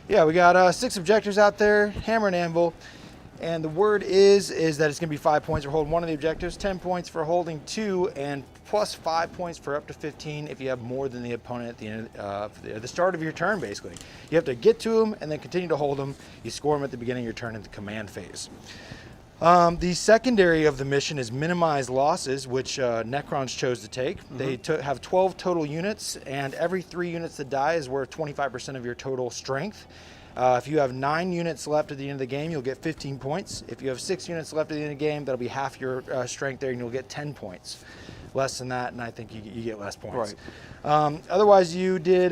yeah, we got 6 objectives out there, hammer and anvil. And the word is that it's going to be 5 points for holding one of the objectives, 10 points for holding 2, and plus 5 points for up to 15 if you have more than the opponent at the end of the start of your turn, basically. You have to get to them and then continue to hold them. You score them at the beginning of your turn in the command phase. The secondary of the mission is minimize losses, which Necrons chose to take. They have 12 total units, and every 3 units that die is worth 25% of your total strength. If you have 9 units left at the end of the game, you'll get 15 points. If you have 6 units left at the end of the game, that'll be half your strength there, and you'll get 10 points. Less than that, and I think you get less points. Right. Otherwise, you did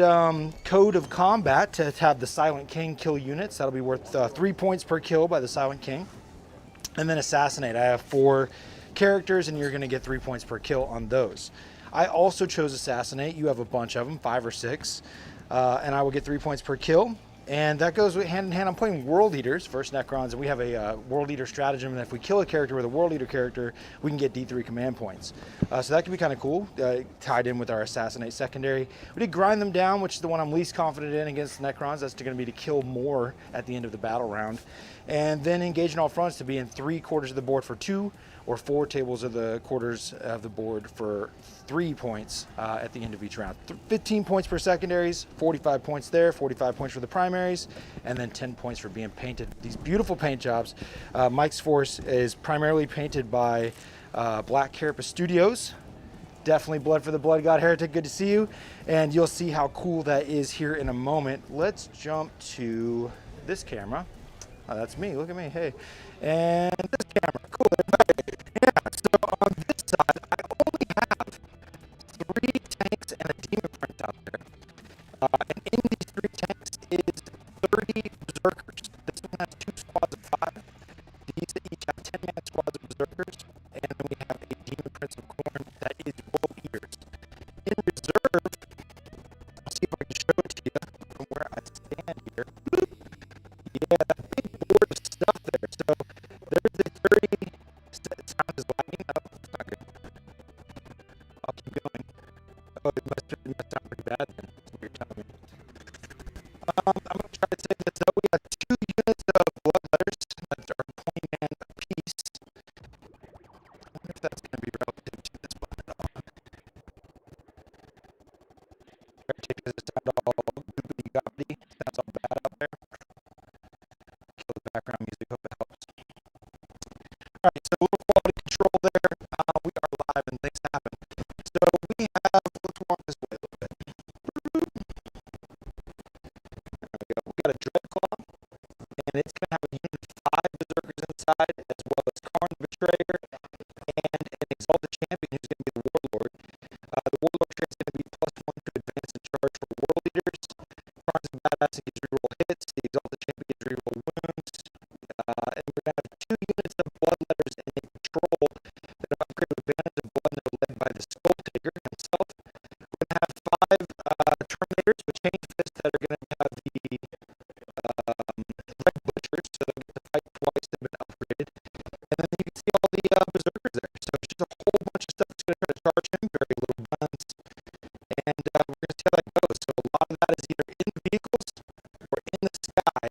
Code of Combat to have the Silent King kill units. That'll be worth 3 points per kill by the Silent King. And then Assassinate. I have 4 characters, and you're going to get 3 points per kill on those. I also chose Assassinate. You have a bunch of them, 5 or 6. And I will get 3 points per kill. And that goes hand in hand. I'm playing World Eaters versus Necrons, and we have a World Eater stratagem, and if we kill a character with a World Eater character, we can get D3 command points. So that can be kind of cool, tied in with our Assassinate secondary. We did Grind Them Down, which is the one I'm least confident in against Necrons. That's going to be to kill more at the end of the battle round. And then Engage in All Fronts to be in 3 quarters of the board for 2, or 4 tables of the quarters of the board for 3 points at the end of each round. 15 points per secondaries, 45 points there, 45 points for the primaries, and then 10 points for being painted. These beautiful paint jobs. Mike's force is primarily painted by Black Carapace Studios. Definitely Blood for the Blood God Heretic, good to see you. And you'll see how cool that is here in a moment. Let's jump to this camera. Oh, that's me, look at me, hey. And this camera, cool. Yeah, so on this side, I only have 3 tanks and a demon prince out there. And in these 3 tanks is 30 berserkers. This one has 2 squads of 5. These each have 10-man squads of berserkers. And then we have a demon prince of Khorne that is World Eaters. In reserve, I'll see if I can show it to you from where I stand here. Yeah, big board of stuff there. So there's the 30. Sound is lagging. Oh, it's not good. I'll keep going. Oh, it must sound pretty bad then. That's what you're telling me. I'm going to try to say this up. We got 2 units of blood letters that are 20 man apiece. I wonder if that's going to be relative to this one at all. Does it sound all goopity goppity? Sounds all bad out there. Kill the background music, hope it helps. Alright, so a little quality control there. We are live and things happen. So we have, let's walk this way a little bit. There we go. We got a Dreadclaw, and it's going to have a unit of 5 berserkers inside, as well as Khorne the Betrayer, and an Exalted Champion who's going to be the Warlord. The Warlord trait is going to be +1 to advance and charge for World Eaters. Khorne's a badass and gets reroll hits. The Exalted Champion gets reroll wounds. And we're going to have 2 units of blood letters and a patrol that are upgraded with banners of blood that are led by the Skull Taker himself. We're going to have 5 Terminators with chain fists that are going to have the Red Butchers, so they'll get to fight twice. They've been upgraded. And then you can see all the Berserkers there. So it's just a whole bunch of stuff that's going to try to charge him, very little guns. And we're going to see how that goes. So a lot of that is either in the vehicles or in the sky.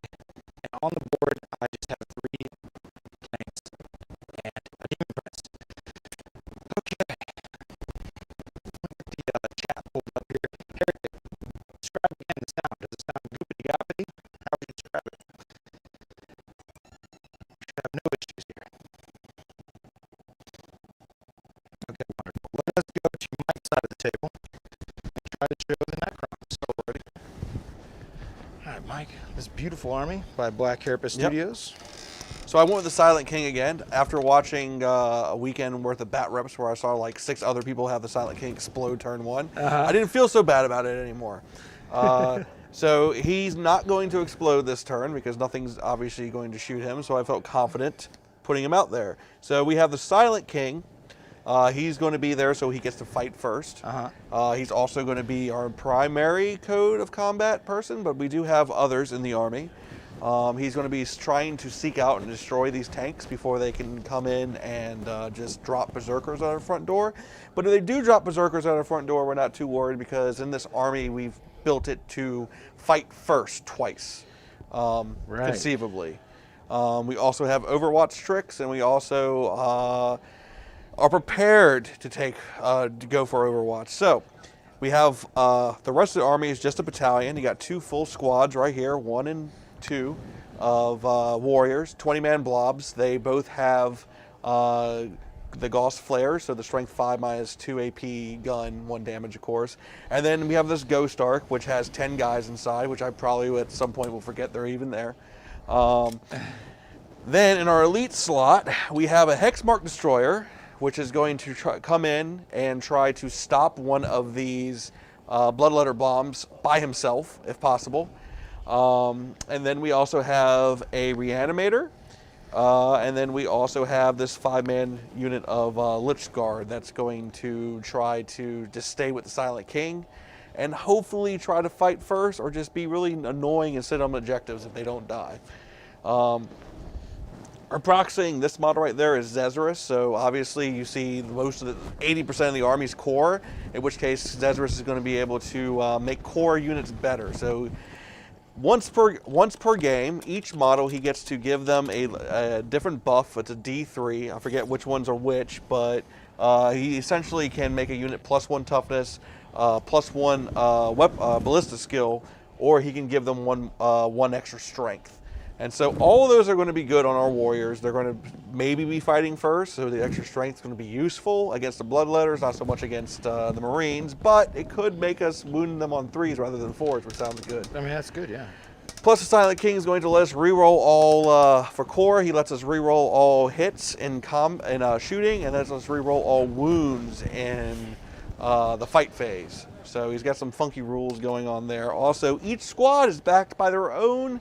And on the board, I just have 3 tanks and a demon prince. Okay. The chat pulled up here. Heretic, describe again the sound. Does it sound goopity goppity? How would you describe it? Should have no issues here. Okay, wonderful. Let us go to my side of the table and try to show the Necrons. So ready? Alright, Mike, this beautiful army by Black Carapace Studios. So I went with the Silent King again. After watching a weekend worth of bat reps where I saw like 6 other people have the Silent King explode turn 1, I didn't feel so bad about it anymore. So he's not going to explode this turn because nothing's obviously going to shoot him, so I felt confident putting him out there. So we have the Silent King. He's going to be there so he gets to fight first. He's also going to be our primary Code of Combat person, but we do have others in the army. He's going to be trying to seek out and destroy these tanks before they can come in and just drop berserkers at our front door. But if they do drop berserkers at our front door, we're not too worried because in this army we've built it to fight first twice, Right. conceivably. We also have Overwatch tricks, and we also are prepared to go for Overwatch. So we have the rest of the army is just a battalion. You got 2 full squads right here, 1 and 2 of warriors, 20-man blobs. They both have the Gauss Flare, so the strength 5 minus 2 AP gun, 1 damage, of course. And then we have this Ghost Arc, which has 10 guys inside, which I probably at some point will forget they're even there. Then in our elite slot, we have a Hexmark Destroyer, which is going to come in and try to stop one of these Bloodletter bombs by himself, if possible. And then we also have a Reanimator. And then we also have this 5-man unit of Lich Guard that's going to try to just stay with the Silent King and hopefully try to fight first or just be really annoying and sit on objectives if they don't die. Our proxying this model right there is Zezarus, so obviously you see most of the 80% of the army's core, in which case Zezarus is going to be able to make core units better. So once per game, each model he gets to give them a different buff. It's a D3. I forget which ones are which, but he essentially can make a unit +1 toughness, +1 ballista skill, or he can give them one extra strength. And so all of those are going to be good on our warriors. They're going to maybe be fighting first, so the extra strength is going to be useful against the Bloodletters, not so much against the Marines, but it could make us wound them on 3s rather than 4s, which sounds good. I mean, that's good, yeah. Plus, the Silent King is going to let us reroll all, for core, he lets us reroll all hits in shooting, and lets us reroll all wounds in the fight phase. So he's got some funky rules going on there. Also, each squad is backed by their own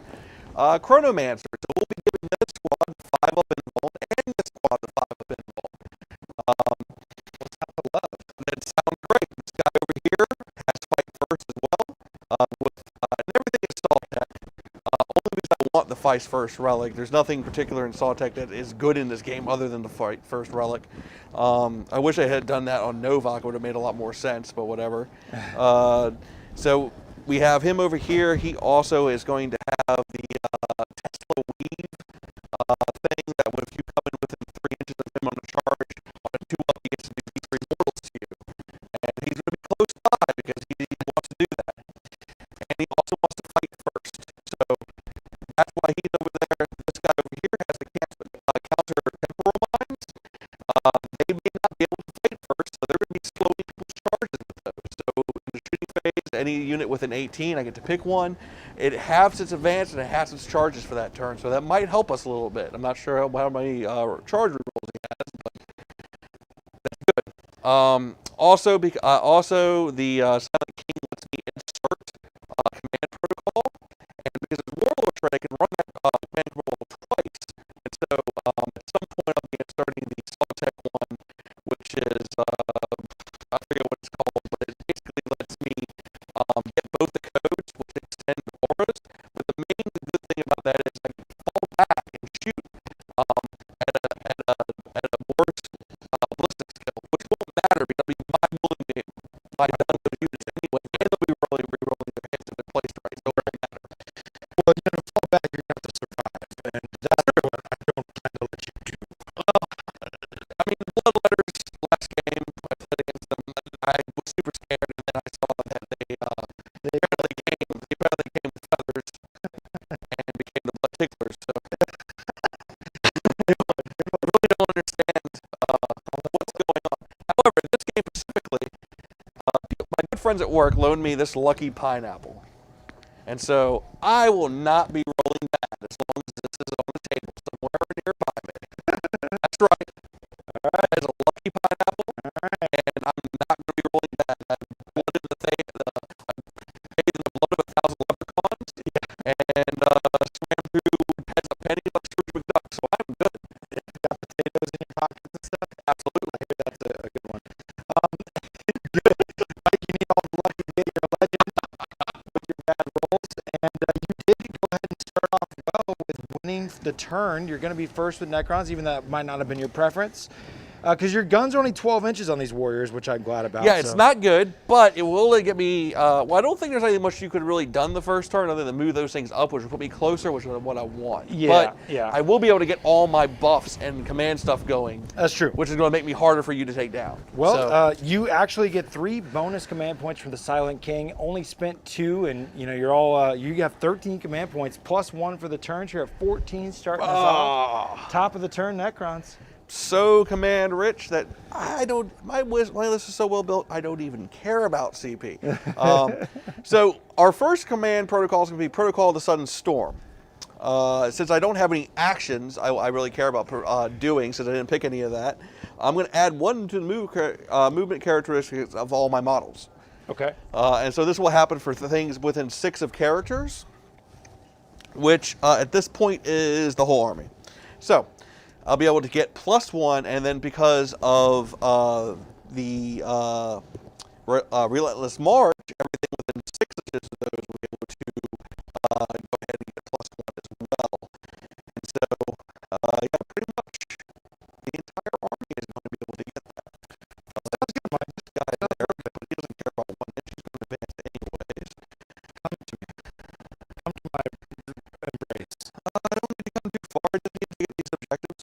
Chronomancer, so we'll be giving this squad 5 up invuln and this squad the 5 up invuln. That sounds great. This guy over here has fight first as well, and everything is Sawtech. Only because I want the fight first relic. There's nothing particular in Sawtech that is good in this game other than the fight first relic. I wish I had done that on Novak. It would have made a lot more sense, but whatever. So we have him over here. He also is going to have the Tesla weave thing that if you come in within 3 inches of him on a charge, on a 2-up, he gets to do D3 mortals to you. And he's going to be close by because he wants to do that. And he also wants to fight first. So that's why he's over there. This guy over here has the counter temporal mines. They may not be able to fight first, so they're going to be slowing people's charges with those. So in the shooting phase, any unit with an 18, I get to pick one. It halves its advance and it halves its charges for that turn, so that might help us a little bit. I'm not sure how many charge rerolls he has, but that's good. Also, the Silent King lets me insert command protocol, and because it's Warlord Shred, I can run that command protocol twice. And so at some point I'll be inserting the Sawtech one, which is I forget what it's called, but it basically lets me get both the codes, which extend auras. But the main good thing about that is I can fall back and shoot at a worse ballistic skill, which won't matter because I'll be building my done those units anyway, and they'll be re-rolling their hits if they're placed right, so it won't matter. Well, you're going to fall back, you're going to have to survive, and that's what I don't plan to let you do. I mean, Bloodletters, last game I played against them, I was super scared, and then I saw that they apparently came with feathers and became the Blood Ticklers, so I really don't understand what's going on. However, in this game specifically, my good friends at work loaned me this lucky pineapple. And so I will not be rolling that as long as this is on the table somewhere nearby me. That's right. That is a lucky pineapple, and I'm not going to be rolling that. I've blooded the bathed in the blood of 1,000 leprechauns, and swam through heads of pennies like Scrooge McDuck, so I'm good. Got potatoes in your pockets and stuff? Absolutely. That's a good one. Good. Mike, you need all the luck to get your legend with your bad rolls, and you did go ahead and start off well with Winning the turn, you're going to be first with Necrons, even though that might not have been your preference. Because your guns are only 12 inches on these warriors, which I'm glad about. Yeah, it's so. not good, but it will only get me. Well, I don't think there's anything much you could really done the first turn other than move those things up, which will put me closer, which is what I want. Yeah, but yeah. I will be able to get all my buffs and command stuff going. That's true. Which is going to make me harder for you to take down. Well, you actually get 3 bonus command points from the Silent King. Only spent 2, and you're all you have 13 command points plus 1 for the turns. You're at 14 starting us off. Top of the turn, Necrons. So command rich that I don't. My list is so well built. I don't even care about CP. So our first command protocol is going to be Protocol of the Sudden Storm. Since I don't have any actions I really care about doing, since I didn't pick any of that, I'm going to add 1 to the movement characteristics of all my models. Okay. And so this will happen for things within 6 of characters, which at this point is the whole army. So I'll be able to get +1, and then because of the Relentless March, everything within 6 inches of those will be able to go ahead and get +1 as well. And so, yeah, pretty much the entire army is going to be able to get that. Sounds good, Mike. This guy there, but he doesn't care about 1 inch. He's going to advance anyways. Come to me. Come to my embrace. I don't need to come too far. I just need to get these objectives.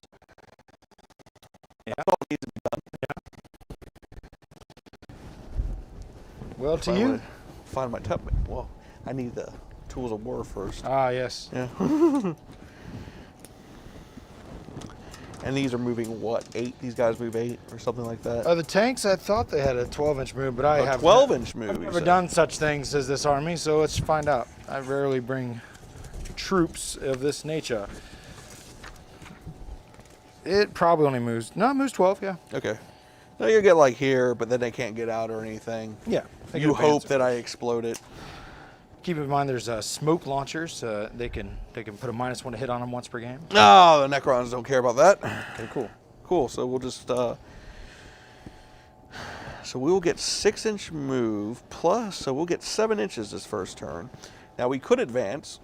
Yeah. That's all that needs to be done. Well, to you. Find my tub. Well, I need the tools of war first. Ah, yes. Yeah. And these are moving what? 8? These guys move 8 or something like that. The tanks, I thought they had a 12-inch move, but I A have 12-inch move. I've you never said. done such things as this army, so let's find out. I rarely bring troops of this nature. It probably only moves. No, it moves 12. Yeah. Okay. No, you get like here, but then they can't get out or anything. Yeah. You hope that I explode it. Keep in mind, there's smoke launchers. They can put a -1 to hit on them once per game. No, the Necrons don't care about that. Okay, cool. Cool. So we'll just. So we will get 6-inch move plus. So we'll get 7 inches this first turn. Now we could advance,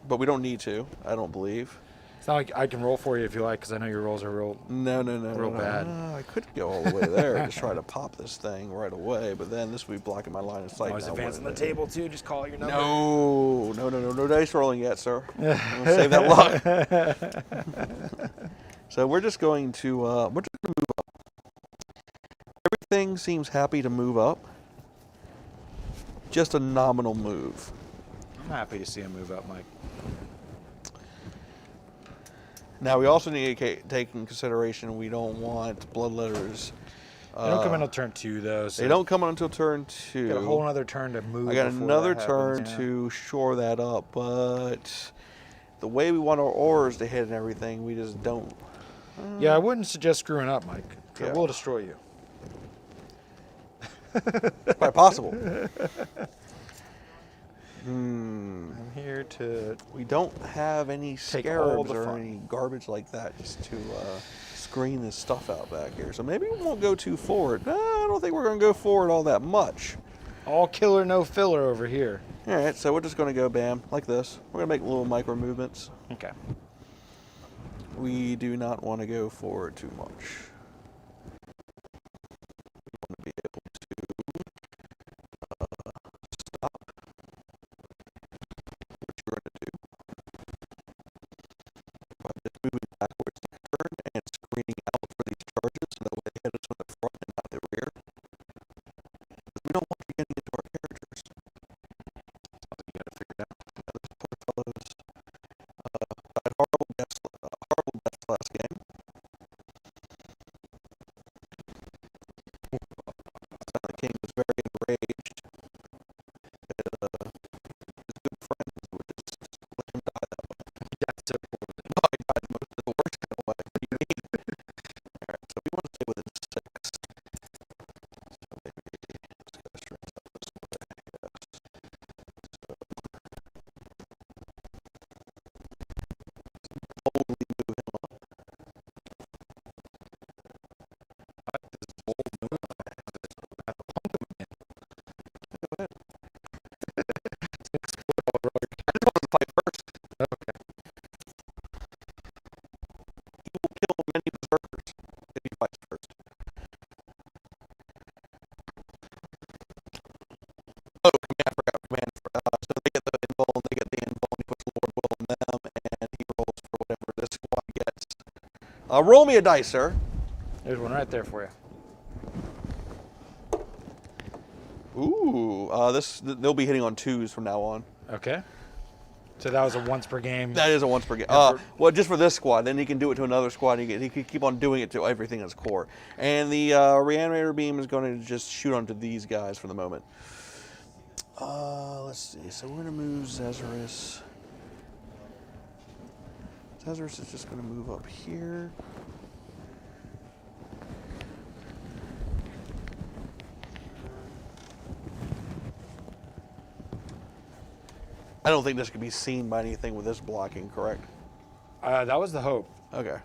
but we don't need to. I don't believe. It's not like I can roll for you if you like, because I know your rolls are real. No. Real bad. I could go all the way there and just try to pop this thing right away, but then this would be blocking my line of sight. Always now, advancing the wouldn't it? table too. Just call it your number. No dice rolling yet, sir. I'm gonna save that luck. So we're just going to move up. Everything seems happy to move up. Just a nominal move. I'm happy to see him move up, Mike. Now we also need to take in consideration we don't want bloodletters. They don't come in until turn 2, though. So They don't come in until turn 2. got a whole other turn to move. I got before another that turn happens, yeah. to shore that up, but the way we want our ores to hit and everything, we just don't. Yeah, I wouldn't suggest screwing up, Mike. Yeah. It will destroy you. Quite possible. I'm here to. We don't have any Take all scarabs the or fun. any garbage like that just to screen this stuff out back here. So maybe we won't go too forward. No, I don't think we're going to go forward all that much. All killer, no filler over here. All right, so we're just going to go bam, like this. We're going to make little micro movements. Okay. We do not want to go forward too much. We want to be able to stop what you're going to do by just moving backwards to turn and screening out for these charges so that way they hit us from the front and not the rear. Because we don't want you getting into our characters. Something you got to figure out. Now, those poor fellows had horrible deaths last game. The king was very enraged that his good friends would just let him die that way. Yeah, so No, he died most of the worst kind of way. What do you mean? Alright, so we want to stay within 6. So maybe let's get our strength up this way. Yes. So boldly move him up. I just wanted to fight first. okay. the squad gets. Roll me a dice, sir. There's one right there for you. Ooh, they'll be hitting on 2s from now on. Okay. So that was a once per game. That is a once per game. Well, just for this squad. Then he can do it to another squad. He can keep on doing it to everything that's core. And the reanimator beam is going to just shoot onto these guys for the moment. Let's see. So we're going to move Zezarus. Zezarus is just going to move up here. I don't think this could be seen by anything with this blocking, correct? That was the hope. Okay.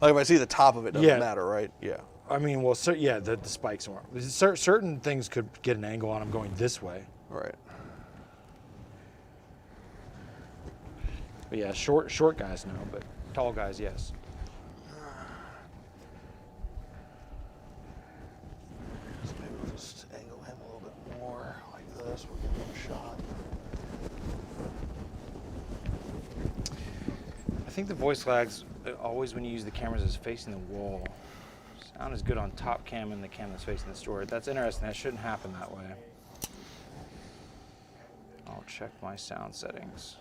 Like if I see the top of it, doesn't matter, right? Yeah. I mean, well, yeah, the spikes are. Certain things could get an angle on them going this way. Right. But yeah, short guys no, but tall guys, yes. So maybe we'll just angle him a little bit more like this. We'll give him a shot. I think the voice lags always when you use the cameras is facing the wall. Sound is good on top cam and the cam that's facing the store. That's interesting. That shouldn't happen that way. I'll check my sound settings.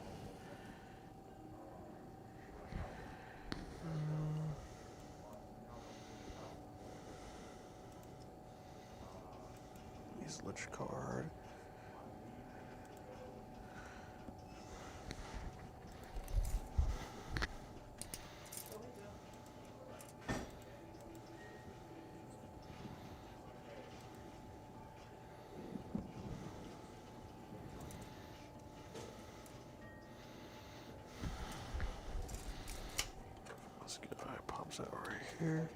Lich card. Let's get pops out right here.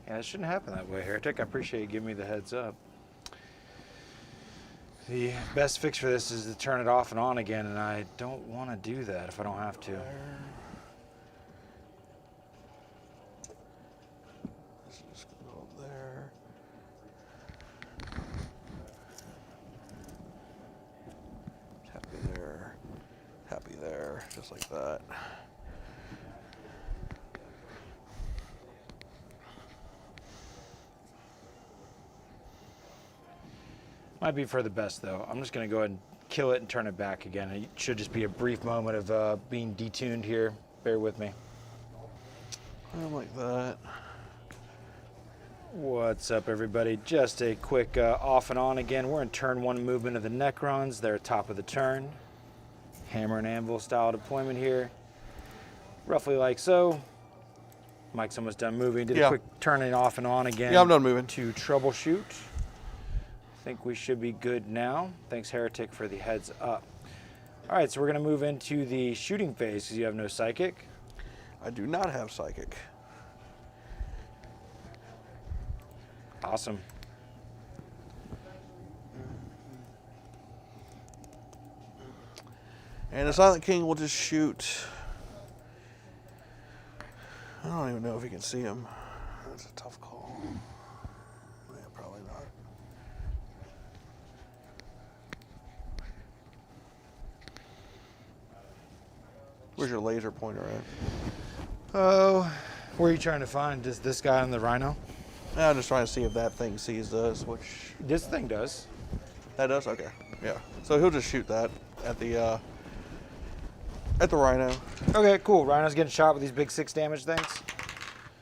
Yeah, it shouldn't happen that way, Heretic. I appreciate you giving me the heads up. The best fix for this is to turn it off and on again, and I don't want to do that if I don't have to. This is just going to go up there. Happy there. Happy there. Just like that. Might be for the best, though. I'm just going to go ahead and kill it and turn it back again. It should just be a brief moment of being detuned here. Bear with me. I like that. What's up, everybody? Just a quick off and on again. We're in turn 1 movement of the Necrons. They're top of the turn. Hammer and anvil style deployment here. Roughly like so. Mike's almost done moving. Did a quick turning off and on again. Yeah, I'm done moving. To troubleshoot. Think we should be good now. Thanks, Heretic, for the heads up. All right, so we're going to move into the shooting phase because you have no psychic. I do not have psychic. Awesome. And the Silent King will just shoot. I don't even know if you can see him. That's a tough call. Yeah, probably not. Where's your laser pointer at? Oh, where are you trying to find? Just this guy on the Rhino? I'm just trying to see if that thing sees this, which... This thing does. That does? Okay. Yeah. So he'll just shoot that at the Rhino. Okay, cool. Rhino's getting shot with these big 6 damage things.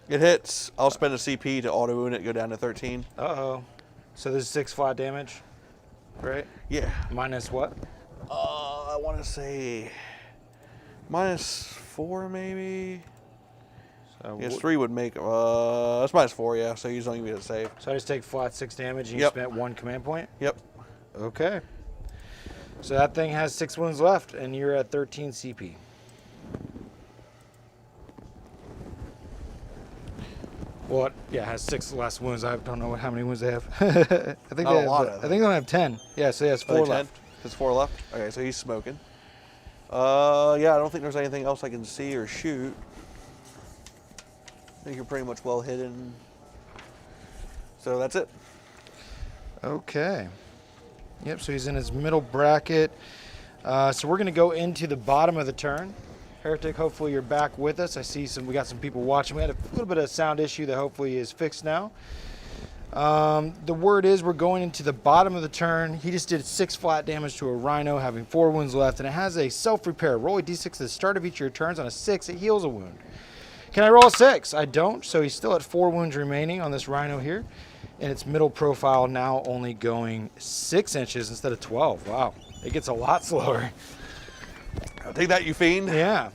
It hits. I'll spend a CP to auto wound it, go down to 13. Uh-oh. So there's 6 flat damage, right? Yeah. Minus what? I want to say -4 maybe. So Yes, 3 would make. That's -4, yeah. So he's only going to save. So I just take flat 6 damage and you Yep. spent 1 command point? Yep. Okay. So that thing has 6 wounds left and you're at 13 CP. Well, yeah, it has 6 less wounds. I don't know how many wounds they have. I think Not they a have, lot, I think they only have 10. Yeah, so he has 4 10? left. There's 4 left? Okay, so he's smoking. Yeah, I don't think there's anything else I can see or shoot. I think you're pretty much well hidden. So that's it. Okay. Yep, so he's in his middle bracket. So we're going to go into the bottom of the turn. Heretic, hopefully you're back with us. I see we got some people watching. We had a little bit of sound issue that hopefully is fixed now. The word is we're going into the bottom of the turn. He just did 6 flat damage to a rhino, having 4 wounds left, and it has a self-repair. Roll a d6 at the start of each of your turns. On a 6, it heals a wound. Can I roll a 6? I don't, so he's still at 4 wounds remaining on this rhino here. And its middle profile now only going 6 inches instead of 12. Wow, it gets a lot slower. I'll take that, you fiend. Yeah.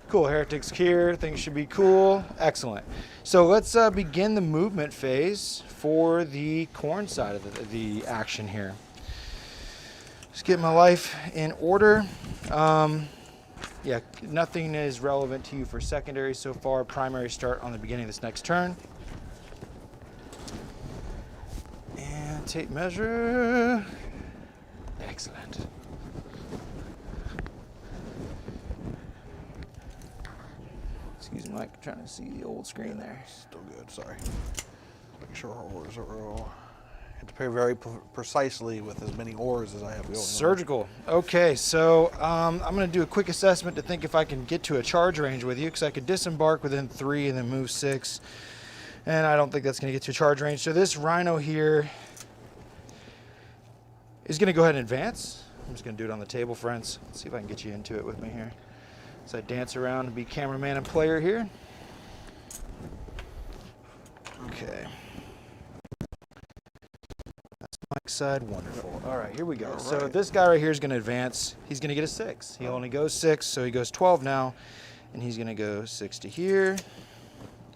Cool, Heretic's here. Things should be cool. Excellent. So let's begin the movement phase for the Khorne side of the action here. Just get my life in order. Yeah, nothing is relevant to you for secondary so far. Primary start on the beginning of this next turn. And tape measure. Excellent. Excuse me, Mike, trying to see the old screen there. Still good, sorry. Make sure our oars are real. I have to play very precisely with as many oars as I have going. Surgical. Okay, so I'm going to do a quick assessment to think if I can get to a charge range with you, because I could disembark within 3 and then move 6. And I don't think that's going to get to a charge range. So this rhino here is going to go ahead and advance. I'm just going to do it on the table, friends. Let's see if I can get you into it with me here. So I dance around and be cameraman and player here. Okay. That's Mike's side. Wonderful. All right, here we go. So this guy right here is going to advance. He's going to get a 6. He only goes 6, so he goes 12 now. And he's going to go 6 to here.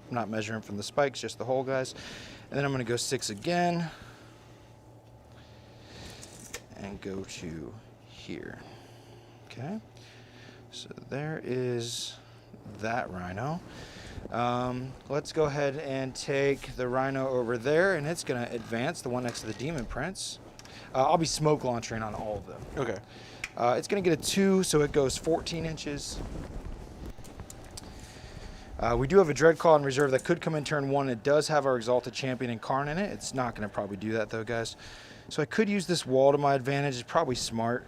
I'm not measuring from the spikes, just the hole, guys. And then I'm going to go 6 again. And go to here. Okay. So there is that rhino. Let's go ahead and take the rhino over there, and it's going to advance, the one next to the demon prince. I'll be smoke launching on all of them. Okay. It's going to get a 2, so it goes 14 inches. We do have a Dreadclaw in reserve that could come in turn 1. It does have our Exalted Champion and Khorne in it. It's not going to probably do that, though, guys. So I could use this wall to my advantage. It's probably smart,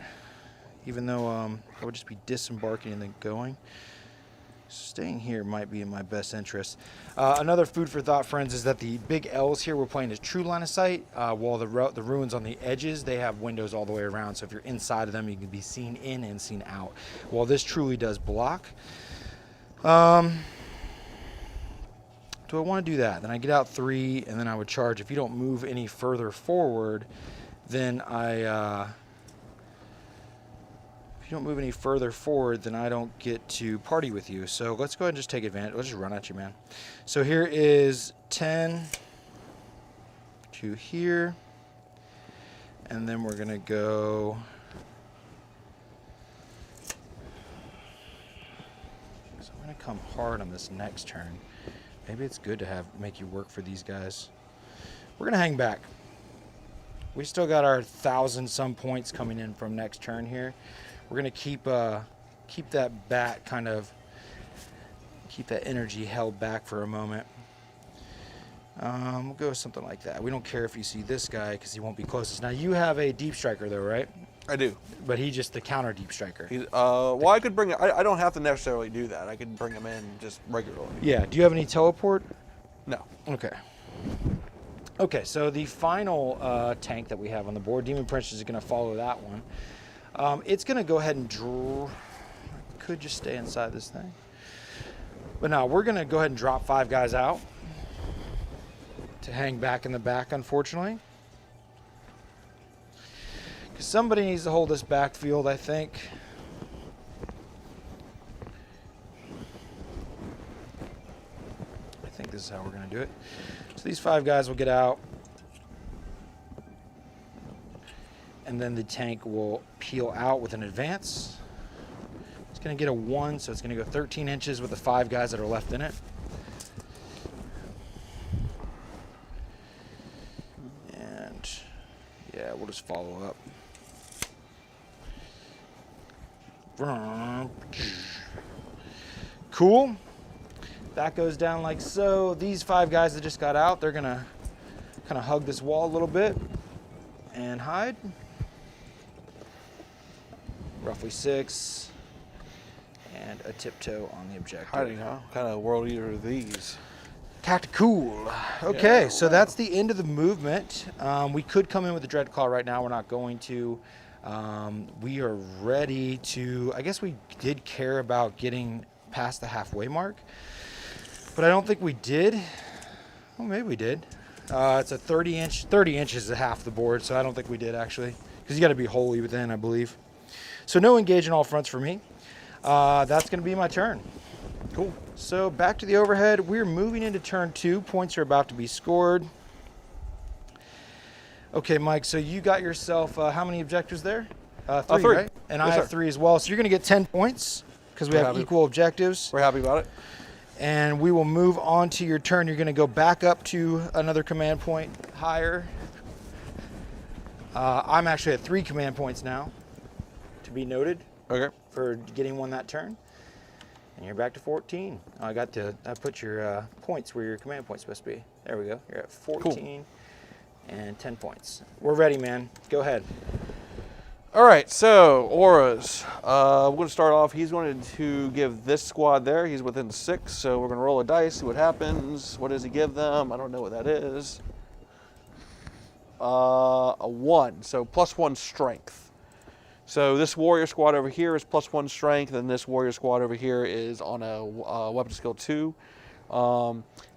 even though I would just be disembarking and then going. Staying here might be in my best interest. Another food for thought, friends, is that the big L's here we're playing is true line of sight, while the ruins on the edges, they have windows all the way around. So if you're inside of them, you can be seen in and seen out. While this truly does block. Do I want to do that? Then I get out 3, and then I would charge. If you don't move any further forward, then I don't get to party with you. So let's go ahead and just take advantage. Let's just run at you, man. So here is 10 to here. And then we're going to go... So I'm going to come hard on this next turn. Maybe it's good to make you work for these guys. We're going to hang back. We still got our 1,000-some points coming in from next turn here. We're going to keep that bat keep that energy held back for a moment. We'll go with something like that. We don't care if you see this guy because he won't be closest. Now you have a deep striker though, right? I do. But he's just the counter deep striker. Well, I could bring. I don't have to necessarily do that. I could bring him in just regularly. Yeah. Do you have any teleport? No. Okay. Okay. So the final tank that we have on the board, Demon Prince, is going to follow that one. It's going to go ahead and draw. I could just stay inside this thing. But now we're going to go ahead and drop 5 guys out to hang back in the back, unfortunately. Because somebody needs to hold this backfield, I think. I think this is how we're going to do it. So these 5 guys will get out. And then the tank will peel out with an advance. It's going to get a 1, so it's going to go 13 inches with the 5 guys that are left in it. And yeah, we'll just follow up. Cool. That goes down like so. These 5 guys that just got out, they're going to kind of hug this wall a little bit. and hide. Roughly 6. And a tiptoe on the objective. Hiding, huh? What kind of world eater are these? Tactical. Okay, Yeah, so that's the end of the movement. We could come in with the Dreadclaw right now. We're not going to. We are ready to. I guess we did care about getting past the halfway mark, but I don't think we did. Well, maybe we did. It's a 30-inch. 30 inches is half the board, so I don't think we did actually, because you got to be wholly within, I believe. So no engage in all fronts for me. That's going to be my turn. Cool. So back to the overhead. We're moving into turn 2. Points are about to be scored. Okay, Mike, so you got yourself, how many objectives there? 3, 3. right? And Yes, I have sir. 3 as well. So you're going to get 10 points because we We're have happy. equal objectives. We're happy about it. And we will move on to your turn. You're going to go back up to another command point higher. I'm actually at 3 command points now, to be noted, Okay. for getting one that turn. And you're back to 14. Oh, I put your points where your command point's supposed to be. There we go. You're at 14 and 10 points. We're ready, man. Go ahead. All right, so auras. We're going to start off. He's going to give this squad there. He's within 6, so we're going to roll a dice, see what happens. What does he give them? I don't know what that is. A 1, so +1 strength. So this warrior squad over here is +1 strength, and this warrior squad over here is on a weapon skill 2.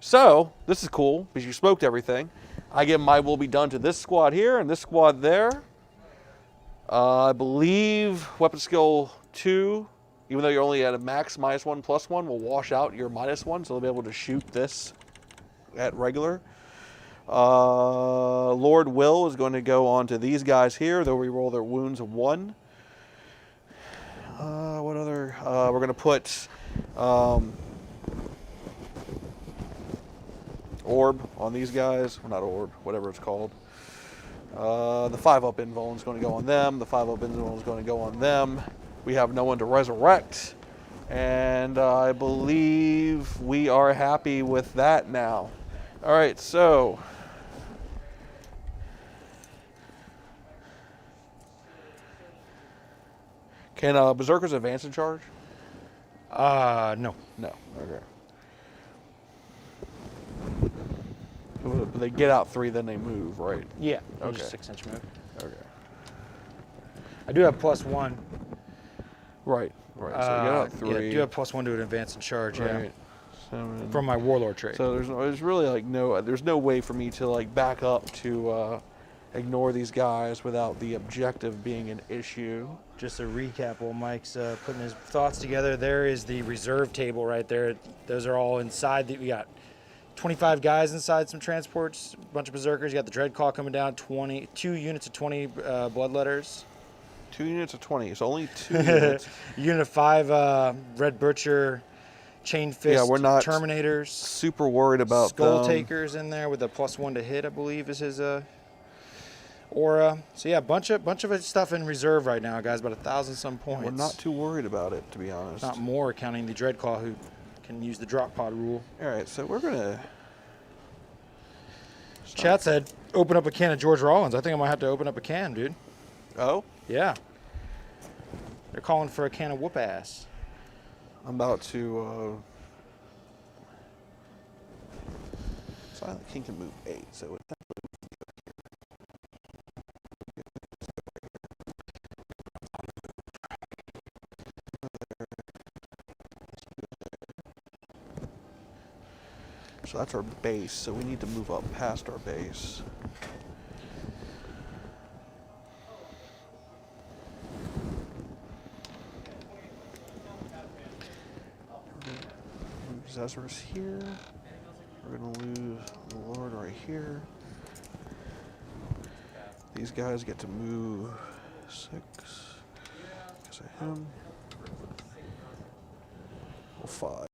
So this is cool because you smoked everything. I give my will be done to this squad here and this squad there. I believe weapon skill 2, even though you're only at a max -1 +1, will wash out your -1, so they'll be able to shoot this at regular. Lord Will is going to go on to these guys here. They'll reroll their wounds of 1. What other? We're going to put orb on these guys. Well, not orb, whatever it's called. The 5-up invuln is going to go on them. The 5-up invuln is going to go on them. We have no one to resurrect. And I believe we are happy with that now. All right, so can berserkers advance in charge? No. No. Okay. But they get out 3, then they move, right? Yeah. Okay. Just 6-inch move. Okay. I do have +1. Right. Right. So you get out 3. Yeah, I do have +1 to an advance in charge. Yeah. Right. 7. From my warlord trait. So there's really like there's no way for me to like back up to ignore these guys without the objective being an issue. Just a recap while Mike's putting his thoughts together. There is the reserve table right there. Those are all inside. We got 25 guys inside some transports, a bunch of berserkers. You got the Dreadclaw coming down, 2 units of 20 bloodletters. 2 units of 20. It's only 2 units. Unit of 5 Red Butcher, Chain Fist, we're not Terminators. Super worried about Skull them. Takers in there with a +1 to hit, I believe, is his aura. So yeah, bunch of stuff in reserve right now, guys. About 1,000 some points. We're not too worried about it, to be honest. Not more, counting the Dreadclaw, who can use the drop pod rule. All right, so we're gonna. Chat said, open up a can of George Rollins. I think I might have to open up a can, dude. Oh, Yeah. They're calling for a can of whoop ass. I'm about to. Silent King can move 8, so it. So that's our base, so we need to move up past our base. Zezerus here. We're gonna lose the Lord right here. These guys get to move 6 because of him. Well, 5.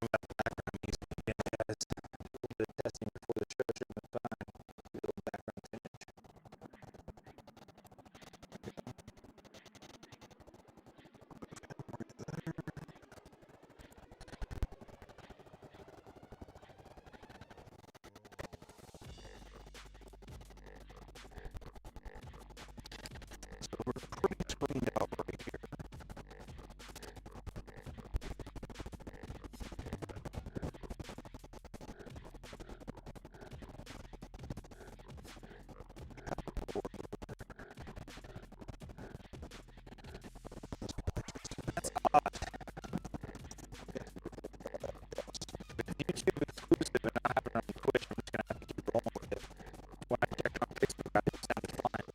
about the background music again, guys. A little bit of testing before the show should have been fine. A little background tinge. So we're pretty screened out right here. That's odd. With YouTube exclusive and not having it on Twitch, I'm just going to have to keep rolling with it. When I checked on Facebook, I think it sounded fine.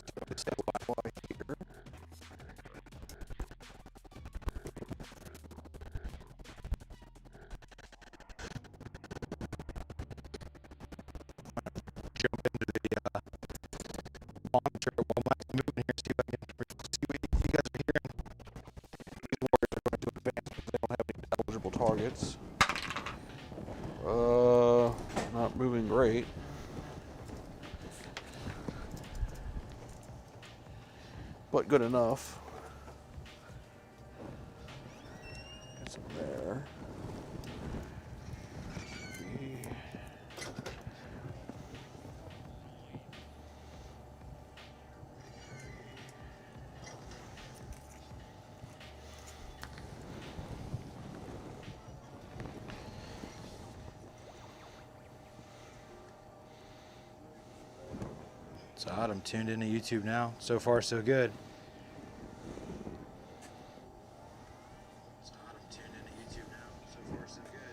So we said Wi-Fi here. Jump into the monitor while Mike's moving here, see if I can see what you guys are hearing. These warriors are going to advance because they don't have any eligible targets. Not moving great. But good enough. Get some there. It's odd. I'm tuned into YouTube now. So far, so good. It's odd. I'm tuned into YouTube now. So far, so good.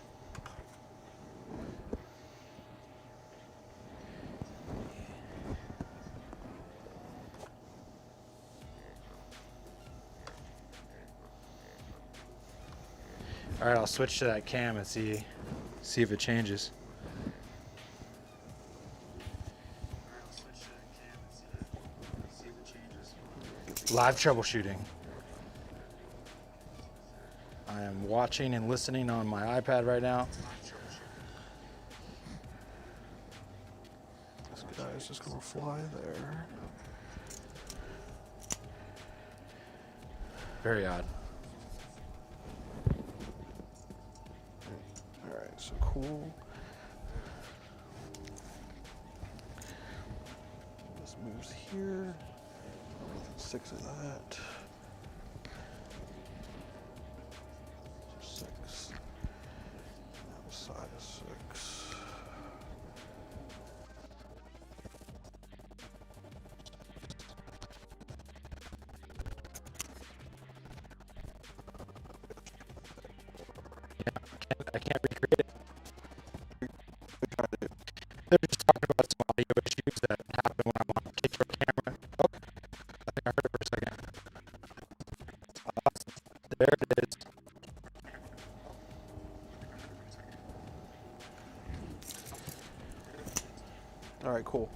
All right, I'll switch to that cam and see if it changes. Live troubleshooting. I am watching and listening on my iPad right now. This guy is just going to fly there. Very odd. Alright, so cool. This moves here. 6 of that. 6. That was side of 6. I can't recreate it. What are you trying to do? They're just talking about some audio issues that happen when I'm on a picture camera. Oh, I think I heard it for a second. Awesome. There it is. Alright, cool.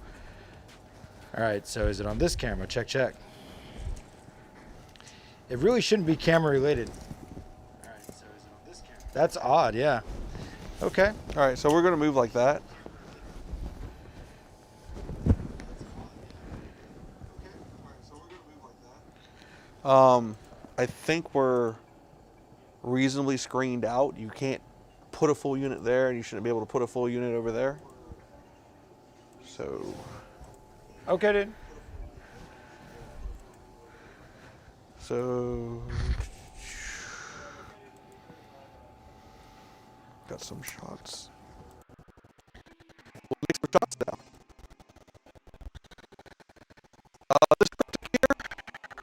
All right, so is it on this camera? Check, check. It really shouldn't be camera related. All right, so is it on this camera? That's odd, yeah. Okay. Alright, so we're going to move like that. I think we're reasonably screened out. You can't put a full unit there, and you shouldn't be able to put a full unit over there. So, Okay, dude. so got some shots. We'll make some shots now. This cryptic here.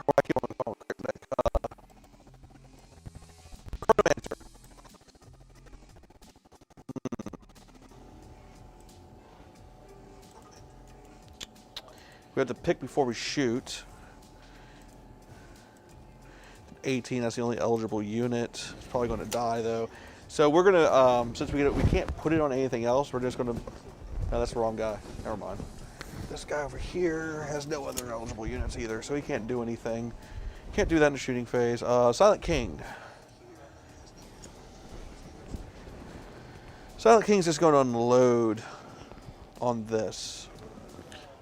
Oh, I keep on the phone. Cryptic. Chronomancer. We have to pick before we shoot. 18, that's the only eligible unit. It's probably going to die though. So we're gonna, since we can't put it on anything else, we're just gonna, no, that's the wrong guy. Never mind. This guy over here has no other eligible units either, so he can't do anything. Can't do that in the shooting phase. Silent King. Silent King's just going to unload on this.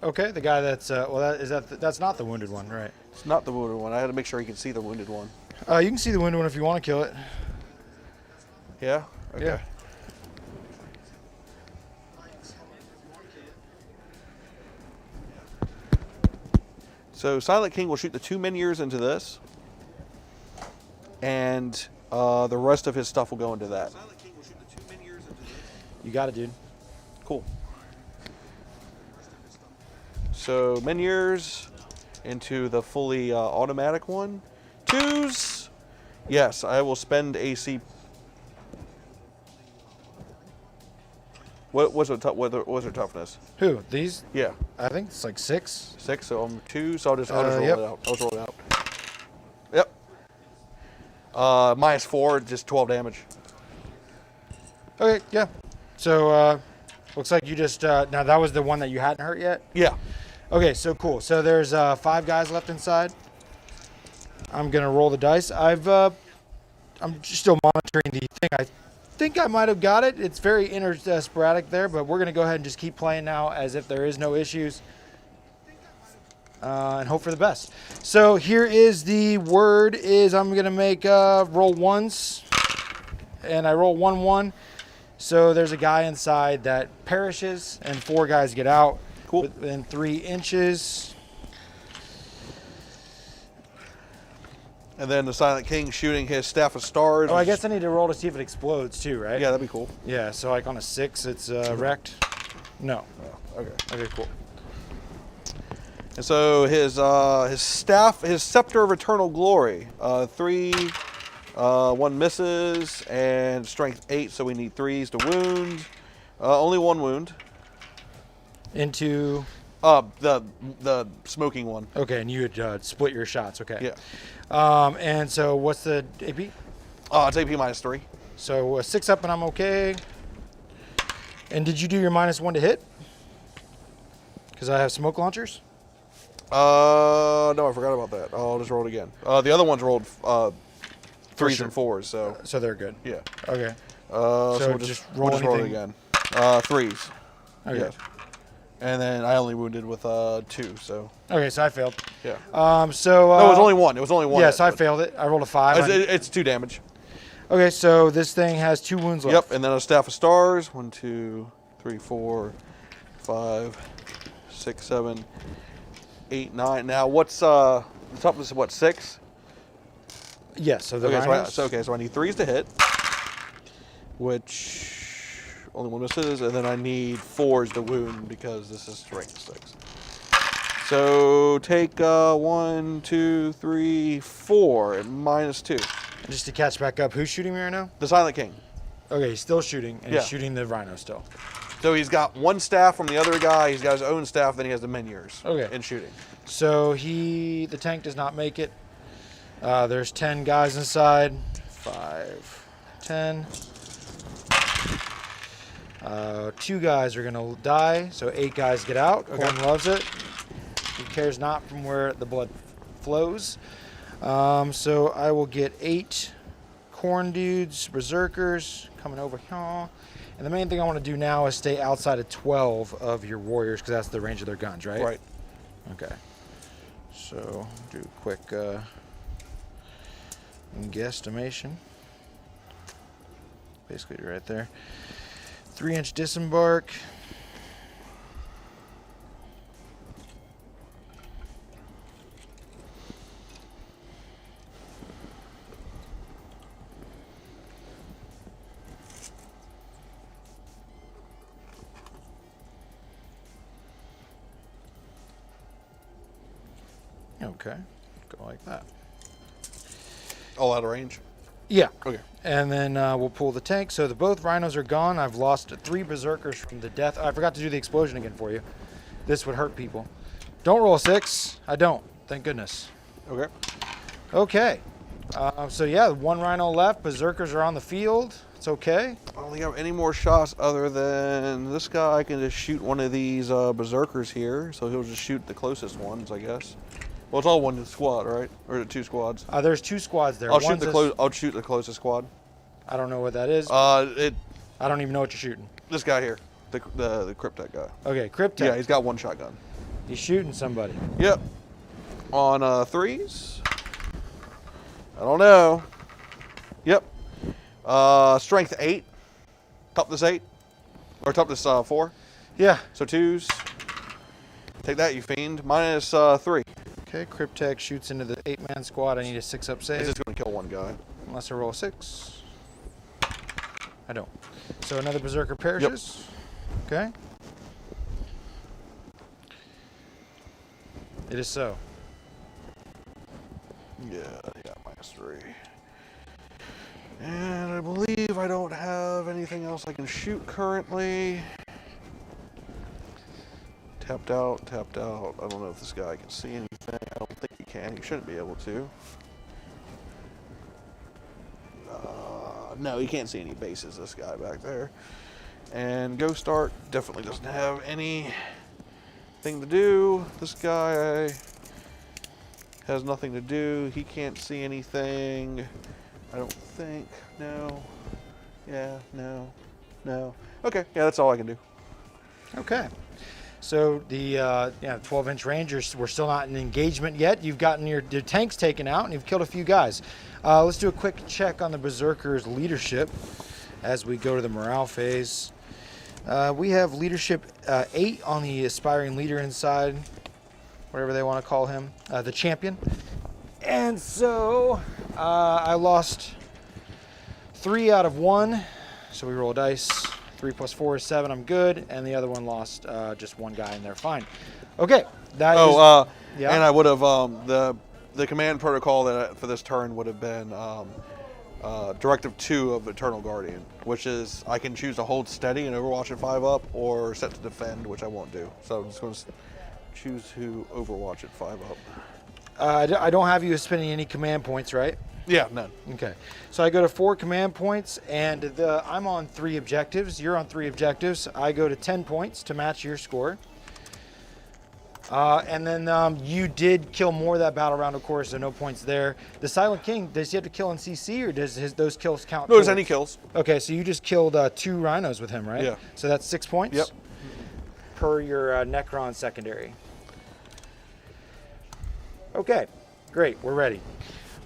Okay, the guy that's well, that's not the wounded one, right? It's not the wounded one. I had to make sure he could see the wounded one. You can see the wounded one if you want to kill it. Yeah? Okay. Yeah. So Silent King will shoot the 2 minions into this, and the rest of his stuff will go into that. You got it, dude. Cool. So minions into the fully automatic one. 2s. Yes, I will spend AC. What was their toughness? Who? These? Yeah. I think it's like 6. 6, so I'm 2, so I'll just roll yep. it out. I'll just roll it out. Yep. -4, just 12 damage. Okay, yeah. So, looks like you just, now that was the one that you hadn't hurt yet? Yeah. Okay, so cool. So there's 5 guys left inside. I'm going to roll the dice. I'm just still monitoring the thing. I think I might have got it. It's very sporadic there, but we're going to go ahead and just keep playing now as if there is no issues. And hope for the best. So here is the word is I'm going to make roll ones. And I roll 1-1. So there's a guy inside that perishes and 4 guys get out. Cool. Within 3 inches. And then the Silent King shooting his Staff of Stars. Oh, I guess I need to roll to see if it explodes too, right? Yeah, that'd be cool. Yeah, so like on a 6, it's wrecked. No. Oh, okay. Okay, cool. And so his staff, his Scepter of Eternal Glory, 3, 1 misses, and strength 8, so we need 3s to wound. Only 1 wound. Into The smoking one. okay, and you had split your shots. Okay. Yeah. And so what's the AP? It's AP -3. So 6 up and I'm okay. And did you do your -1 to hit? Because I have smoke launchers. No, I forgot about that. I'll just roll it again. The other ones rolled 3s sure. and 4s, so So they're good. yeah. Okay. So So we'll just we'll roll roll it anything? again. 3s. Okay. Yes. And then I only wounded with 2, so Okay, so I failed. yeah. So No, it was only 1. It was only 1. yes, I failed it. I rolled a 5. It's 2 damage. Okay, so this thing has 2 wounds left. Yep, and then a Staff of Stars. 1, 2, 3, 4, 5, 6, 7, 8, 9. Now what's the toughness is what, 6? Yes. So the Okay, rhinos. so I need 3s to hit, which only 1 misses, and then I need 4s to wound because this is strength 6. So take 1, 2, 3, 4, and -2. Just to catch back up, who's shooting me right now? The Silent King. Okay, he's still shooting, and Yeah. he's shooting the rhino still. So he's got 1 staff from the other guy. He's got his own staff. Then he has the minions. Okay. In shooting. So the tank does not make it. There's 10 guys inside. 5, 10. 2 guys are gonna die, so 8 guys get out. Okay. Khorne loves it. He cares not from where the blood flows. So I will get 8 Khorne dudes, berserkers coming over here. And the main thing I want to do now is stay outside of 12 of your warriors because that's the range of their guns, right? Right. Okay. So do a quick guesstimation. Basically right there. 3-inch disembark. Okay, go like that. All out of range. Yeah. Okay. And then we'll pull the tank. So both rhinos are gone. I've lost 3 berserkers from the death. I forgot to do the explosion again for you. This would hurt people. Don't roll a 6. I don't. Thank goodness. Okay. Okay. So yeah, 1 rhino left. Berserkers are on the field. It's okay. I don't think I have any more shots other than this guy. I can just shoot one of these berserkers here. So he'll just shoot the closest ones, I guess. Well, it's all one squad, right? Or is it 2 squads? There's 2 squads there. I'll shoot One's I'll shoot the closest squad. I don't know what that is. I don't even know what you're shooting. This guy here, the Cryptek guy. Okay, Cryptek. Yeah, he's got 1 shotgun. He's shooting somebody. Yep. On 3s. I don't know. Yep. Strength 8. Toughness 8. Or toughness 4. Yeah. So 2s. Take that, you fiend. Minus 3. Okay, Cryptek shoots into the 8-man squad. I need a 6-up save. It's just going to kill 1 guy. Unless I roll a 6. I don't. So another Berserker perishes. Yep. Okay. It is so. Yeah, minus 3. And I believe I don't have anything else I can shoot currently. Tapped out. I don't know if this guy can see anything. I don't think he can. He shouldn't be able to. No, he can't see any bases, this guy back there. And Ghost Art definitely doesn't have anything to do. This guy has nothing to do. He can't see anything. I don't think. No. Yeah, no. Okay, yeah, that's all I can do. Okay. So the 12-inch Rangers, we're still not in engagement yet. You've gotten your tanks taken out and you've killed a few guys. Let's do a quick check on the Berserker's leadership as we go to the morale phase. We have leadership 8 on the aspiring leader inside, whatever they want to call him, the champion. And so I lost 3 out of 1. So we roll dice. 3 plus 4 is 7. I'm good. And the other one lost just 1 guy in there. Fine. Okay. Yeah. And I would have the command protocol that for this turn would have been Directive 2 of Eternal Guardian, which is I can choose to hold steady and Overwatch at 5-up, or set to defend, which I won't do. So I'm just going to choose to Overwatch at 5-up. I don't have you spending any command points, right? Yeah, none. Okay. So I go to 4 command points, and I'm on 3 objectives. You're on 3 objectives. I go to 10 points to match your score. And then you did kill more of that battle round, of course, so no points there. The Silent King, does he have to kill in CC, or does those kills count? No, there's any kills. Okay, so you just killed 2 rhinos with him, right? Yeah. So that's 6 points? Yep. Per your Necron secondary. Okay, great, we're ready.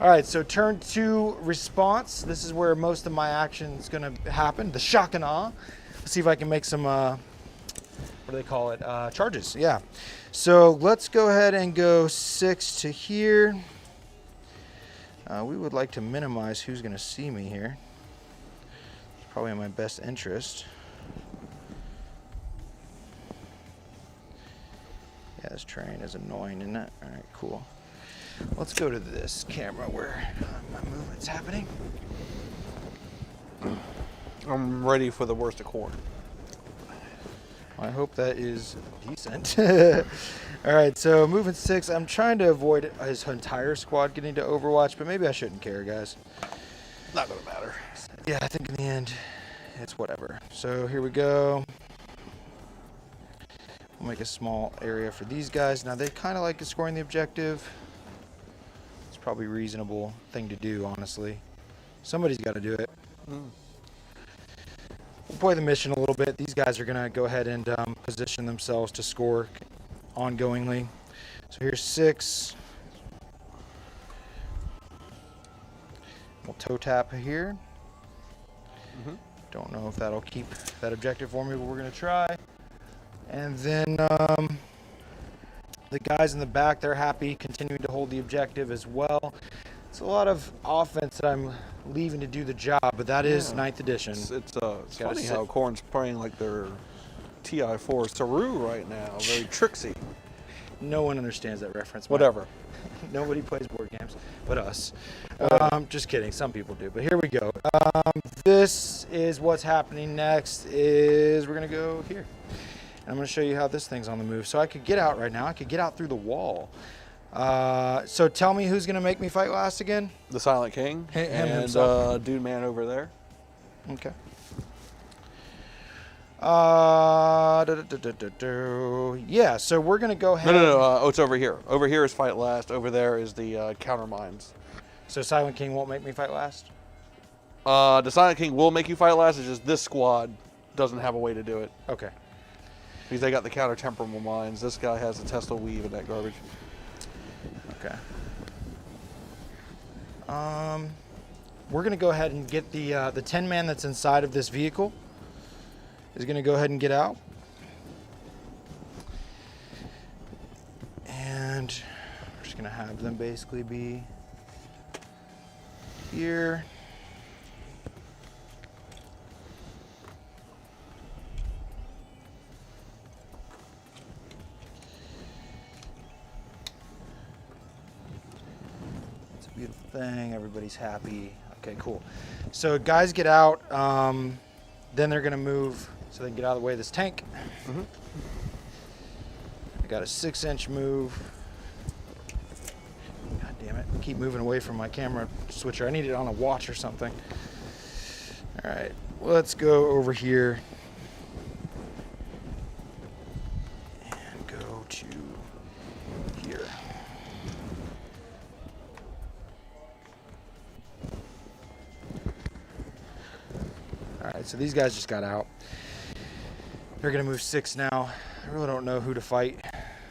All right, so turn 2 response. This is where most of my action is going to happen, the shock and awe. Let's see if I can make some, what do they call it, charges, yeah. So let's go ahead and go 6 to here. We would like to minimize who's going to see me here. It's probably in my best interest. Yeah, this terrain is annoying, isn't it? All right, cool. Let's go to this camera where my movement's happening. I'm ready for the worst of Khorne. I hope that is decent. All right, so moving 6. I'm trying to avoid his entire squad getting to Overwatch, but maybe I shouldn't care, guys. Not gonna matter. Yeah, I think in the end, it's whatever. So here we go. We'll make a small area for these guys. Now they kind of like scoring the objective. It's probably a reasonable thing to do, honestly. Somebody's got to do it. We'll play the mission a little bit. These guys are going to go ahead and position themselves to score ongoingly. So here's 6. We'll toe tap here. Don't know if that'll keep that objective for me, but we're going to try. And then the guys in the back, they're happy, continuing to hold the objective as well. It's a lot of offense that I'm leaving to do the job, but that is 9th edition. It's funny how Khorne's playing like their TI4 Saru right now. Very tricksy. No one understands that reference. Whatever. Nobody plays board games but us. Just kidding. Some people do, but here we go. This is what's happening next is we're going to go here. And I'm going to show you how this thing's on the move. So I could get out right now. I could get out through the wall. So tell me who's going to make me fight last again? The Silent King Him and himself. Dude Man over there. Okay. Yeah, so we're going to go ahead. No. Oh, it's over here. Over here is fight last. Over there is the counter mines. So Silent King won't make me fight last? The Silent King will make you fight last. It's just this squad doesn't have a way to do it. Okay. Because they got the counter temporal mines. This guy has the Tesla weave and that garbage. Okay. We're going to go ahead and get the 10-man that's inside of this vehicle is going to go ahead and get out. And we're just going to have them basically be here. It's a beautiful thing. Everybody's happy. Okay, cool. So guys get out. Then they're going to move so they can get out of the way of this tank. Mm-hmm. I got a 6-inch move. God damn it. I keep moving away from my camera switcher. I need it on a watch or something. All right. Let's go over here. And go to here. All right. So these guys just got out. They're going to move 6 now. I really don't know who to fight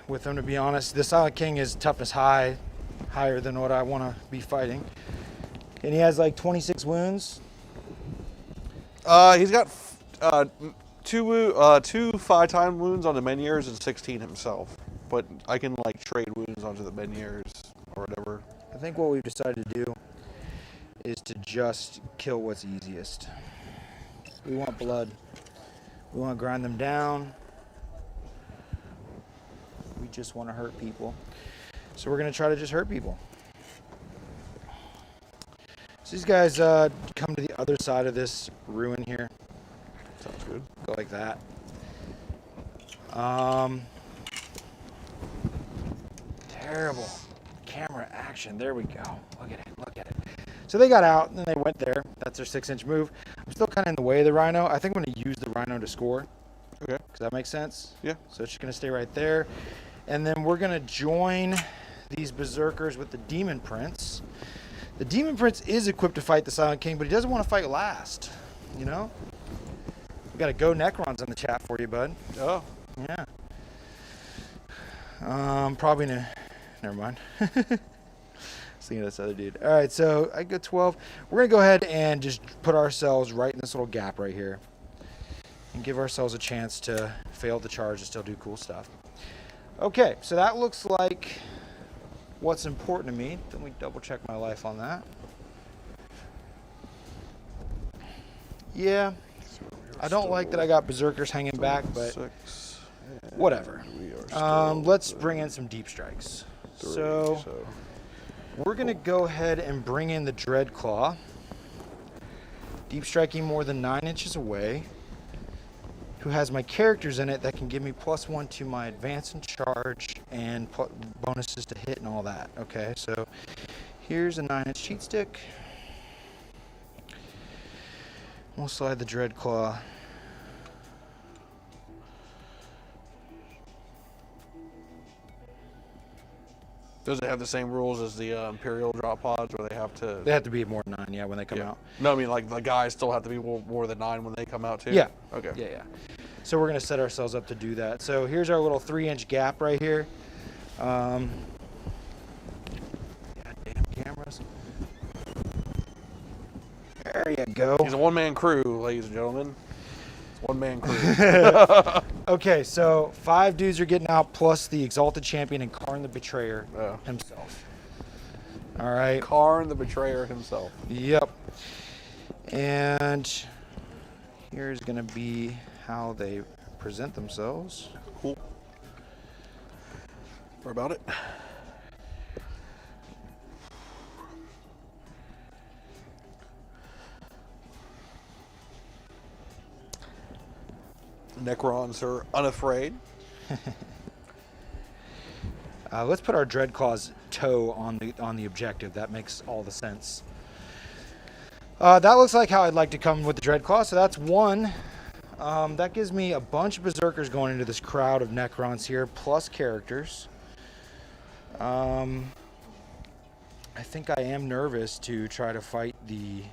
with them, to be honest. The Silent King is toughness high, higher than what I want to be fighting. And he has like 26 wounds. He's got two 5-time wounds on the Menhirs and 16 himself. But I can like trade wounds onto the Menhirs or whatever. I think what we've decided to do is to just kill what's easiest. We want blood. We want to grind them down. We just want to hurt people. So we're going to try to just hurt people. So these guys come to the other side of this ruin here. Sounds good. Go like that. Terrible camera action. There we go. Look at it. Look at it. So they got out and then they went there. That's their 6-inch move. I'm still kind of in the way of the Rhino. I think I'm going to use the Rhino to score. Okay. Does that make sense? Yeah. So it's just going to stay right there. And then we're going to join these Berserkers with the Demon Prince. The Demon Prince is equipped to fight the Silent King, but he doesn't want to fight last. You know? We got to go Necrons in the chat for you, bud. Oh. Yeah. Probably never mind. Thinking of this other dude. All right, so I go 12. We're going to go ahead and just put ourselves right in this little gap right here and give ourselves a chance to fail the charge and still do cool stuff. Okay, so that looks like what's important to me. Let me double check my life on that. Yeah, I don't like that I got Berserkers hanging back, but 6, whatever. we are still Let's bring in some deep strikes. 3, So we're going to go ahead and bring in the Dreadclaw. Deep striking more than 9 inches away. Who has my characters in it that can give me +1 to my advance and charge and bonuses to hit and all that. Okay, so here's a 9-inch cheat stick. We'll slide the Dreadclaw. Does it have the same rules as the Imperial drop pods, where they have to? They have to be more than 9, yeah, when they come out. No, I mean like the guys still have to be more than 9 when they come out too. Yeah. Okay. Yeah. So we're going to set ourselves up to do that. So here's our little 3-inch gap right here. Goddamn cameras. There you go. He's a one-man crew, ladies and gentlemen. It's one-man crew. Okay, so 5 dudes are getting out, plus the Exalted Champion and Khorne the Betrayer himself. All right. Khorne the Betrayer himself. Yep. And here's going to be how they present themselves. Cool. What about it? Necrons are unafraid. Let's put our Dreadclaw's toe on the objective. That makes all the sense. That looks like how I'd like to come with the Dreadclaw. So that's 1 That gives me a bunch of berserkers going into this crowd of Necrons here, plus characters. I think I am nervous to try to fight the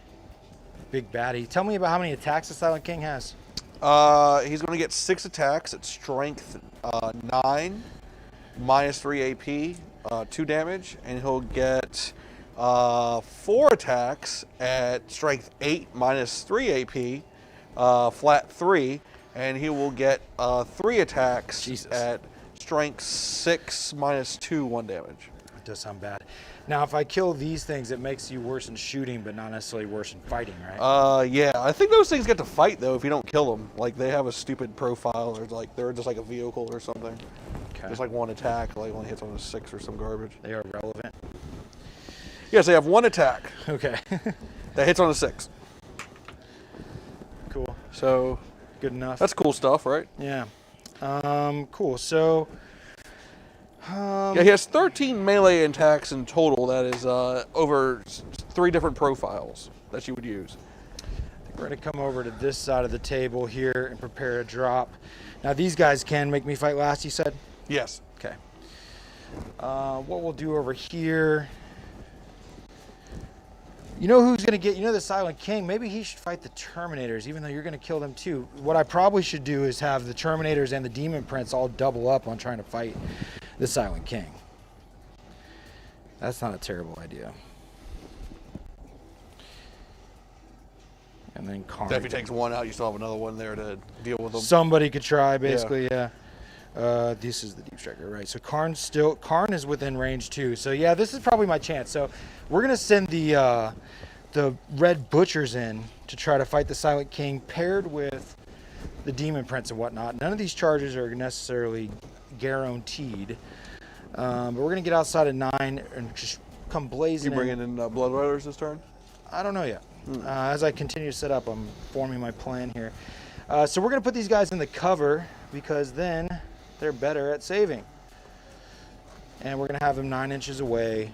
big baddie. Tell me about how many attacks the Silent King has. He's going to get 6 attacks at strength 9, -3 AP, 2 damage, and he'll get 4 attacks at strength 8, -3 AP, flat 3, and he will get 3 attacks at strength 6, -2, 1 damage. It does sound bad. Now, if I kill these things, it makes you worse in shooting, but not necessarily worse in fighting, right? Yeah. I think those things get to fight though if you don't kill them. Like they have a stupid profile, or like they're just like a vehicle or something. Okay. Just like 1 attack, like only hits on a 6 or some garbage. They are relevant. Yes, they have 1 attack Okay. that hits on a 6. Cool. So Good enough. that's cool stuff, right? Yeah. Cool. So. Yeah, he has 13 melee attacks in total. That is over 3 different profiles that you would use. We're going to come over to this side of the table here and prepare a drop. Now, these guys can make me fight last, you said? Yes. Okay. What we'll do over here. You know who's going to get, the Silent King? Maybe he should fight the Terminators, even though you're going to kill them too. What I probably should do is have the Terminators and the Demon Prince all double up on trying to fight the Silent King. That's not a terrible idea. And then Carnage. If he takes 1 out, you still have another one there to deal with them. Somebody could try, basically, yeah. This is the Deep Striker, right? So Khorne is within range too. So yeah, this is probably my chance. So we're gonna send the Red Butchers in to try to fight the Silent King, paired with the Demon Prince and whatnot. None of these charges are necessarily guaranteed, but we're gonna get outside of 9 and just come blazing. You bringing in Blood Riders this turn? I don't know yet. As I continue to set up, I'm forming my plan here. So we're gonna put these guys in the cover because then they're better at saving. And we're gonna have them 9 inches away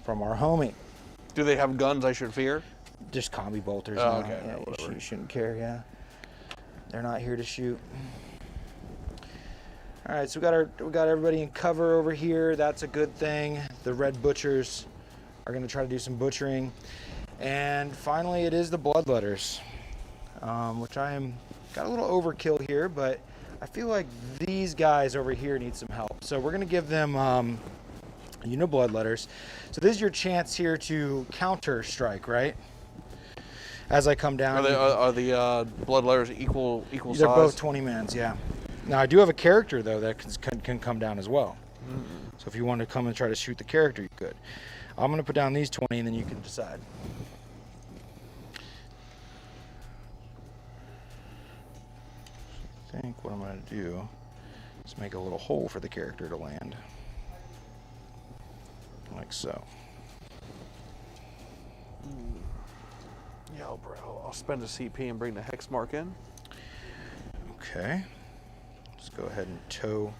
from our homie. Do they have guns I should fear? Just combi bolters. Oh, now. okay, Yeah, whatever. you shouldn't care, yeah. They're not here to shoot. All right, so we got everybody in cover over here. That's a good thing. The Red Butchers are gonna try to do some butchering. And finally, it is the Bloodletters, which I am got a little overkill here, but I feel like these guys over here need some help. So we're gonna give them, Bloodletters. So this is your chance here to counter strike, right? As I come down. Are the Blood Letters equal size? They're both 20 mans, yeah. Now I do have a character though that can come down as well. So if you want to come and try to shoot the character, you could. I'm gonna put down these 20 and then you can decide. I think what I'm gonna do is make a little hole for the character to land. Like so. Yo, bro, I'll spend a CP and bring the hex mark in. Okay. Let's go ahead and tow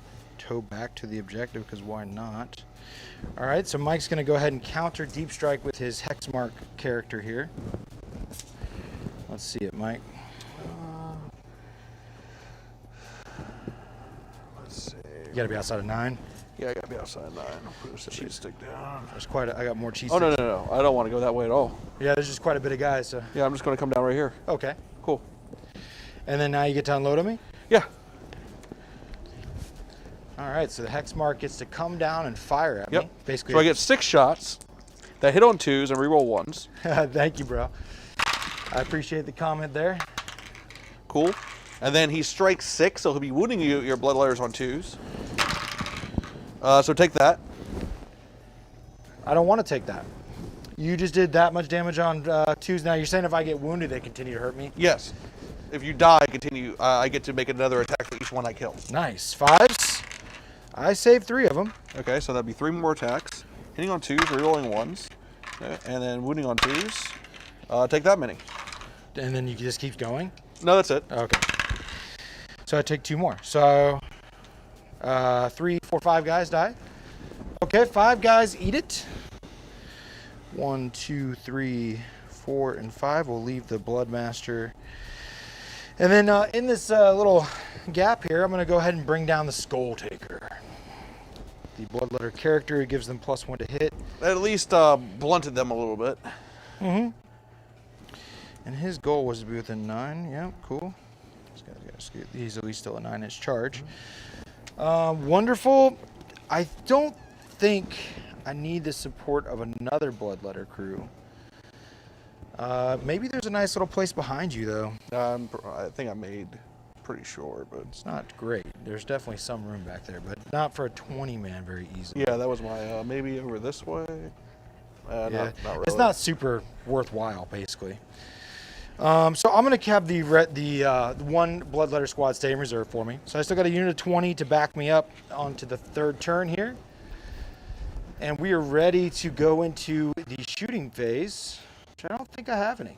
back to the objective, because why not? All right, so Mike's going to go ahead and counter Deep Strike with his Hexmark character here. Let's see it, Mike. Let's see. You got to be outside of 9. Yeah, I gotta be outside 9. I'll put this cheese stick down. There's I got more cheese. Oh, no. I don't want to go that way at all. Yeah, there's just quite a bit of guys. So. Yeah, I'm just going to come down right here. Okay. Cool. And then now you get to unload on me? Yeah. All right, so the Hexmark gets to come down and fire at me. Basically. So I get 6 shots that hit on 2s and reroll 1s. Thank you, bro. I appreciate the comment there. Cool. And then he strikes 6, so he'll be wounding you, your Blood Letters on 2s. So take that. I don't want to take that. You just did that much damage on 2s. Now you're saying if I get wounded, they continue to hurt me? Yes. If you die, continue. I get to make another attack for each one I kill. Nice. 5s. I saved 3 of them. Okay, so that'd be 3 more attacks. Hitting on 2s, rerolling 1s, okay, and then wounding on 2s. Take that many. And then you just keep going? No, that's it. Okay. So I take 2 more. So 3, 4, 5 guys die. Okay, 5 guys eat it. 1, 2, 3, 4, and 5. We'll leave the Bloodmaster And then in this little gap here, I'm going to go ahead and bring down the Skull Taker. The Bloodletter character who gives them +1 to hit. At least blunted them a little bit. Mm-hmm. And his goal was to be within 9. Yeah, cool. He's at least still a 9-inch charge. Wonderful. I don't think I need the support of another Bloodletter crew. Maybe there's a nice little place behind you, though. I think I made pretty sure, but It's not great. There's definitely some room back there, but not for a 20-man very easily. yeah, that was my maybe over this way. Yeah. Not really. It's not super worthwhile, basically. So I'm going to have the one Bloodletter squad stay in reserve for me. So I still got a unit of 20 to back me up onto the 3rd turn here. And we are ready to go into the shooting phase, which I don't think I have any.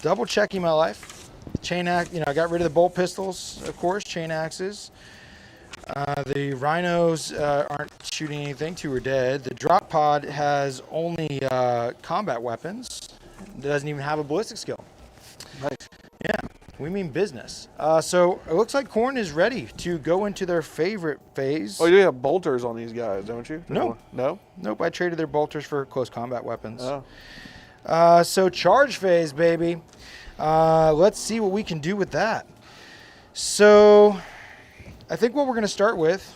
Double checking my life. Chain axe, I got rid of the bolt pistols, of course, chain axes. The rhinos aren't shooting anything, 2 are dead. The drop pod has only combat weapons. It doesn't even have a ballistic skill. Nice. Yeah, we mean business. So it looks like Khorne is ready to go into their favorite phase. Oh, you have bolters on these guys, don't you? No. No? Nope, I traded their bolters for close combat weapons. Oh. So charge phase, baby. Let's see what we can do with that. So I think what we're going to start with,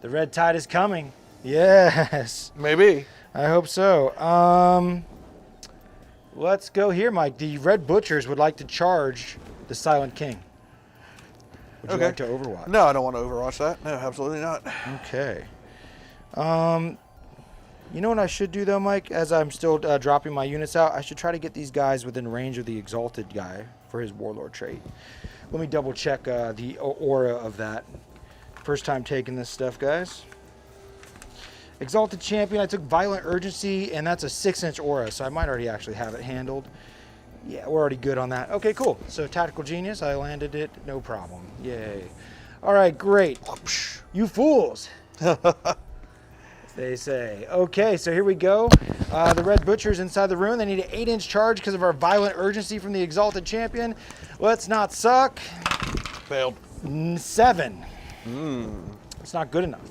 the red tide is coming. Yes. Maybe. I hope so. Let's go here, Mike. The Red Butchers would like to charge the Silent King. Would you like to overwatch? No, I don't want to overwatch that. No, absolutely not. Okay. You know what I should do, though, Mike? As I'm still dropping my units out, I should try to get these guys within range of the Exalted guy for his Warlord trait. Let me double check the aura of that. First time taking this stuff, guys. Exalted Champion, I took Violent Urgency, and that's a 6-inch aura, so I might already actually have it handled. Yeah, we're already good on that. Okay, cool. So Tactical Genius, I landed it, no problem. Yay. All right, great. You fools. They say. Okay, so here we go. The Red Butcher's inside the room. They need an 8-inch charge because of our Violent Urgency from the Exalted Champion. Let's not suck. Failed. 7. It's not good enough.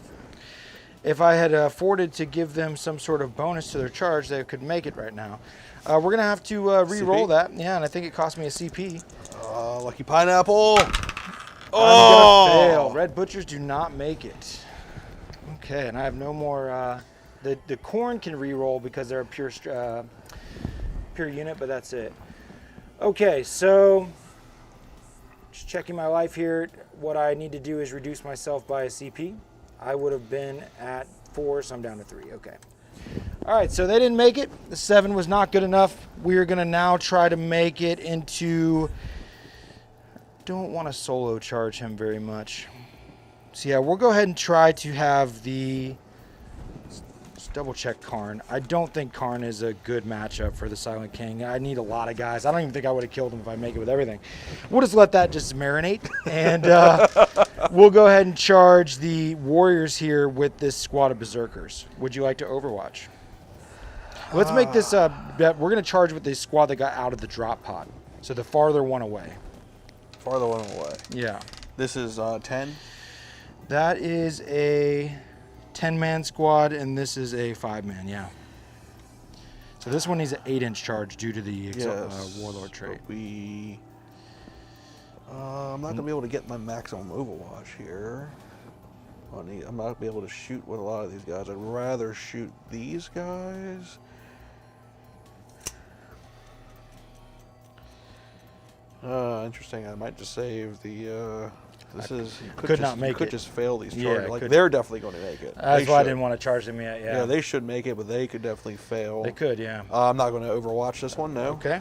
If I had afforded to give them some sort of bonus to their charge, they could make it right now. We're going to have to re-roll that. Yeah, and I think it cost me a CP. Lucky pineapple. Oh! I'm going to fail. Red Butchers do not make it. Okay, and I have no more. The Khorne can re-roll because they're a pure unit, but that's it. Okay, so just checking my life here. What I need to do is reduce myself by a CP. I would have been at 4, so I'm down to 3. Okay. All right, so they didn't make it. The 7 was not good enough. We are going to now try to make it into... Don't want to solo charge him very much. So yeah, we'll go ahead and try to have the... Let's double check Khorne. I don't think Khorne is a good matchup for the Silent King. I need a lot of guys. I don't even think I would have killed him if I make it with everything. We'll just let that just marinate. And we'll go ahead and charge the Warriors here with this squad of Berserkers. Would you like to overwatch? Let's make this bet. We're going to charge with the squad that got out of the drop pod. So the farther one away. Farther one away. Yeah. This is 10? That is a 10-man squad, and this is a 5-man, yeah. So this one needs an 8-inch charge due to the Warlord trait. I'm not going to be able to get my maximum Overwatch here. I'm not going to be able to shoot with a lot of these guys. I'd rather shoot these guys. Interesting. I might just save the... could just fail these charges. Like they're definitely going to make it. That's why I didn't want to charge them yet. Yeah. Yeah, they should make it, but they could definitely fail. They could, yeah. I'm not going to overwatch this one. No. Okay.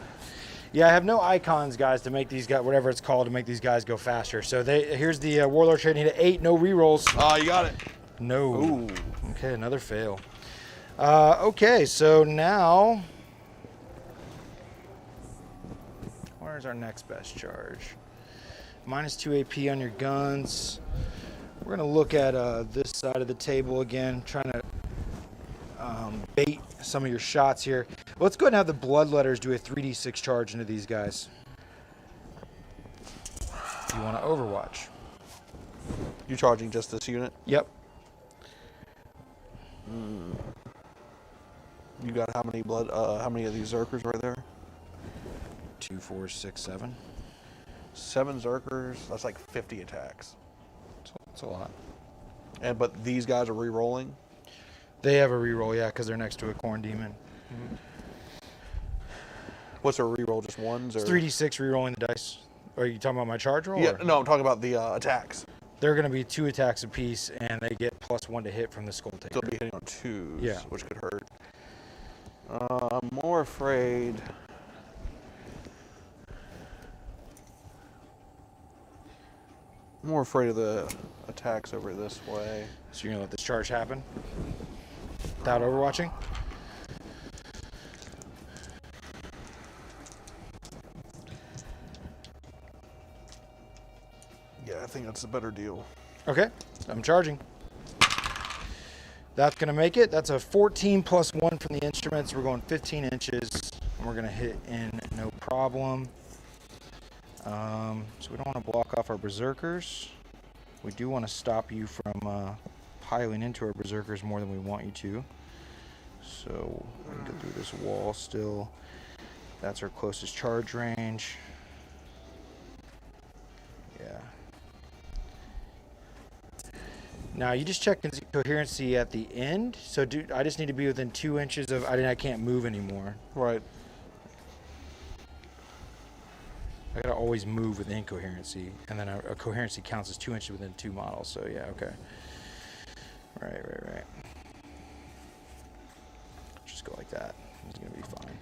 Yeah, I have no icons, guys, to make these guys, whatever it's called, to make these guys go faster. So here's the Warlord trade. Need an 8, no rerolls. You got it. No. Ooh. Okay, another fail. Okay, so now, where's our next best charge? -2 AP on your guns. We're going to look at this side of the table again, trying to bait some of your shots here. Let's go ahead and have the Bloodletters do a 3d6 charge into these guys. If you want to Overwatch. You charging just this unit? Yep. You got how many how many of these Zerkers right there? 2, 4, 6, 7. 7 Zerkers. That's like 50 attacks. That's a lot. But these guys are re-rolling. They have a reroll, yeah, because they're next to a Khorne demon. What's a re-roll? Just ones? Or? It's 3d6 rerolling the dice. Are you talking about my charge roll? Yeah, or? no, I'm talking about the attacks. They're going to be 2 attacks apiece, and they get +1 to hit from the Skull Taker. So they'll be hitting on 2s, Yeah. which could hurt. I'm more afraid. More afraid of the attacks over this way. So you're going to let this charge happen? Without Overwatching? Yeah, I think that's a better deal. Okay, I'm charging. That's going to make it. That's a 14 plus 1 from the instruments. We're going 15 inches, and we're going to hit in no problem. So we don't want to block off our Berserkers. We do want to stop you from piling into our Berserkers more than we want you to. So we can go through this wall still. That's our closest charge range. Yeah. Now you just check coherency at the end. So I just need to be within 2 inches of. I can't move anymore. Right. I gotta always move within coherency, and then a coherency counts as 2 inches within 2 models. So yeah, okay. Right. Just go like that. It's gonna be fine.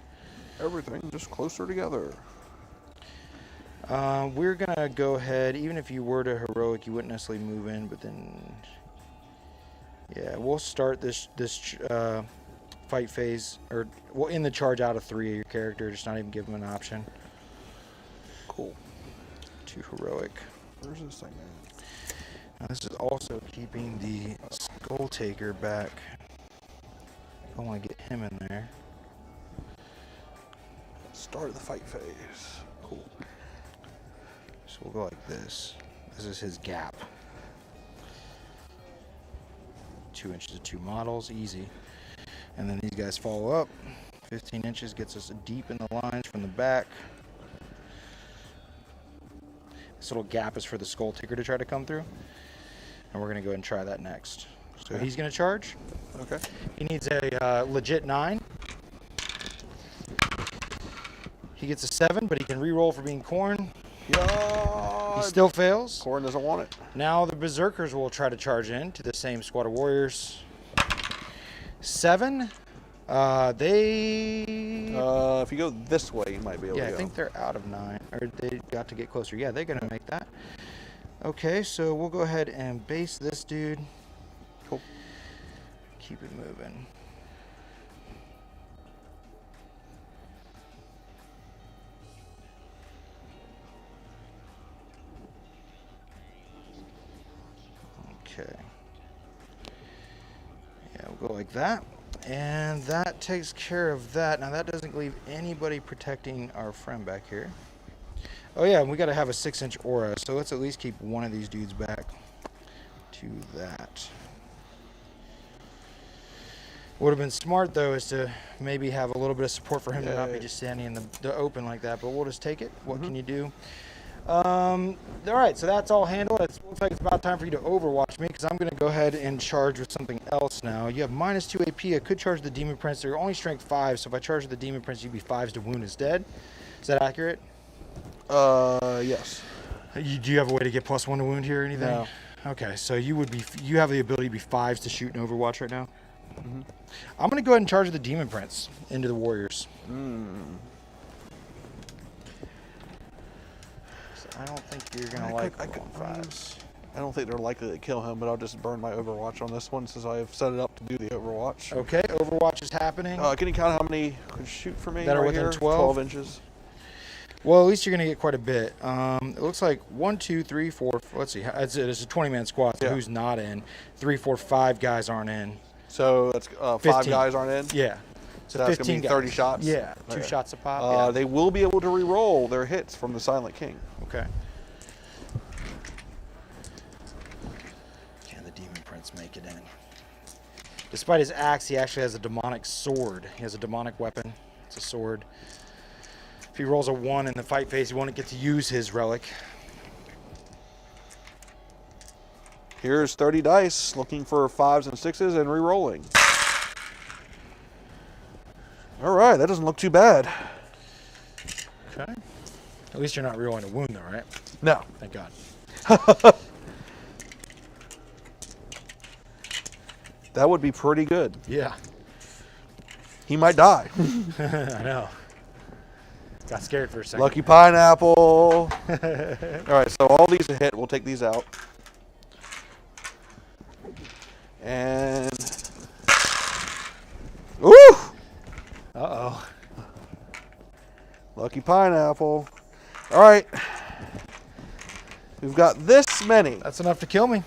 Everything just closer together. We're gonna go ahead. Even if you were to heroic, you wouldn't necessarily move in, but then. Yeah, we'll start this fight phase, or we'll end the charge out of 3 of your character, just not even give them an option. Cool. 2 heroic. Where's this thing at? Now this is also keeping the Skull Taker back. I want to get him in there. Start the fight phase. Cool. So we'll go like this. This is his gap. 2 inches of 2 models, easy. And then these guys follow up. 15 inches gets us deep in the lines from the back. This little gap is for the Skull Taker to try to come through. And we're going to go ahead and try that next. So Okay. he's going to charge. Okay. He needs a legit 9. He gets a 7, but he can re-roll for being Khorne. Yeah. He still fails. Khorne doesn't want it. Now the Berserkers will try to charge in to the same squad of warriors. 7. If you go this way, you might be able Yeah, to I go. think they're out of 9. Or they got to get closer. Yeah, they're going to make that. Okay, so we'll go ahead and base this dude. Cool. Keep it moving. Okay. Yeah, we'll go like that. And that takes care of that. Now that doesn't leave anybody protecting our friend back here. Oh yeah, and we gotta have a 6-inch aura, so let's at least keep one of these dudes back to that. Would have been smart though is to maybe have a little bit of support for him to not be just standing in the open like that, but we'll just take it. What can you do? All right, so that's all handled. It looks like it's about time for you to Overwatch me because I'm going to go ahead and charge with something else now. You have -2 AP. I could charge the Demon Prince. They're only strength 5, so if I charge the Demon Prince, you'd be 5s to wound is dead. Is that accurate? Yes. Do you have a way to get +1 to wound here or anything? No. Okay, so you have the ability to be 5s to shoot in Overwatch right now? Mm-hmm. I'm going to go ahead and charge the Demon Prince into the warriors. I don't think you're going to like rolling 5s. I don't think they're likely to kill him, but I'll just burn my Overwatch on this one since I've set it up to do the Overwatch. Okay, Overwatch is happening. Can you count how many could shoot for me? That are right within here? 12? Inches. Well, at least you're going to get quite a bit. It looks like 1, 2, 3, 4. Let's see. It's a 20-man squad, so Yeah. who's not in? 3, 4, 5 guys aren't in. So that's 5 15. guys aren't in? Yeah. So that's going to be 30 shots? Yeah, Okay. 2 shots a pop. Yeah. They will be able to re-roll their hits from the Silent King. Okay. Can the Demon Prince make it in? Despite his axe, he actually has a demonic sword. He has a demonic weapon. It's a sword. If he rolls a 1 in the fight phase, he won't get to use his relic. Here's 30 dice, looking for 5s and 6s and re-rolling. All right, that doesn't look too bad. Okay. At least you're not re-rolling a wound, though, right? No. Thank God. That would be pretty good. Yeah. He might die. I know. Got scared for a second. Lucky pineapple. All right, so all these are hit. We'll take these out. And ooh! Uh-oh. Lucky pineapple. All right. We've got this many. That's enough to kill me.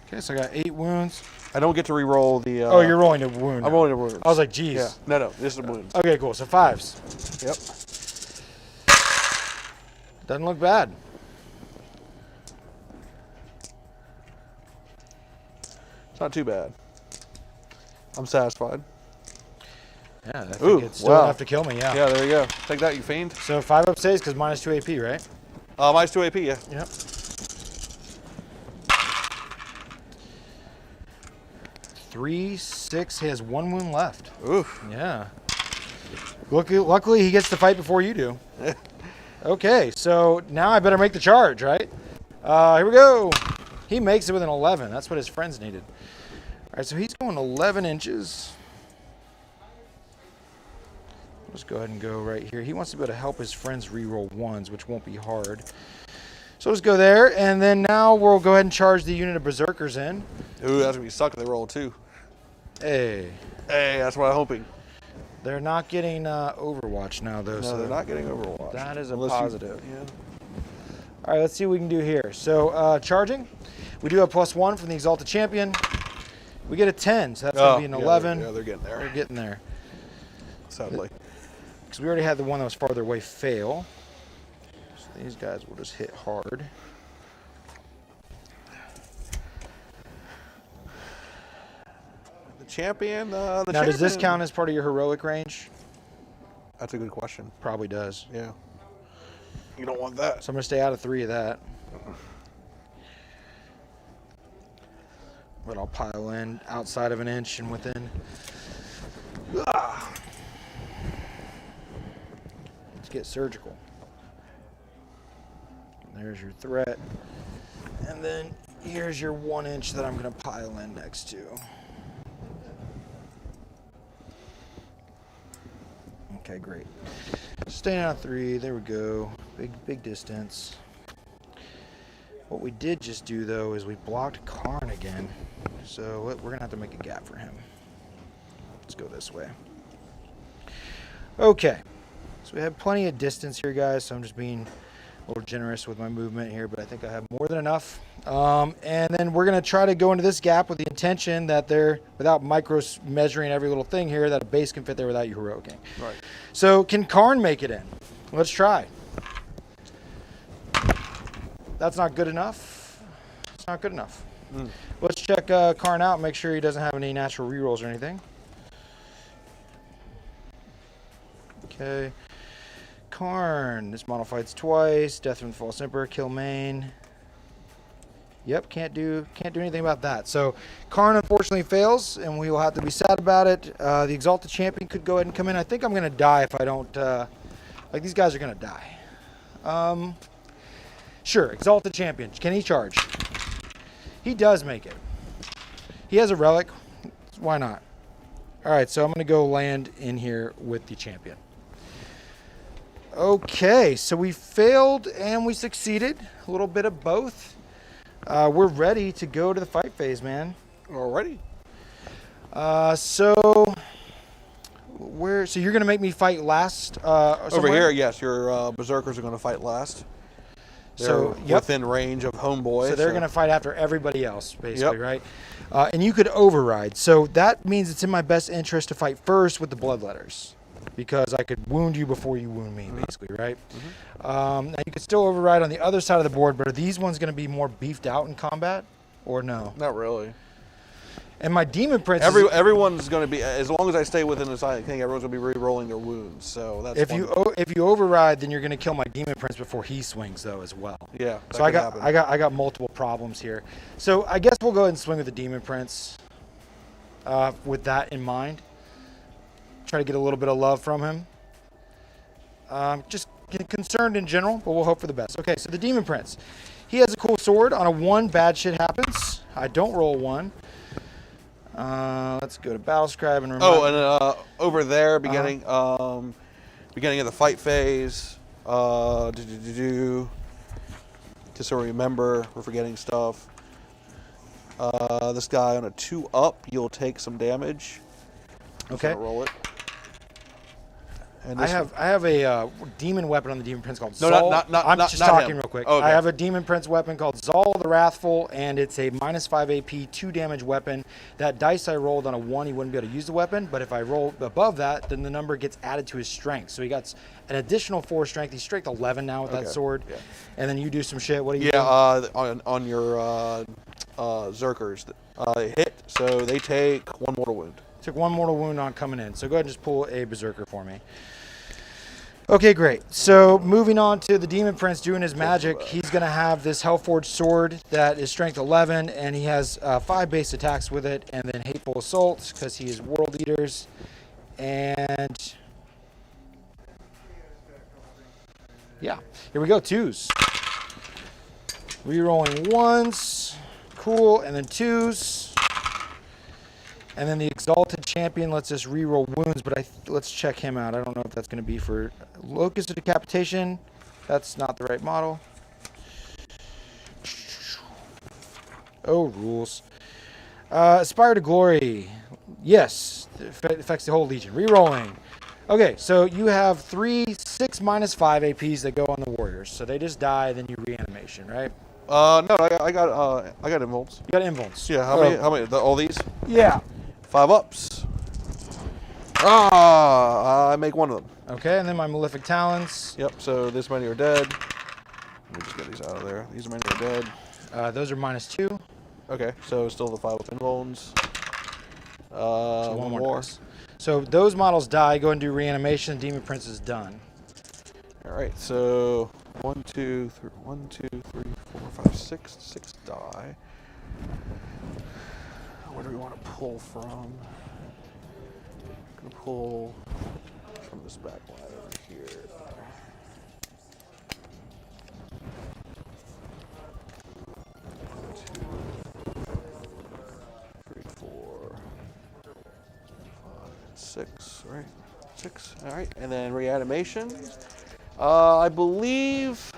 Okay, so I got 8 wounds. I don't get to re-roll the... oh, you're rolling a wound. I'm rolling a wound. I was like, geez. Yeah. No, this is a wound. Okay, cool. So 5s. Yep. Doesn't look bad. It's not too bad. I'm satisfied. Yeah, I think Ooh, it's still wow. enough to kill me, yeah. Yeah, there you go. Take that, you fiend. So 5 up stays because minus 2 AP, right? Minus 2 AP, yeah. Yep. 3, 6. He has 1 wound left. Oof. Yeah. Luckily, he gets to fight before you do. Okay, so now I better make the charge, right? Here we go. He makes it with an 11. That's what his friends needed. All right, so he's going 11 inches. Let's go ahead and go right here. He wants to be able to help his friends re-roll 1s, which won't be hard. So let's go there, and then now we'll go ahead and charge the unit of Berserkers in. Ooh, that's going to be suck if they roll 2. Hey. Hey, that's what I'm hoping. They're not getting Overwatch now, though. No, so they're not getting Overwatch. that is a Unless you- positive. yeah. All right, let's see what we can do here. So charging, we do have +1 from the Exalted Champion. We get a 10, so that's going to be an 11. Yeah, they're getting there. We're getting there. Sadly. Because we already had the one that was farther away fail. So these guys will just hit hard. The champion, Now, does this count as part of your heroic range? That's a good question. Probably does. Yeah. You don't want that. So I'm going to stay out of 3 of that. But I'll pile in outside of an inch and within. Let's get surgical. There's your threat. And then here's your 1 inch that I'm going to pile in next to. Okay, great. Staying out 3. There we go. Big distance. What we did just do, though, is we blocked Khorne again. So we're going to have to make a gap for him. Let's go this way. Okay. So we have plenty of distance here, guys. So I'm just being a little generous with my movement here, but I think I have more than enough. And then we're going to try to go into this gap with the intention that they're, without micro measuring every little thing here, that a base can fit there without you heroicing. Right. So can Khorne make it in? Let's try. That's not good enough. It's not good enough. Let's check Khorne out and make sure he doesn't have any natural rerolls or anything. Okay. Khorne. This model fights twice. Death from the False Emperor. Kill main. Yep, can't do anything about that. So Khorne unfortunately fails, and we will have to be sad about it. The Exalted Champion could go ahead and come in. I think I'm going to die if I don't... like, these guys are going to die. Sure, Exalted Champion. Can he charge? He does make it. He has a relic. Why not? All right, so I'm going to go land in here with the champion. Okay, so we failed and we succeeded. A little bit of both. We're ready to go to the fight phase, man. Alrighty. So you're going to make me fight last? Over here, yes, your berserkers are going to fight last. So within range of Homeboy. So they're going to fight after everybody else, basically, Yep. right? And you could override. So that means it's in my best interest to fight first with the bloodletters, because I could wound you before you wound me, basically, right? Now you could still override on the other side of the board, but are these ones going to be more beefed out in combat, or no? Not really. And my Demon Prince. Everyone's going to be, as long as I stay within the Silent King, everyone's going to be re-rolling their wounds. So that's if you override, then you're going to kill my Demon Prince before he swings, though, as well. Yeah. So I got multiple problems here. So I guess we'll go ahead and swing with the Demon Prince. With that in mind, try to get a little bit of love from him. Just get concerned in general, but we'll hope for the best. Okay, so the Demon Prince, he has a cool sword. On a 1, bad shit happens. I don't roll 1. Let's go to Battle Scribe and remember. Oh, and over there, beginning of the fight phase. Just so we remember, we're forgetting stuff. This guy on a 2 up, you'll take some damage. Okay. Roll it. And I have a demon weapon on the Demon Prince called No, Zal. not just not talking him. real quick. Okay. I have a Demon Prince weapon called Zal the Wrathful, and it's a -5 AP, 2 damage weapon. That dice I rolled on a 1, he wouldn't be able to use the weapon, but if I roll above that, then the number gets added to his strength. So he got an additional 4 strength. He's strength 11 now with that sword. Yeah. And then you do some shit. What do you do? On your Zerkers, they hit, so they take 1 mortal wound. Took 1 mortal wound on coming in. So go ahead and just pull a Berserker for me. Okay, great. So moving on to the Demon Prince doing his magic, he's going to have this Hellforged sword that is strength 11, and he has 5 base attacks with it, and then Hateful Assault, because he is World Eaters. And yeah, here we go, 2s. Rerolling 1s, cool, and then 2s. And then the Exalted Champion lets us reroll wounds, but let's check him out. I don't know if that's going to be for Locust of Decapitation. That's not the right model. Oh, rules. Aspire to Glory. Yes, it affects the whole Legion. Rerolling. Okay, so you have 3 6 -5 APs that go on the Warriors. So they just die, then you reanimation, right? No, I got invulns. You got invulns. Yeah, how many? All these? Yeah. 5 ups. I make 1 of them. Okay, and then my Malefic Talons. Yep, so this many are dead. Let me just get these out of there. These many are dead. Those are -2. Okay, so still the 5 up invulns. So one more. dice. So those models die. Go and do reanimation. Demon Prince is done. All right, so 1, 2, 3, 4, 5, 6. 6 die. Where do we want to pull from? I'm going to pull from this back line over here. 2, 3, 4, 5, 6, right? 6, all right, and then reanimation. I believe.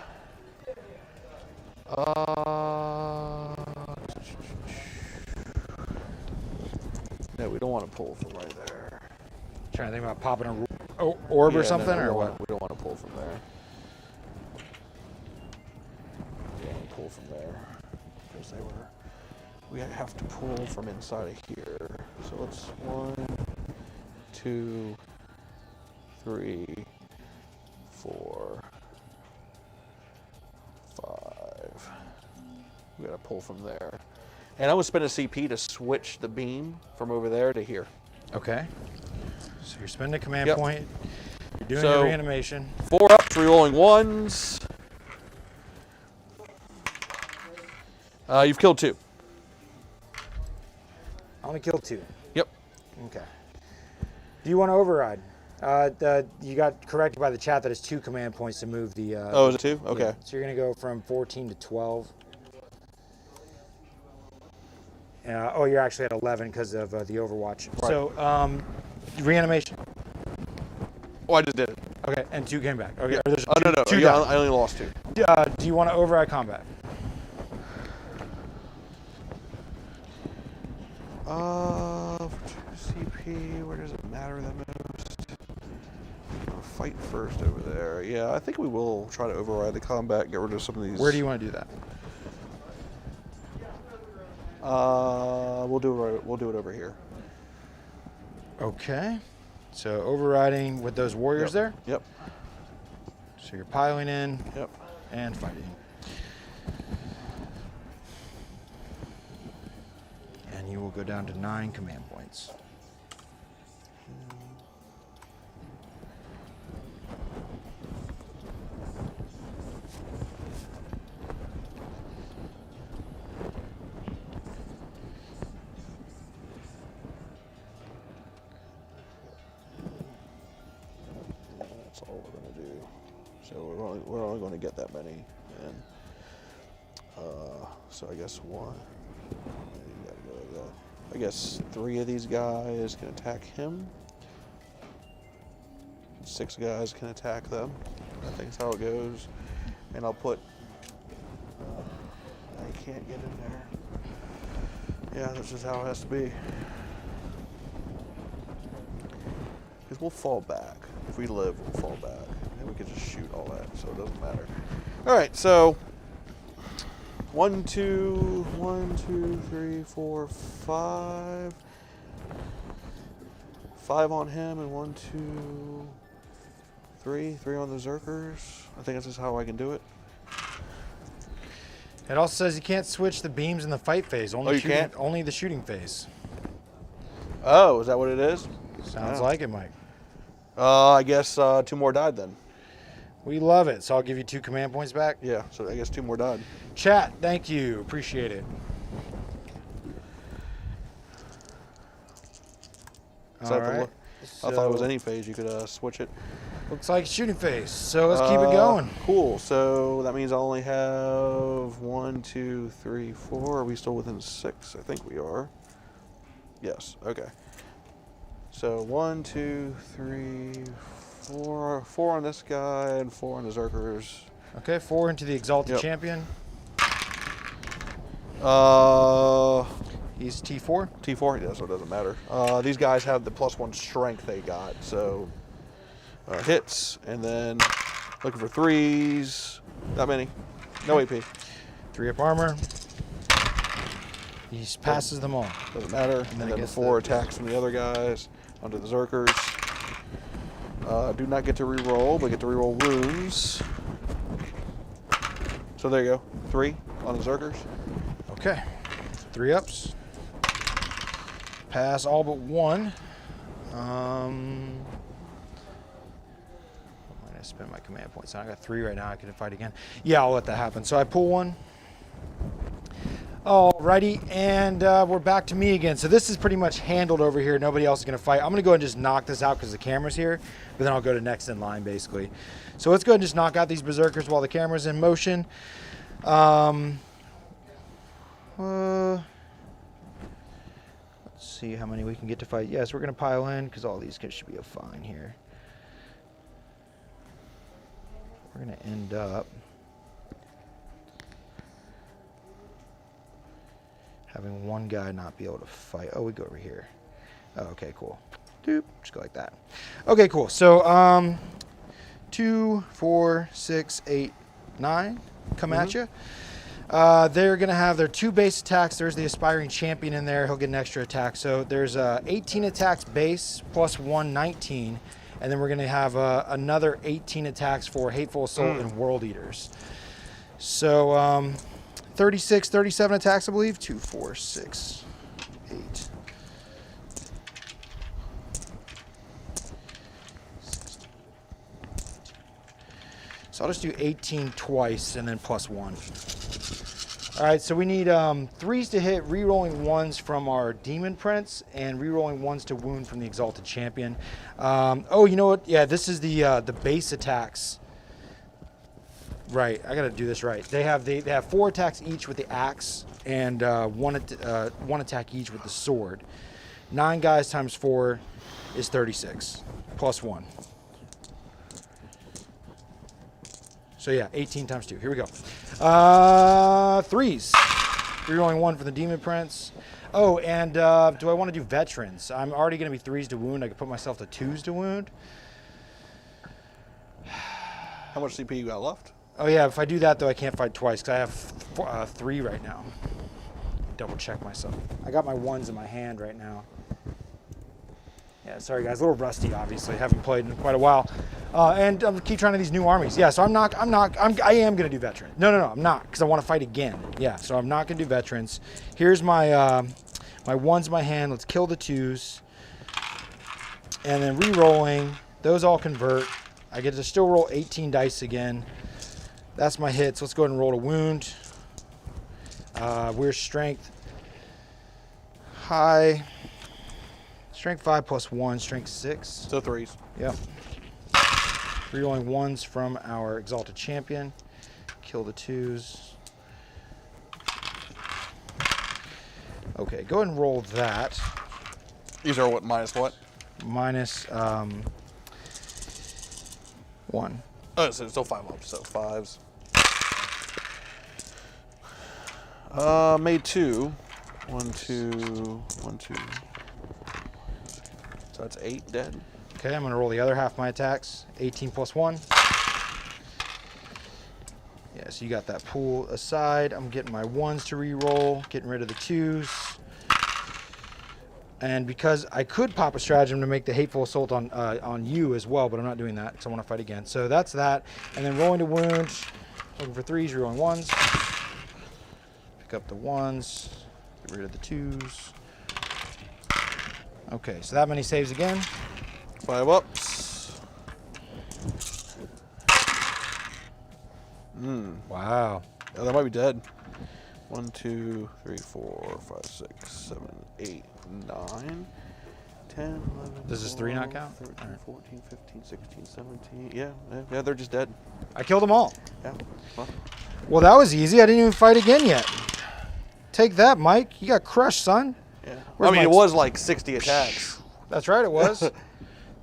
No, we don't want to pull from right there. Trying to think about popping a orb or something, no, or what? We don't want to pull from there. We don't want to pull from there because we have to pull from inside of here. So let's 1, 2, 3, 4, 5. We gotta pull from there. And I would spend a CP to switch the beam from over there to here. Okay. So you're spending a command Yep. point. You're doing So- your reanimation. 4 ups, rerolling 1s. You've killed 2. I only killed 2. Yep. Okay. Do you want to override? You got corrected by the chat that it's 2 command points to move the. Oh, is it 2? Okay. Yeah. So you're going to go from 14 to 12. Oh, you're actually at 11 because of the Overwatch. Right. So, reanimation. Oh, I just did it. Okay, and 2 came back. Okay. Yeah. Or there's Oh, no. two Yeah, died. I only lost 2. Do you want to override combat? CP, where does it matter the most? fight first over there. Yeah, I think we will try to override the combat, get rid of some of these. Where do you want to do that? We'll do it over here. Okay. So overriding with those warriors there. Yep. So you're piling in. Yep. And fighting. And you will go down to 9 command points. That's all we're going to do. So we're only going to get that many. And so I guess one. You gotta go like that. I guess 3 of these guys can attack him. 6 guys can attack them. I think that's how it goes. And I'll put. I can't get in there. Yeah, that's just how it has to be. Because we'll fall back. If we live, we'll fall back. And we can just shoot all that, so it doesn't matter. All right, so 1, 2, 3, 4, 5. 5 on him, and 1, 2, 3. 3 on the Zerkers. I think that's just how I can do it. It also says you can't switch the beams in the fight phase. Only you can't? Only the shooting phase. Oh, is that what it is? Sounds like it, Mike. I guess 2 more died then. We love it. So I'll give you 2 command points back. Yeah, so I guess 2 more died. Chat, thank you. Appreciate it. So All right. I thought it was any phase. You could switch it. Looks like shooting phase. So let's keep it going. Cool. So that means I only have 1, 2, 3, 4. Are we still within 6? I think we are. Yes. Okay. So 1, 2, 3, 4. 4 on this guy and 4 on the Zerkers. Okay, 4 into the Exalted Yep. Champion. He's T4. T4. Yeah, so it doesn't matter. These guys have the +1 strength they got. So hits, and then looking for 3s. Not many. No AP. 3 up armor. He passes them all. Doesn't matter. then And I then guess 4 the- attacks from the other guys onto the Zerkers. Do not get to reroll, but get to reroll wounds. So there you go. 3 on the Zerkers. Okay. 3 ups. Pass all but 1. I'm gonna spend my command points. I got 3 right now. I can fight again. Yeah, I'll let that happen. So I pull 1. Alrighty, and we're back to me again. So this is pretty much handled over here. Nobody else is gonna fight. I'm gonna go ahead and just knock this out because the camera's here, but then I'll go to next in line basically. So let's go ahead and just knock out these berserkers while the camera's in motion. Let's see how many we can get to fight. Yes, we're gonna pile in because all these should be fine here. We're gonna end up having one guy not be able to fight. Oh, we go over here. Oh, okay, cool. Doop, just go like that. Okay, cool. So 2, 4, 6, 8, 9 come at you. They're going to have their 2 base attacks. There's the aspiring champion in there. He'll get an extra attack. So there's 18 attacks base plus 1, 19. And then we're going to have another 18 attacks for Hateful Assault and World Eaters. So 36, 37 attacks, I believe. 2, 4, 6, 8. So I'll just do 18 twice and then plus 1. All right, so we need 3s to hit, re-rolling 1s from our Demon Prince, and re-rolling 1s to wound from the Exalted Champion. Oh, you know what? Yeah, this is the base attacks. Right, I gotta do this right. They have 4 attacks each with the axe, and one attack each with the sword. 9 guys times 4 is 36, plus 1. So yeah, 18 times 2. Here we go. 3s. Rerolling 1 for the Demon Prince. Oh, and do I want to do veterans? I'm already going to be 3s to wound. I could put myself to 2s to wound. How much CP you got left? Oh yeah, if I do that though, I can't fight twice because I have 3 right now. Double check myself. I got my 1s in my hand right now. Yeah, sorry guys, a little rusty obviously. Haven't played in quite a while, and I'm keep trying to these new armies. Yeah, so I am gonna do veteran. No, I'm not because I want to fight again. Yeah, so I'm not gonna do veterans. Here's my my 1s in my hand. Let's kill the 2s, and then re-rolling. Those all convert. I get to still roll 18 dice again. That's my hits. Let's go ahead and roll a wound. We're strength high. Strength 5 plus 1, strength 6. So 3s. Yep. Rerolling 1s from our Exalted Champion. Kill the 2s. Okay, go ahead and roll that. These are what, minus what? Minus 1. Oh, so it's still 5 up, so 5s. Made 2. 1, 2, 1, 2. So that's 8 dead. Okay, I'm going to roll the other half of my attacks. 18 plus 1. Yeah, so you got that pool aside. I'm getting my 1s to re-roll, getting rid of the 2s. And because I could pop a stratagem to make the Hateful Assault on you as well, but I'm not doing that because I want to fight again. So that's that. And then rolling to wound, looking for 3s, re-rolling 1s. Pick up the 1s, get rid of the 2s. Okay, so that many saves again. 5 ups. Wow. Oh, that might be dead. 1, 2, 3, 4, 5, 6, 7, 8, 9, 10, 11. Does this 3 not count? 13, 14, 15, 16, 17. Yeah, they're just dead. I killed them all. Yeah. Well, Well, that was easy. I didn't even fight again yet. Take that, Mike. You got crushed, son. yeah. Where's I mean, it Mike's- was like 60 attacks. That's right, it was.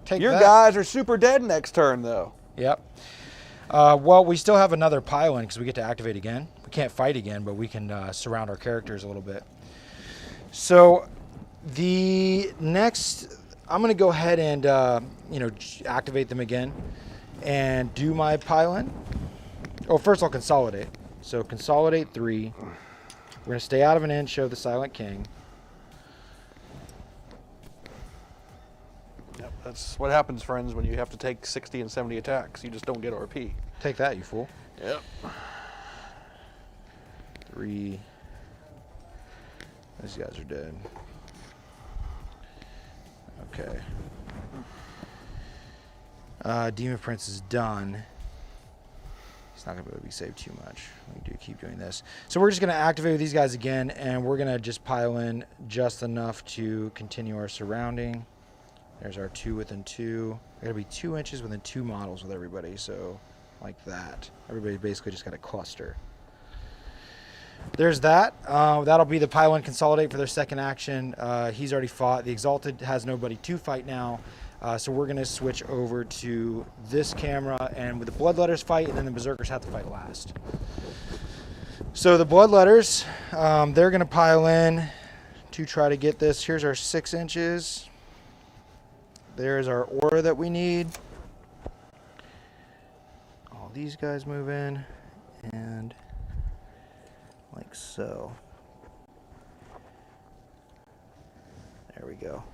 Take Your that. guys are super dead next turn, though. Yep. Well, we still have another pile-in because we get to activate again. We can't fight again, but we can surround our characters a little bit. So the next, I'm going to go ahead and activate them again and do my pile-in. Oh, first I'll consolidate. So consolidate 3. We're going to stay out of an inch of the Silent King. Yep, that's what happens, friends, when you have to take 60 and 70 attacks. You just don't get RP. Take that, you fool. Yep. 3. These guys are dead. Okay. Demon Prince is done. He's not going to be able to be saved too much. We do keep doing this. So we're just going to activate these guys again, and we're going to just pile in just enough to continue our surrounding. There's our 2 within 2. Got to be 2 inches within 2 models with everybody, so like that. Everybody basically just got a cluster. There's that. That'll be the pile-in consolidate for their second action. He's already fought. The Exalted has nobody to fight now. So we're going to switch over to this camera, and with the Bloodletters fight, and then the Berserkers have to fight last. So the Bloodletters, they're going to pile in to try to get this. Here's our 6 inches. There's our aura that we need. All these guys move in, and like so. There we go.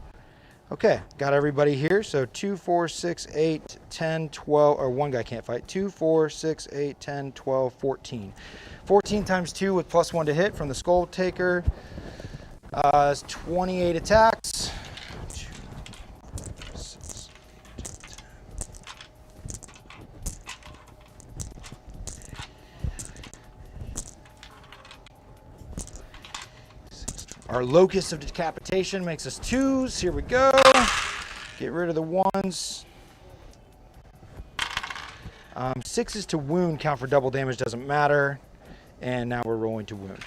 Okay, got everybody here. So 2, 4, 6, 8, 10, 12, or one guy can't fight. 2, 4, 6, 8, 10, 12, 14. 14 times 2 with +1 to hit from the Skull Taker. Is 28 attacks. 2, 4, 6, 8, 10. Our Locust of Decapitation makes us 2s. Here we go. Get rid of the 1s. 6s to wound count for double damage, doesn't matter. And now we're rolling to wound.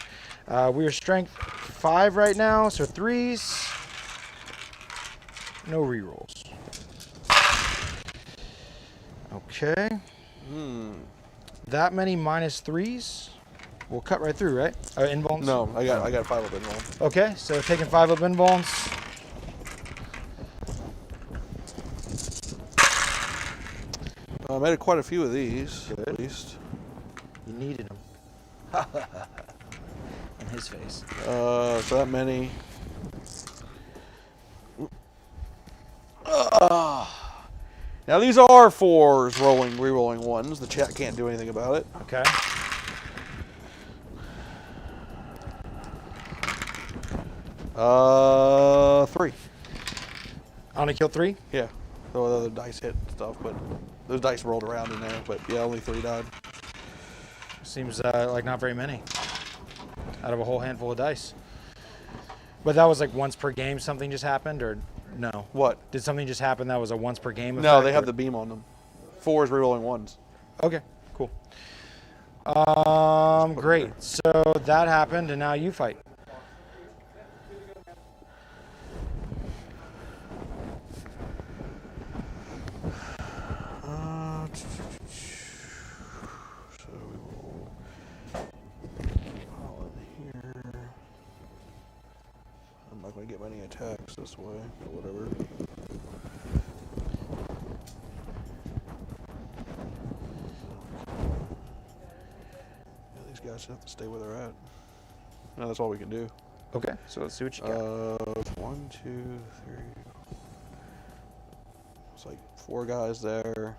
We are strength 5 right now, so 3s. No rerolls. Okay. That many -3s. We'll cut right through, right? Inbones? No, I got 5 of them. Okay, so taking 5 up inbones. I made quite a few of these, Good. at least. You needed them. In his face. So that many. Now these are 4s re-rolling 1s. The chat can't do anything about it. Okay. Three. Only killed 3? Yeah. The other dice hit and stuff, but those dice rolled around in there. But yeah, only 3 died. Seems like not very many. Out of a whole handful of dice. But that was like once per game something just happened, or no? What? Did something just happen that was a once per game effect? No, they have or- the beam on them. 4s re-rolling 1s. Okay, cool. Great. So that happened, and now you fight. So we will pile in here. I'm not going to get many attacks this way, but whatever. Yeah, these guys have to stay where they're at. No, that's all we can do. Okay, so let's see what you got. 1, 2, 3. It's like 4 guys there.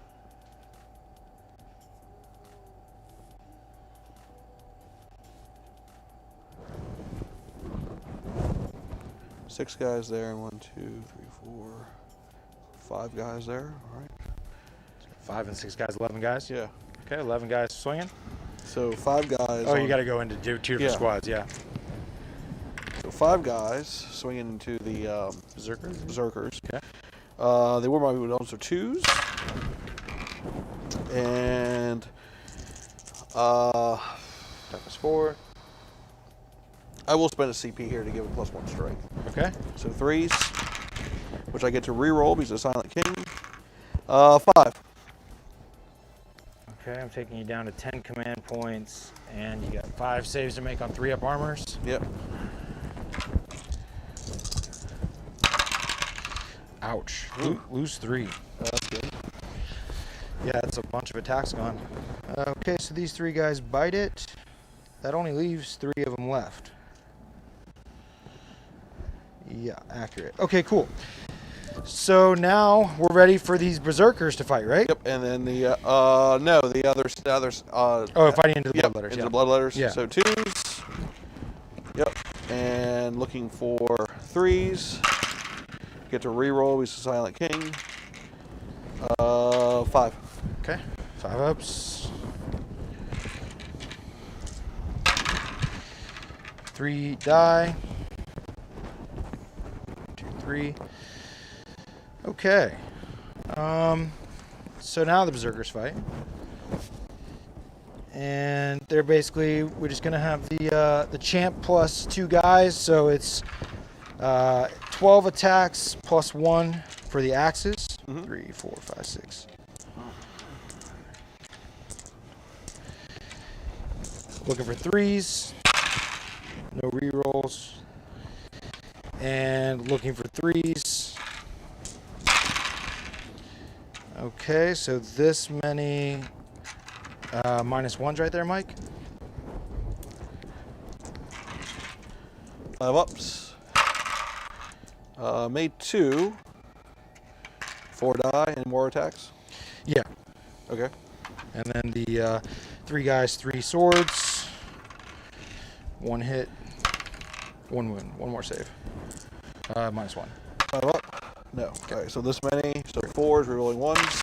Six guys there, and 1, 2, 3, 4, 5 guys there. All right. 5 and 6 guys, 11 guys? Yeah. Okay, 11 guys swinging. So 5 guys. Oh, you got to go into two different Yeah. squads, yeah. So 5 guys swinging into the Berserkers? berserkers. Okay. They were my ones, so 2s. And That was 4. I will spend a CP here to give it +1 strength. Okay. So 3s, which I get to re-roll because of Silent King. 5. Okay, I'm taking you down to 10 command points, and you got 5 saves to make on 3-up armors. Yep. Ouch. Ooh. Lose 3. That's good. Yeah, that's a bunch of attacks gone. Okay, so these 3 guys bite it. That only leaves 3 of them left. Yeah, accurate. Okay, cool. So now we're ready for these berserkers to fight, right? Yep. And then the no, the others. Oh, fighting into the Yep, bloodletters. into Yeah. the bloodletters. Yeah. So 2s. Yep. And looking for 3s. Get to re-roll because of Silent King. 5. Okay, 5 ups. 3 die. 2, 3. Okay. So now the berserkers fight, and they're basically we're just gonna have the champ plus 2 guys, so it's 12 attacks plus 1 for the axes. 3, 4, 5, 6. Looking for 3s. No rerolls. And looking for 3s. Okay, so this many -1s right there, Mike. 5 ups. Made 2. 4 die and more attacks. Yeah. Okay. And then the 3 guys, 3 swords. 1 hit. 1 wound. 1 more save. -1. 5 up. No. Okay. All right. So this many. So 4s, rerolling 1s.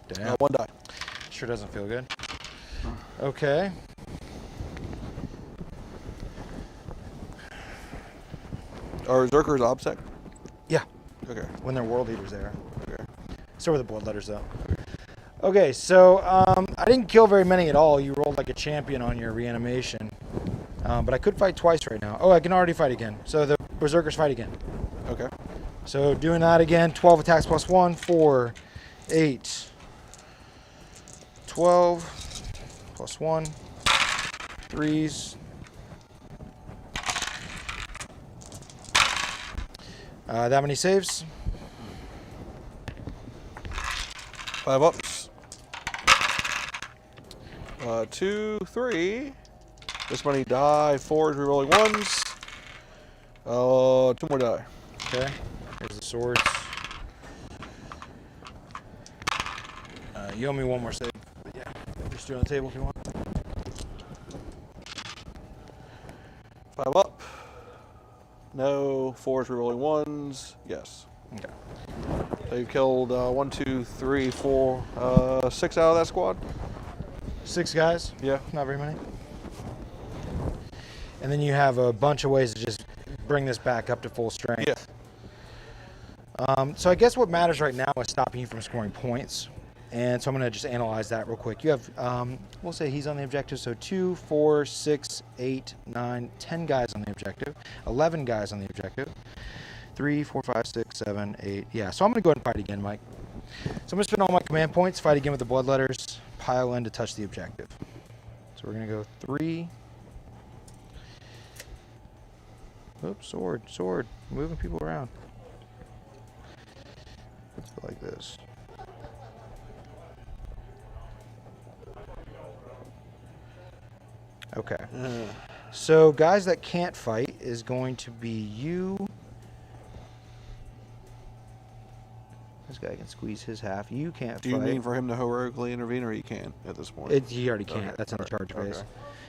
Damn. 1 die. Sure doesn't feel good. Okay. Are Berserkers OBSEC? Yeah. Okay. When they're world eaters there. Okay. So were the blood letters though. Okay, so I didn't kill very many at all. You rolled like a champion on your reanimation. But I could fight twice right now. Oh, I can already fight again. So the berserkers fight again. Okay. So doing that again, 12 attacks plus 1, 4, 8, 12 plus 1, 3s. That many saves? 5 ups. 2, 3. This money die. 4 is rerolling 1s. 2 more die. Okay. Here's the swords. You owe me 1 more save. But yeah, just do it on the table if you want. 5 up. No. 4 is rerolling 1s. Yes. Okay. So you killed 1, 2, 3, 4, 6 out of that squad. 6 guys. Yeah. Not very many. And then you have a bunch of ways to just bring this back up to full strength. Yeah. So I guess what matters right now is stopping you from scoring points. And so I'm going to just analyze that real quick. You have, we'll say he's on the objective, so 2, 4, 6, 8, 9, 10 guys on the objective, 11 guys on the objective, 3, 4, 5, 6, 7, 8. Yeah, so I'm going to go ahead and fight again, Mike. So I'm going to spend all my command points, fight again with the bloodletters, pile in to touch the objective. So we're going to go 3. Oops, sword. Moving people around. Let's go like this. Okay. So guys that can't fight is going to be you. This guy can squeeze his half. You can't fight. Do you mean for him to heroically intervene, or he can't at this point? He already can't. Okay. That's in the charge phase. Okay.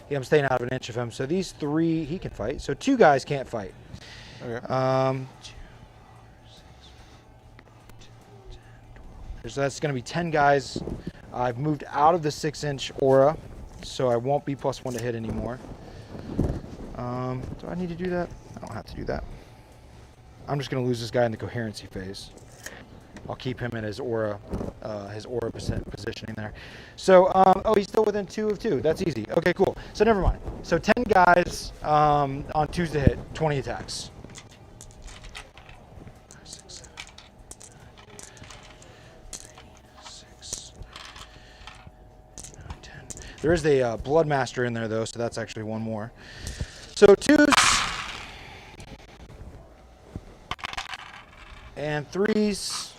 Yeah, I'm staying out of an inch of him. So these 3, he can fight. So 2 guys can't fight. Okay. 2, 4, 6, 10, 12. So that's going to be 10 guys. I've moved out of the 6-inch aura, so I won't be +1 to hit anymore. Do I need to do that? I don't have to do that. I'm just going to lose this guy in the coherency phase. I'll keep him in his aura positioning there. So, oh, he's still within 2 of 2. That's easy. Okay, cool. So never mind. So 10 guys on 2s to hit, 20 attacks. 6, 7, 6, 9, 10. There is a Bloodmaster in there, though, so that's actually 1 more. So 2s and 3s.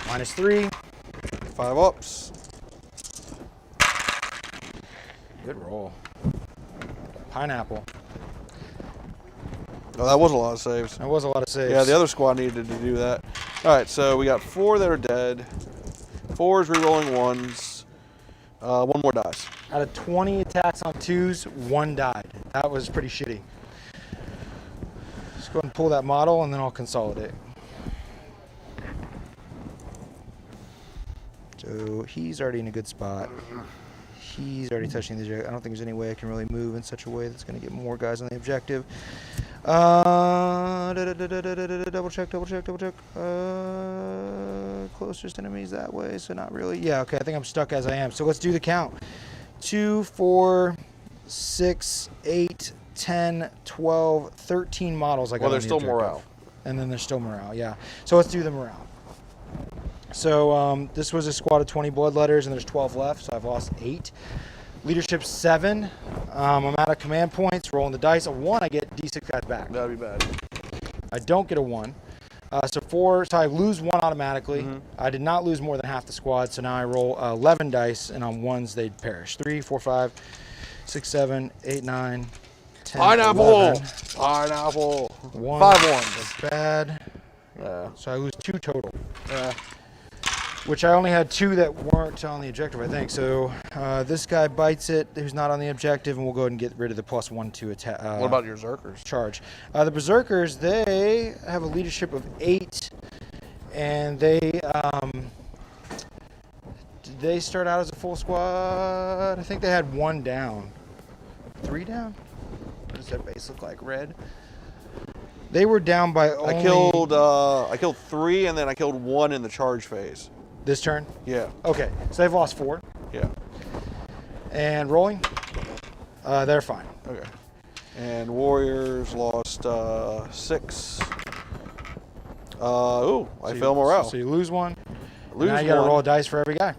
-3. 5 ups. Good roll. Pineapple. Oh, that was a lot of saves. That was a lot of saves. Yeah, the other squad needed to do that. All right, so we got 4 that are dead. 4 is rerolling 1s. 1 more dies. Out of 20 attacks on 2s, 1 died. That was pretty shitty. Let's go ahead and pull that model, and then I'll consolidate. So he's already in a good spot. He's already touching the objective. I don't think there's any way I can really move in such a way that's going to get more guys on the objective. Double check. Closest enemies that way, so not really. Yeah, okay, I think I'm stuck as I am. So let's do the count. 2, 4, 6, 8, 10, 12, 13 models. Well, there's still morale. And then there's still morale, yeah. So let's do the morale. So this was a squad of 20 bloodletters, and there's 12 left, so I've lost 8. Leadership 7. I'm out of command points. Rolling the dice. A 1, I get D6 guys back. That'd be bad. I don't get a 1. So 4. So I lose 1 automatically. Mm-hmm. I did not lose more than half the squad, so now I roll 11 dice, and on 1s they'd perish. 3, 4, 5, 6, 7, 8, 9, 10. Pineapple. 11. Pineapple. 1. 5 1s. That's bad. Yeah. So I lose 2 total. Yeah. Which I only had 2 that weren't on the objective, I think. So this guy bites it, who's not on the objective, and we'll go ahead and get rid of the +1 to attack. What about your Zerkers? Charge. The Berserkers, they have a leadership of 8, and they start out as a full squad. I think they had 1 down. 3 down? What does their base look like? Red? They were down by only... I killed 3, and then I killed 1 in the charge phase. This turn? Yeah. Okay, so they've lost 4. Yeah. And rolling? They're fine. Okay. And Warriors lost 6. I fail morale. So you lose 1. Lose now you gotta 1. roll a dice for every guy.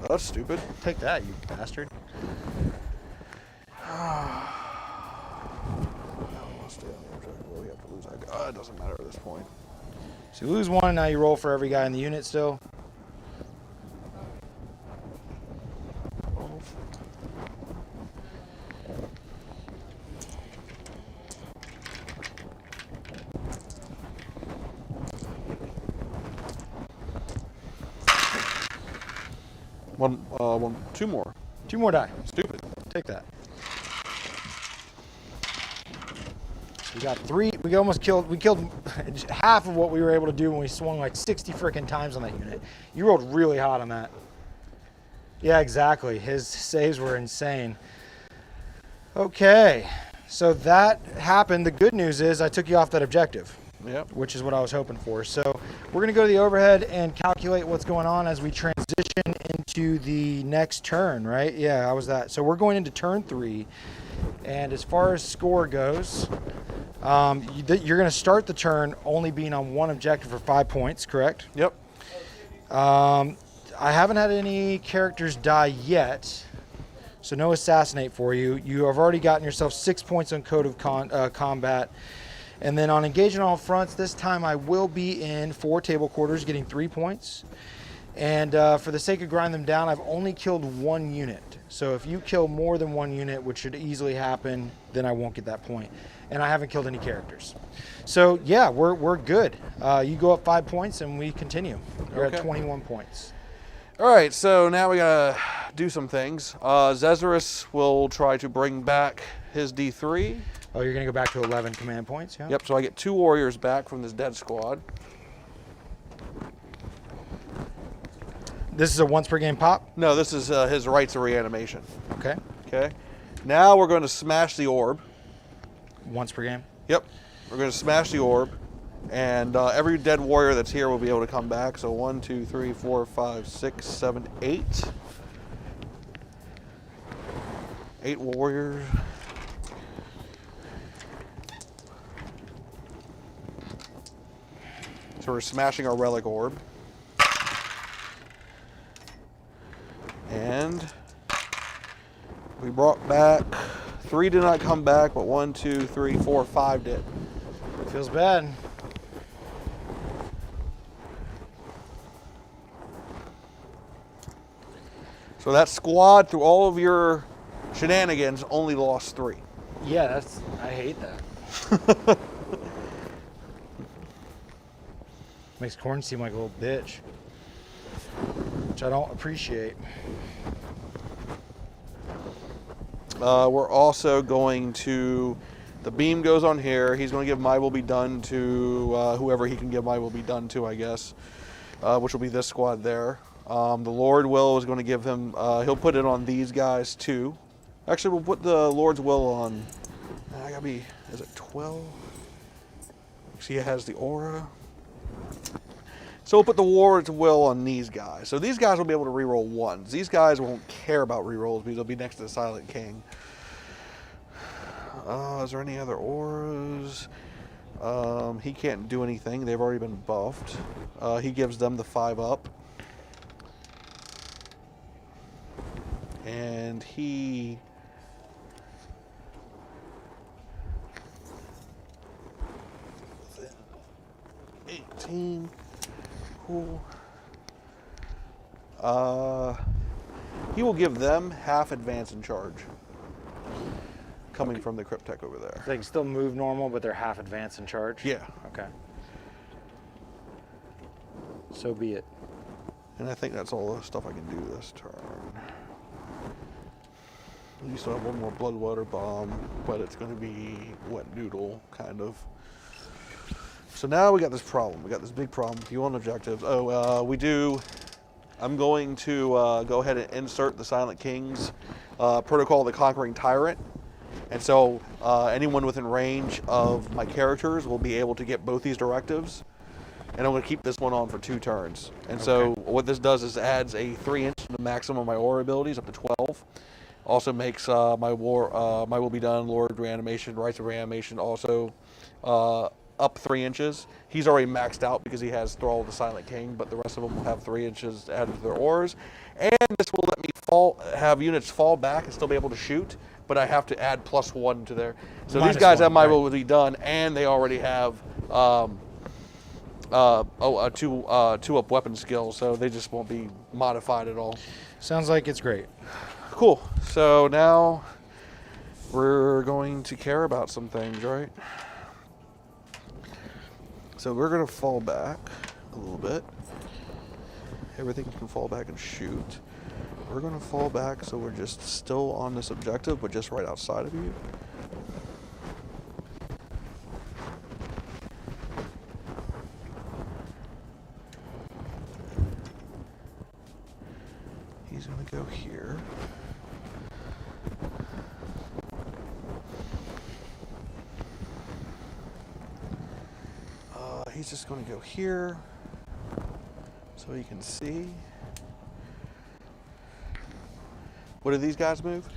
That's stupid. Take that, you bastard. have to lose that guy. It doesn't matter at this point. So you lose one, now you roll for every guy in the unit still. Two more. 2 more die. Stupid. Take that. We got 3. We almost killed. We killed half of what we were able to do when we swung like 60 freaking times on that unit. You rolled really hot on that. Yeah, exactly. His saves were insane. Okay, so that happened. The good news is I took you off that objective. Yep. Which is what I was hoping for. So we're going to go to the overhead and calculate what's going on as we transition into the next turn, right? Yeah, how was that? So we're going into turn 3. And as far as score goes, you're going to start the turn only being on one objective for 5 points, correct? Yep. I haven't had any characters die yet, so no assassinate for you. You have already gotten yourself 6 points on Code of Combat. And then on Engage on All Fronts, this time I will be in 4 table quarters, getting 3 points. And for the sake of grinding them down, I've only killed 1 unit. So if you kill more than 1 unit, which should easily happen, then I won't get that point. And I haven't killed any characters. So yeah, we're good. You go up 5 points and we continue. We're at 21 points. All right, so now we gotta do some things. Zezarus will try to bring back his D3. Oh, you're gonna go back to 11 command points, yeah? Yep, so I get 2 warriors back from this dead squad. This is a once per game pop? No, this is his rites of reanimation. Okay. Okay. Now we're going to smash the orb. Once per game? Yep. We're going to smash the orb. And every dead warrior that's here will be able to come back. So 1, 2, 3, 4, 5, 6, 7, 8. 8 warriors. So we're smashing our relic orb. And we brought back 3 did not come back, but 1, 2, 3, 4, 5 did. Feels bad. So that squad, through all of your shenanigans, only lost 3. Yeah, I hate that. Makes Khorne seem like a little bitch, which I don't appreciate. We're also going to, the beam goes on here. He's going to give My Will Be Done to whoever he can give My Will Be Done to, I guess, which will be this squad there. The Lord Will is going to give him, he'll put it on these guys too. Actually, we'll put the Lord's Will on, I gotta be, is it 12? See, it has the aura. So we'll put the Lord's Will on these guys. So these guys will be able to reroll 1s. These guys won't care about rerolls because they'll be next to the Silent King. Is there any other auras? He can't do anything. They've already been buffed. He gives them the 5 up. And he... $18. Cool. He will give them half advance and charge. Coming from the Cryptek over there. They can still move normal, but they're half advanced in charge? Yeah. Okay. So be it. And I think that's all the stuff I can do this turn. We still have one more Blood Water Bomb, but it's going to be Wet Noodle, kind of. So now we got this problem. We got this big problem. You want objectives? Oh, we do. I'm going to go ahead and insert the Silent King's Protocol of the Conquering Tyrant. And so anyone within range of my characters will be able to get both these directives. And I'm going to keep this one on for 2 turns. And so what this does is adds a 3-inch to the maximum of my aura abilities, up to 12. Also makes my Will Be Done, Lord of Reanimation, Rites of Reanimation also up 3 inches. He's already maxed out because he has Thrall of the Silent King, but the rest of them will have 3 inches added to their auras. And this will let me have units fall back and still be able to shoot, but I have to add +1 to their. So Minus these guys one, have my right. mobility done, and they already have a 2-up weapon skill, so they just won't be modified at all. Sounds like it's great. Cool. So now we're going to care about some things, right? So we're going to fall back a little bit. Everything can fall back and shoot. We're going to fall back so we're just still on this objective, but just right outside of you. He's going to go here. He's just going to go here so he can see. What do these guys move?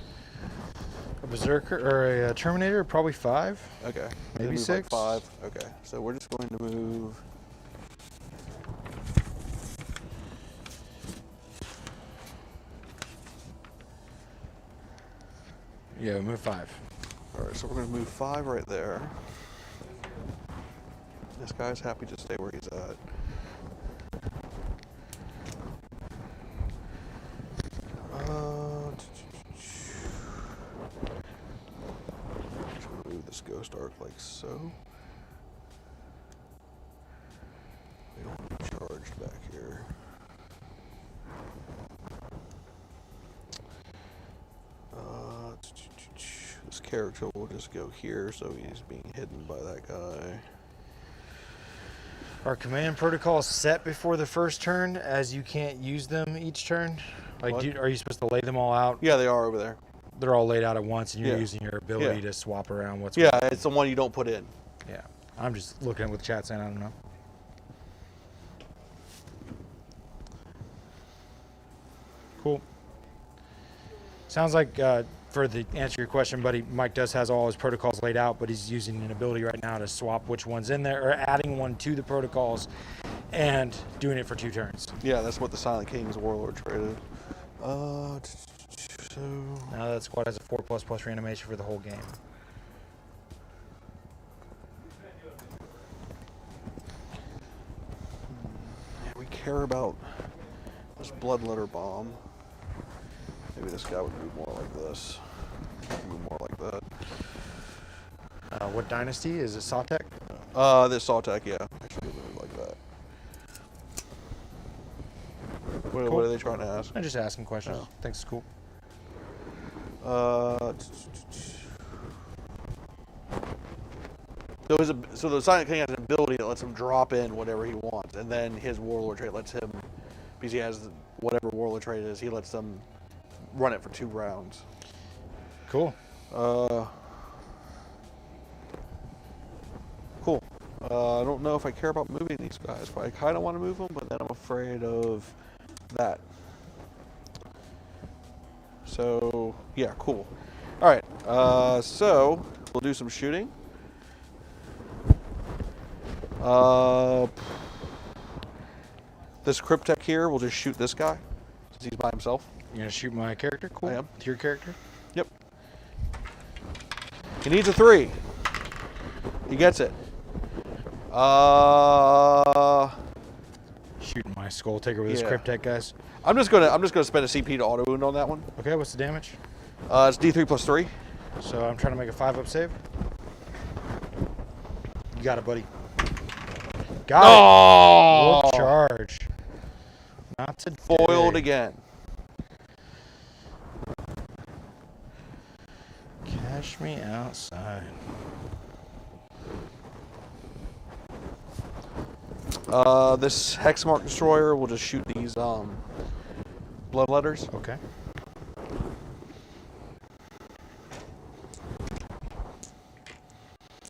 A berserker or a terminator, probably 5. Okay. They Maybe move 6. Like 5. Okay. So we're just going to move. Yeah, move 5. All right. So we're going to move 5 right there. This guy's happy to stay where he's at. Just gonna move this ghost arc like so. We don't want to be charged back here. This character will just go here, so he's being hidden by that guy. Are command protocols set before the first turn, as you can't use them each turn? Like, What? are you supposed to lay them all out? Yeah, they are over there. They're all laid out at once, and you're Yeah. using your ability Yeah. to swap around what's Yeah, going on. it's the one you don't put in. Yeah. I'm just looking at what the chat saying. I don't know. Cool. Sounds like, for the answer to your question, buddy, Mike has all his protocols laid out, but he's using an ability right now to swap which one's in there, or adding one to the protocols and doing it for 2 turns. Yeah, that's what the Silent King's Warlord traded. So Now that squad has a 4++ reanimation for the whole game. yeah, we care about this Bloodletter bomb. Maybe this guy would move more like this. Move more like that. What dynasty? Is it Sautek? This Sautek, yeah. Actually move like that. What, Cool. what are they trying to ask? I'm just asking questions. Oh. Thanks, it's cool. So the Silent King has an ability that lets him drop in whatever he wants, and then his Warlord trait lets him, because he has whatever Warlord trait is, he lets them run it for 2 rounds. Cool. Cool. I don't know if I care about moving these guys, but I kind of want to move them, but then I'm afraid of that. So, yeah, cool. All right, so we'll do some shooting. This Cryptek here will just shoot this guy, since he's by himself. You're going to shoot my character? Cool. I am. With your character? Yep. He needs a 3. He gets it. Shooting my skull taker with this Yeah. Cryptek, guys. I'm just gonna spend a CP to auto wound on that one. Okay, what's the damage? It's D3 plus 3. So I'm trying to make a 5-up save. You got it, buddy. Got it. Oh! Wolf charge. Not today. Foiled again. Cash me outside. This Hexmark Destroyer will just shoot these bloodletters. Okay.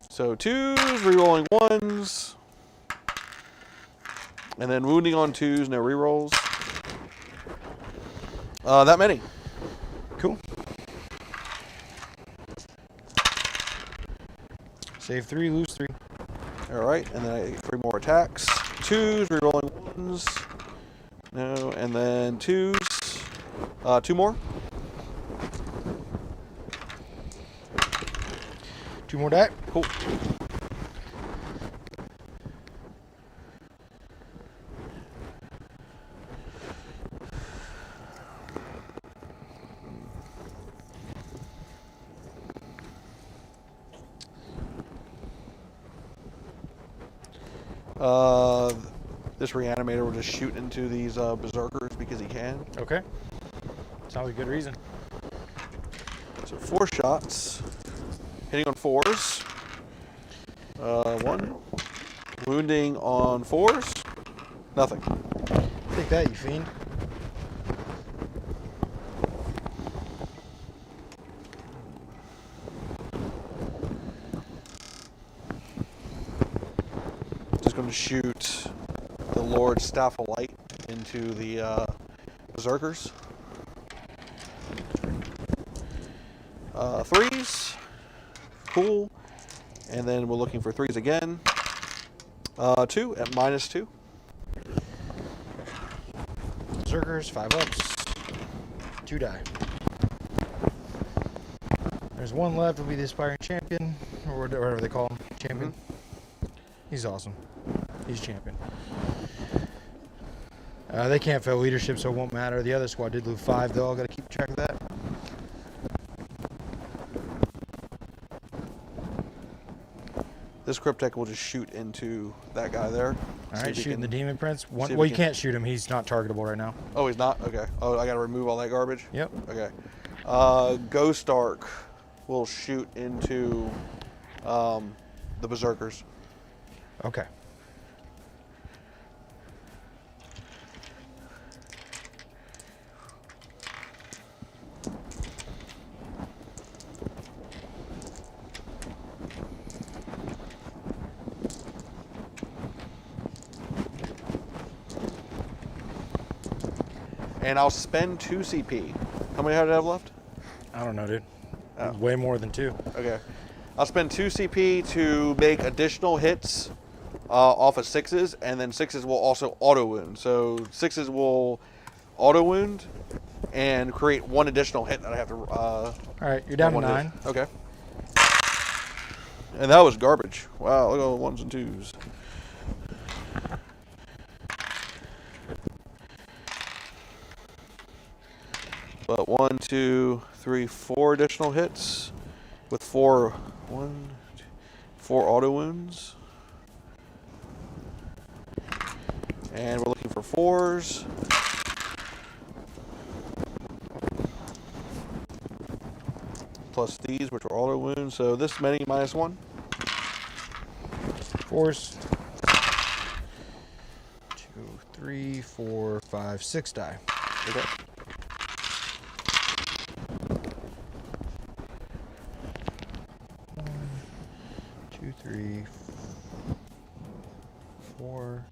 So 2s, rerolling 1s. And then wounding on 2s, no rerolls. That many. Cool. Save 3, lose 3. Alright, and then I get 3 more attacks. 2s, rerolling 1s. No, and then 2s. 2 more. 2 more die. Cool. This reanimator will just shoot into these berserkers because he can. Okay. Sounds like a good reason. So 4 shots, hitting on 4s. 1. Wounding on 4s. Nothing. Take that, you fiend. Just going to shoot the Lord's Staff of Light into the berserkers. 3s. Cool. And then we're looking for 3s again. 2 at -2. Berserkers, 5 ups. 2 die. There's 1 left. Will be the aspiring champion, or whatever they call him. Champion. He's awesome. He's champion. They can't fail leadership, so it won't matter. The other squad did lose 5, though. I've got to keep track of that. This Cryptek will just shoot into that guy there. All right, shooting the Demon Prince. Well, we you can't shoot him. He's not targetable right now. Oh, he's not? Okay. Oh, I got to remove all that garbage? Yep. Okay. Ghost Arc will shoot into the Berserkers. Okay. And I'll spend 2 CP. How many do I have left? I don't know, dude. Oh. Way more than 2. Okay. I'll spend 2 CP to make additional hits off of 6s, and then 6s will also auto wound. So 6s will auto wound and create 1 additional hit that I have to. All right, you're down to 9. Okay. And that was garbage. Wow, look at all the 1s and 2s. But 1, 2, 3, 4 additional hits with 4 auto wounds. And we're looking for 4s. Plus these, which are auto wounds. So this many -1. 4s. 2, 3, 4, 5, 6 die. Okay. 2, 3, 4.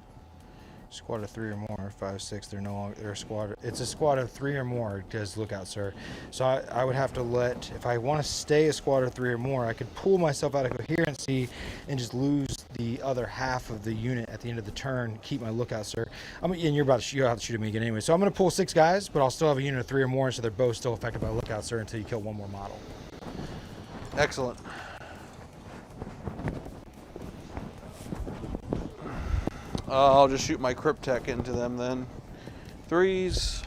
Squad of 3 or more. 5, 6. They're no longer. They're a squad. It's a squad of 3 or more. Does look out, sir. So I would have to let. If I want to stay a squad of 3 or more, I could pull myself out of coherency and just lose the other half of the unit at the end of the turn. Keep my lookout, sir. And you're about to shoot at me again anyway. So I'm going to pull 6 guys, but I'll still have a unit of 3 or more, so they're both still affected by lookout, sir, until you kill 1 more model. Excellent. I'll just shoot my Cryptek into them then. 3s.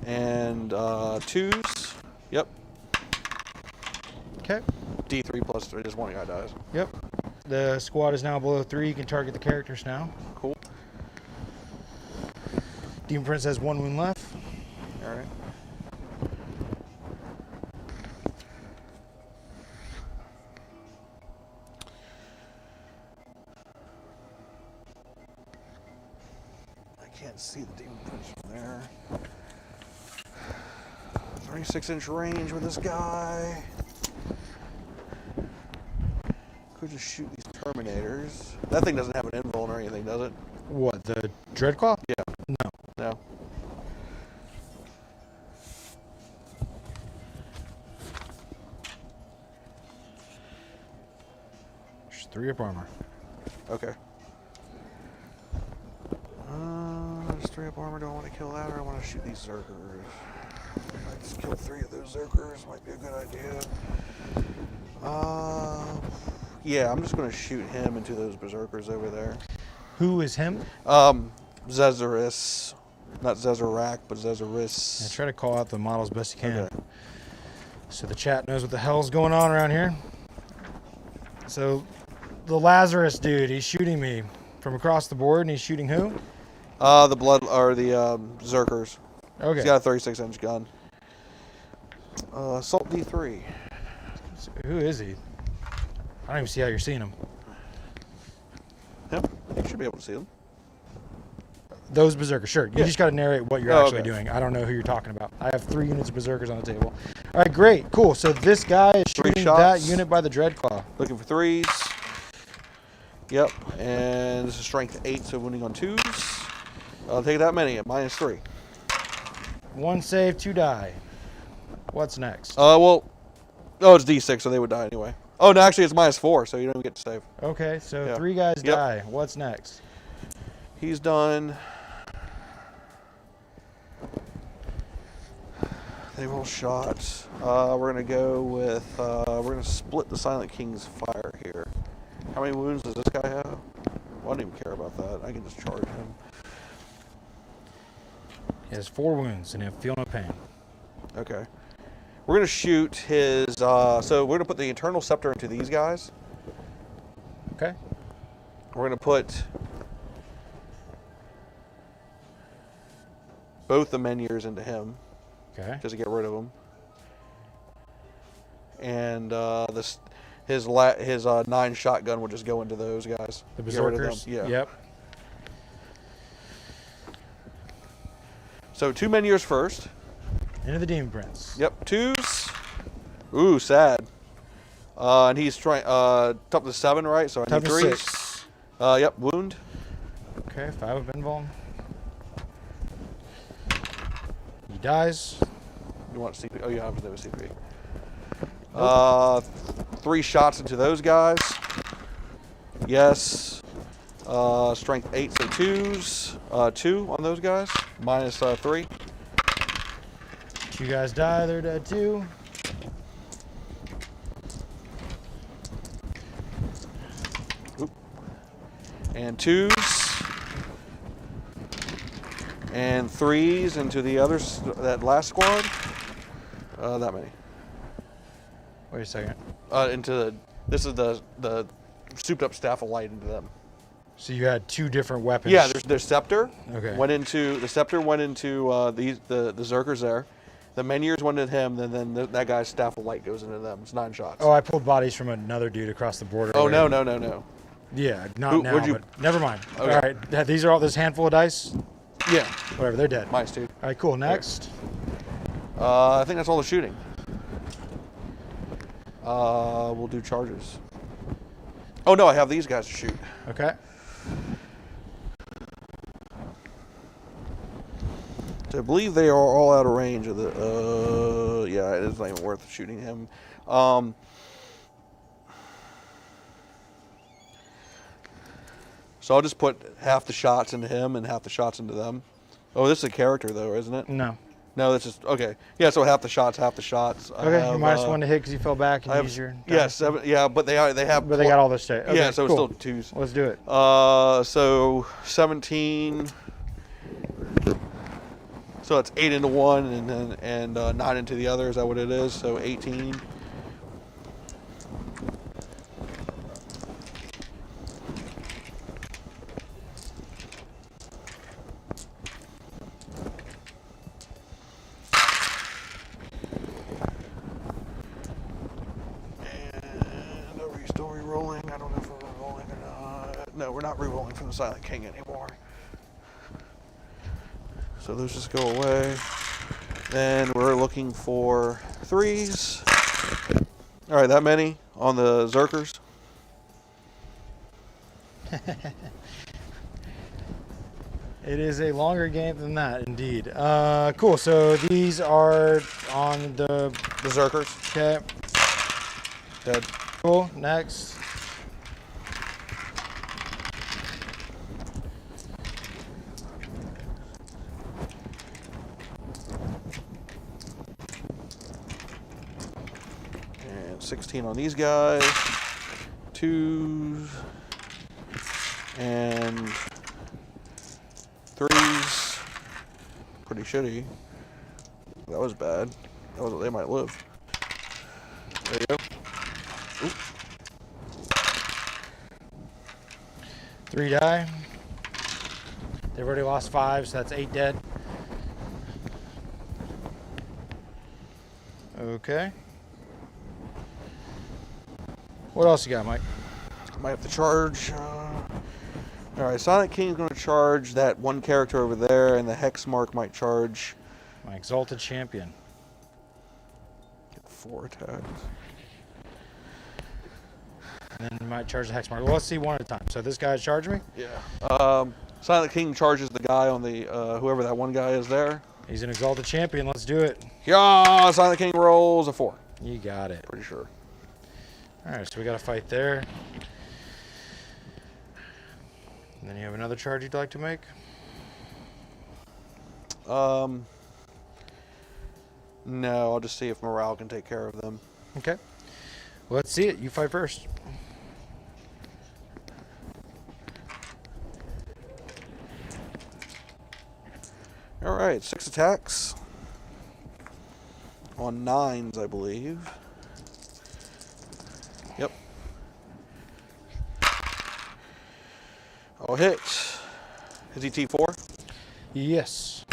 And 2s. Yep. Okay. D3 plus 3, just 1 guy dies. Yep. The squad is now below 3. You can target the characters now. Cool. Demon Prince has 1 wound left. Alright. Can't see the Demon Prince from there. 36-inch range with this guy. Could just shoot these Terminators. That thing doesn't have an invuln or anything, does it? What, the Dreadclaw? Yeah. No. No. There's 3 up armor. Okay. There's 3 up armor. Do I want to kill that or I want to shoot these Zergers? Let's kill 3 of those Zerkers. Might be a good idea. Yeah, I'm just going to shoot him into those Berserkers over there. Who is him? Zezaris. Not Zezarak, but Zezaris. Yeah, try to call out the models best you can. Okay. So the chat knows what the hell's going on around here. So the Lazarus dude, he's shooting me from across the board, and he's shooting who? The blood or the Zerkers. Okay. He's got a 36-inch gun. Assault D3. So who is he? I don't even see how you're seeing him. Him? You should be able to see them. Those Berserkers, sure. You Yeah. just got to narrate what you're Oh, actually okay. doing. I don't know who you're talking about. I have 3 units of Berserkers on the table. All right, great, cool. So this guy is 3 shooting shots. that unit by the Dreadclaw. Looking for 3s. Yep. And this is strength 8, so wounding on 2s. I'll take that many at -3. 1 save, 2 die. What's next? Well, oh, it's D6, so they would die anyway. Oh, no, actually, it's -4, so you don't even get to save. Okay, so Yeah. 3 guys Yep. die. What's next? He's done. They roll shots. We're gonna go with. We're gonna split the Silent King's fire here. How many wounds does this guy have? Well, I don't even care about that. I can just charge him. He has 4 wounds and he'll feel no pain. Okay. We're gonna shoot his. So we're gonna put the Eternal Scepter into these guys. Okay. We're gonna put both the Menhirs into him. Okay. Just to get rid of him. And his 9 shotgun will just go into those guys. The Get rid of them. Berserkers? Yeah. Yep. So 2 Menhirs first. Into the Demon Prince. Yep, 2s. Ooh, sad. And he's trying top to 7, right? So I need Toughness 3s. 6. Yep, wound. Okay, 5 of Benvol. He dies. You want CP? Oh, you have no CP. Nope. 3 shots into those guys. Yes. Strength 8, so 2s. 2 on those guys. -3. 2 guys die, they're dead too. Oop. And 2s. And 3s into the others, that last squad. That many. Wait a second. This is the souped up staff of light into them. So you had 2 different weapons. Yeah, their scepter. Okay. The scepter went into the Zerkers there. The Menhirs went into him, and then that guy's staff of light goes into them. It's 9 shots. Oh, I pulled bodies from another dude across the border. Oh, earlier. no. Yeah, not Who- now, would you- but never mind. Okay. All right, these are all this handful of dice? Yeah, Whatever, they're dead. -2. All right, cool, next. I think that's all the shooting. We'll do charges. Oh no, I have these guys to shoot. Okay. So I believe they are all out of range of the. Yeah, it's not even worth shooting him. So I'll just put half the shots into him and half the shots into them. Oh, this is a character though, isn't it? No. No, that's just okay. Yeah, so half the shots. Okay, you -1 to hit because you fell back and I have, use your. yeah, 7. Yeah, but they have. But they got all this shit. Okay, yeah, so cool. it's still 2s. Let's do it. So 17. So it's 8 into one, and 9 into the other. Is that what it is? So 18. And are we still re-rolling? I don't know if we're re-rolling or not. No, we're not re-rolling from the Silent King anymore. So those just go away. Then we're looking for 3s. All right, that many on the Zerkers. It is a longer game than that, indeed. Cool. So these are on the. The Zerkers. Okay. Dead. Cool. Next. 16 on these guys. 2s and 3s. Pretty shitty. That was bad. They might live. There you go. Oop. 3 die. They've already lost 5, so that's 8 dead. Okay. What else you got, Mike? Might have to charge. All right, Silent King's going to charge that one character over there, and the Hex Mark might charge. My Exalted Champion. Get 4 attacks. And then you might charge the Hex Mark. Well, let's see one at a time. So this guy's charging me? Yeah. Silent King charges the guy on the, whoever that one guy is there. He's an Exalted Champion. Let's do it. Yeah, Silent King rolls a 4. You got it. Pretty sure. All right, so we got a fight there. And then you have another charge you'd like to make? No, I'll just see if morale can take care of them. Okay. Well, let's see it. You fight first. All right, 6 attacks. On 9s, I believe. Yep. I'll hit. Is he T4? Yes.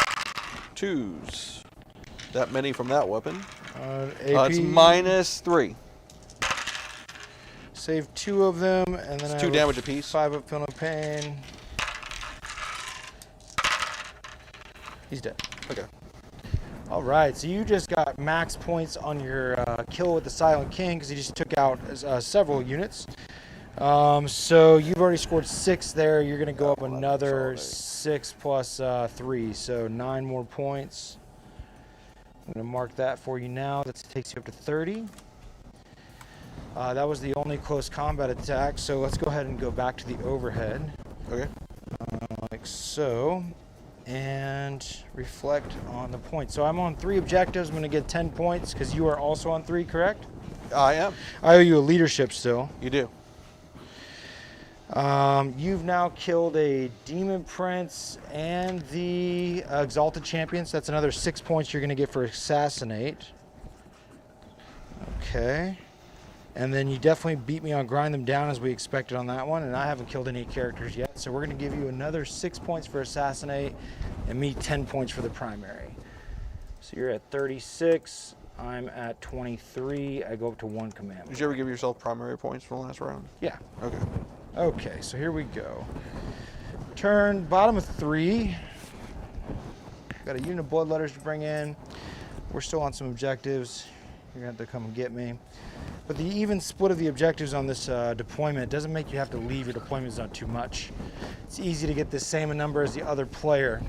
2s. That many from that weapon. AP. It's -3. Save 2 of them, and then It's I 2 damage apiece. 5 up, feel no pain. He's dead. Okay. All right, so you just got max points on your kill with the Silent King because he just took out several units. So you've already scored 6 there. You're going to go up another 6 plus 3, so 9 more points. I'm going to mark that for you now. That takes you up to 30. That was the only close combat attack, so let's go ahead and go back to the overhead. Okay. Like so. And reflect on the points. So I'm on 3 objectives. I'm going to get 10 points because you are also on 3, correct? I am. I owe you a leadership still. You do. You've now killed a Demon Prince and the Exalted Champion. So that's another 6 points you're going to get for Assassinate. Okay. And then you definitely beat me on Grind Them Down as we expected on that one. And I haven't killed any characters yet. So we're going to give you another 6 points for Assassinate and me 10 points for the primary. So you're at 36. I'm at 23. I go up to 1 command. Did you ever give yourself primary points from the last round? Yeah. Okay. Okay, so here we go. Turn bottom of 3. Got a unit of bloodletters to bring in. We're still on some objectives. You're going to have to come and get me. But the even split of the objectives on this deployment doesn't make you have to leave your deployment zone too much. It's easy to get the same number as the other player.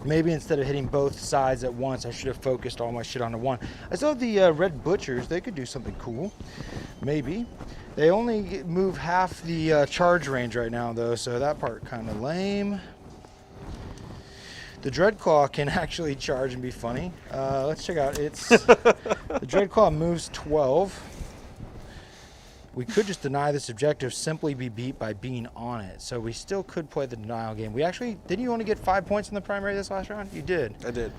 Maybe instead of hitting both sides at once, I should have focused all my shit onto one. I saw the Red Butchers. They could do something cool. Maybe. They only move half the charge range right now, though, so that part kind of lame. The Dreadclaw can actually charge and be funny. Let's check out. It's the Dreadclaw moves 12. We could just deny this objective, simply be beat by being on it. So we still could play the denial game. We actually, didn't you only get 5 points in the primary this last round? You did. I did.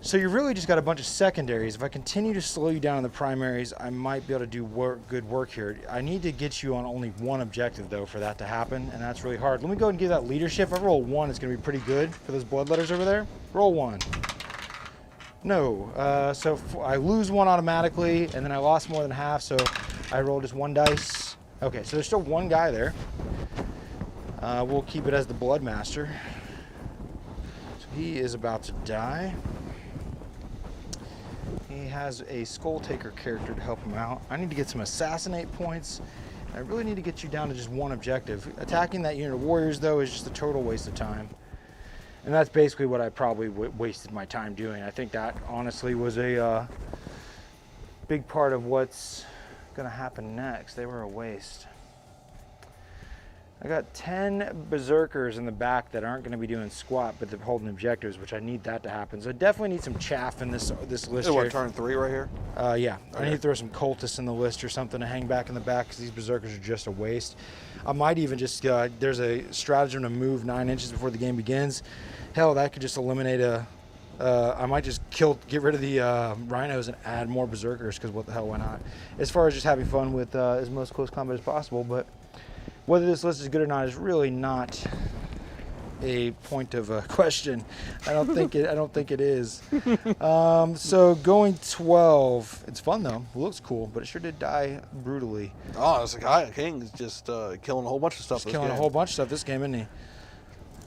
So you really just got a bunch of secondaries. If I continue to slow you down in the primaries, I might be able to do good work here. I need to get you on only 1 objective, though, for that to happen, and that's really hard. Let me go ahead and give that leadership. If I roll 1, it's going to be pretty good for those bloodletters over there. Roll 1. No. So I lose 1 automatically, and then I lost more than half, so I rolled just 1 dice. Okay, so there's still 1 guy there. We'll keep it as the Bloodmaster. So he is about to die. He has a Skull Taker character to help him out. I need to get some Assassinate points. I really need to get you down to just 1 objective. Attacking that unit of warriors, though, is just a total waste of time. And that's basically what I probably wasted my time doing. I think that, honestly, was a big part of what's going to happen next. They were a waste. I got 10 berserkers in the back that aren't going to be doing squat, but they're holding objectives, which I need that to happen. So I definitely need some chaff in this list Is here. what, turn 3 right here? Yeah. Okay. I need to throw some cultists in the list or something to hang back in the back because these berserkers are just a waste. I might even just, there's a stratagem to move 9 inches before the game begins. Hell, that could just eliminate I might just get rid of the rhinos and add more berserkers because what the hell, why not? As far as just having fun with as most close combat as possible, but whether this list is good or not is really not a point of question. I don't think it is. So going 12. It's fun though. It looks cool, but it sure did die brutally. Oh, this guy King is just killing a whole bunch of stuff. He's killing a whole bunch of stuff this game, isn't he?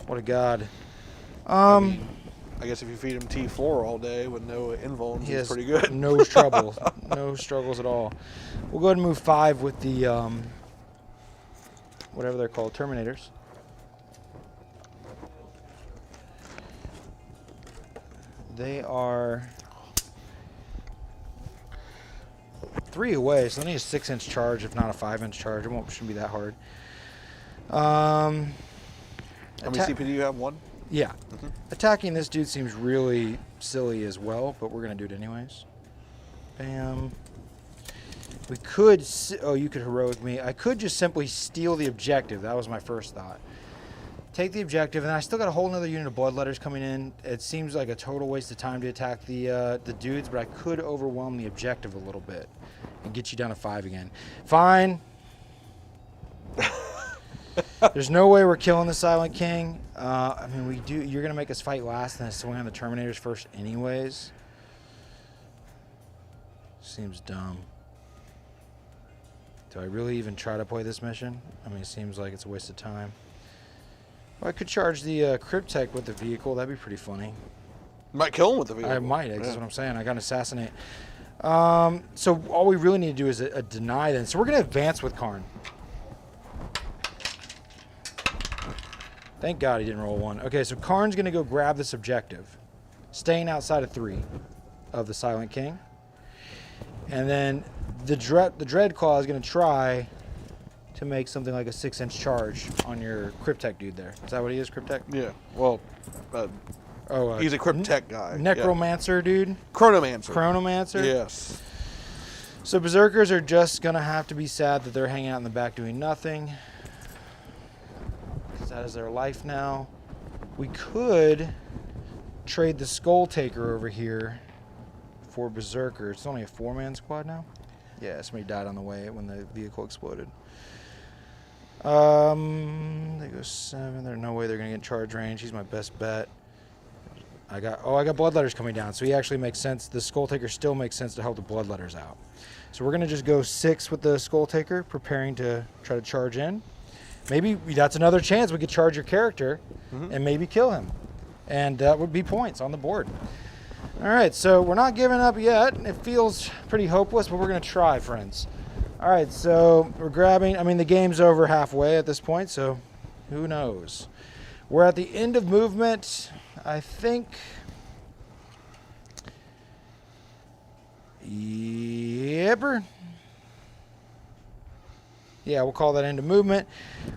What a god. I guess if you feed him T4 all day with no invulns, he's pretty good. No trouble. No struggles at all. We'll go ahead and move 5 with the whatever they're called, Terminators. They are 3 away, so they need a 6-inch charge, if not a 5-inch charge. It shouldn't be that hard. How many CP do you have? 1? Yeah. Attacking this dude seems really silly as well, but we're going to do it anyways. Bam. We could... Oh, you could heroic me. I could just simply steal the objective. That was my first thought. Take the objective, and I still got a whole other unit of bloodletters coming in. It seems like a total waste of time to attack the dudes, but I could overwhelm the objective a little bit and get you down to 5 again. Fine. There's no way we're killing the Silent King. I mean, you're going to make us fight last and then swing on the Terminators first anyways. Seems dumb. Do I really even try to play this mission? I mean, it seems like it's a waste of time. Well, I could charge the Cryptek with the vehicle. That'd be pretty funny. You might kill him with the vehicle. I might. That's what I'm saying. I got to assassinate. So all we really need to do is a deny then. So we're going to advance with Khorne. Thank God he didn't roll 1. Okay, so Khorne's going to go grab this objective, staying outside of 3 of the Silent King. And then the Dreadclaw is going to try to make something like a 6-inch charge on your Cryptek dude there. Is that what he is, Cryptek? Yeah. Well, he's a Cryptek guy. Necromancer dude? Chronomancer. Chronomancer? Yes. So Berserkers are just going to have to be sad that they're hanging out in the back doing nothing. Because that is their life now. We could trade the Skull Taker over here for Berserker. It's only a 4-man squad now. Yeah, somebody died on the way when the vehicle exploded. They go 7. There's no way they're going to get charge range. He's my best bet. I got Bloodletters coming down, so he actually makes sense. The Skull Taker still makes sense to help the Bloodletters out. So we're going to just go 6 with the Skull Taker, preparing to try to charge in. Maybe that's another chance we could charge your character and maybe kill him. And that would be points on the board. All right, so we're not giving up yet. It feels pretty hopeless, but we're going to try, friends. All right, so we're grabbing. I mean, the game's over halfway at this point, so who knows? We're at the end of movement, I think. Yepper. Yeah, we'll call that end of movement.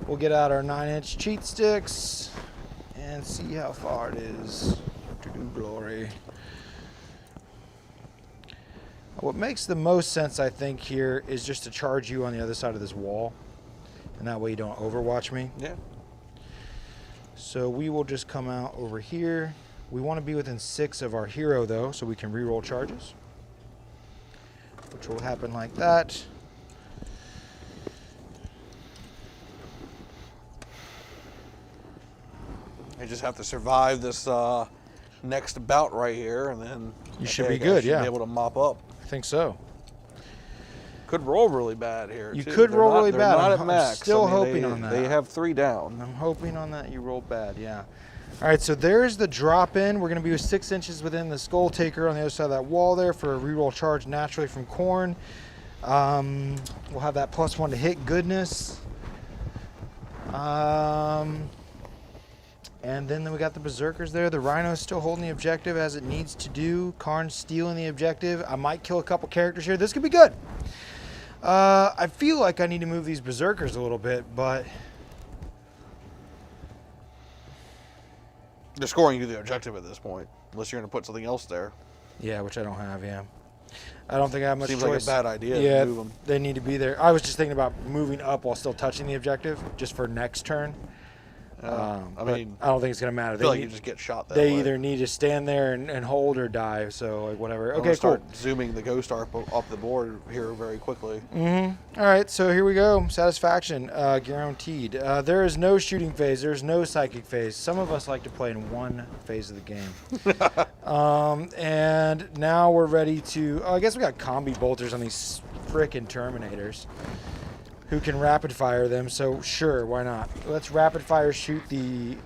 We'll get out our 9-inch cheat sticks and see how far it is to do glory. What makes the most sense, I think, here is just to charge you on the other side of this wall. And that way you don't overwatch me. Yeah. So we will just come out over here. We want to be within 6 of our hero, though, so we can re-roll charges. Which will happen like that. You just have to survive this next bout right here, and then you should be good, yeah. Be able to mop up. I think so. Could roll really bad here. You too. could roll really they're bad. Not I'm at max. still hoping on that. They have 3 down. I'm hoping on that you roll bad, yeah. All right, so there's the drop in. We're going to be with 6 inches within the Skull Taker on the other side of that wall there for a reroll charge naturally from Khorne. We'll have that +1 to hit goodness. And then we got the Berserkers there. The Rhino's still holding the objective as it needs to do. Khorne's stealing the objective. I might kill a couple characters here. This could be good. I feel like I need to move these Berserkers a little bit, but They're scoring you the objective at this point, unless you're going to put something else there. Yeah, which I don't have, yeah. I don't think I have much Seems choice. like a bad idea Yeah, to move them. they need to be there. I was just thinking about moving up while still touching the objective, just for next turn. I mean, I don't think it's going to matter. I feel like you just get shot that They way. either need to stand there and hold or die, so like whatever. I'm Okay, gonna cool. start zooming the ghost arc off the board here very quickly. All right, so here we go. Satisfaction, guaranteed. There is no shooting phase. There's no psychic phase. Some of us like to play in one phase of the game. And now we're ready to... Oh, I guess we got combi bolters on these frickin' Terminators who can rapid fire them, so sure, why not? Let's rapid fire shoot the... Ooh,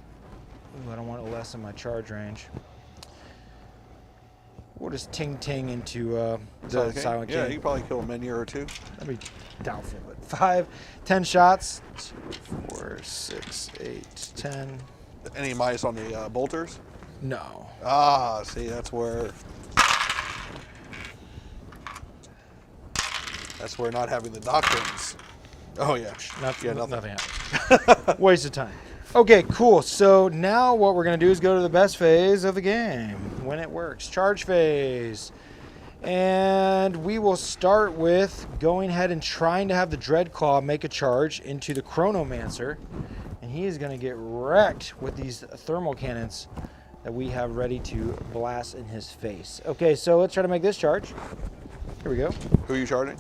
I don't want to lessen my charge range. We'll just ting-ting into the Silent King. Yeah, you can probably kill a minion or two. That'd be doubtful, but 5, 10 shots. 2, 4, 6, 8, 10. Any minus on the bolters? No. Ah, see, that's where not having the doctrines. Oh yeah, Nothing nothing. happened. Waste of time. Okay, cool. So now what we're going to do is go to the best phase of the game when it works. Charge phase. And we will start with going ahead and trying to have the Dreadclaw make a charge into the Chronomancer. And he is going to get wrecked with these thermal cannons that we have ready to blast in his face. Okay, so let's try to make this charge. Here we go. Who are you charging?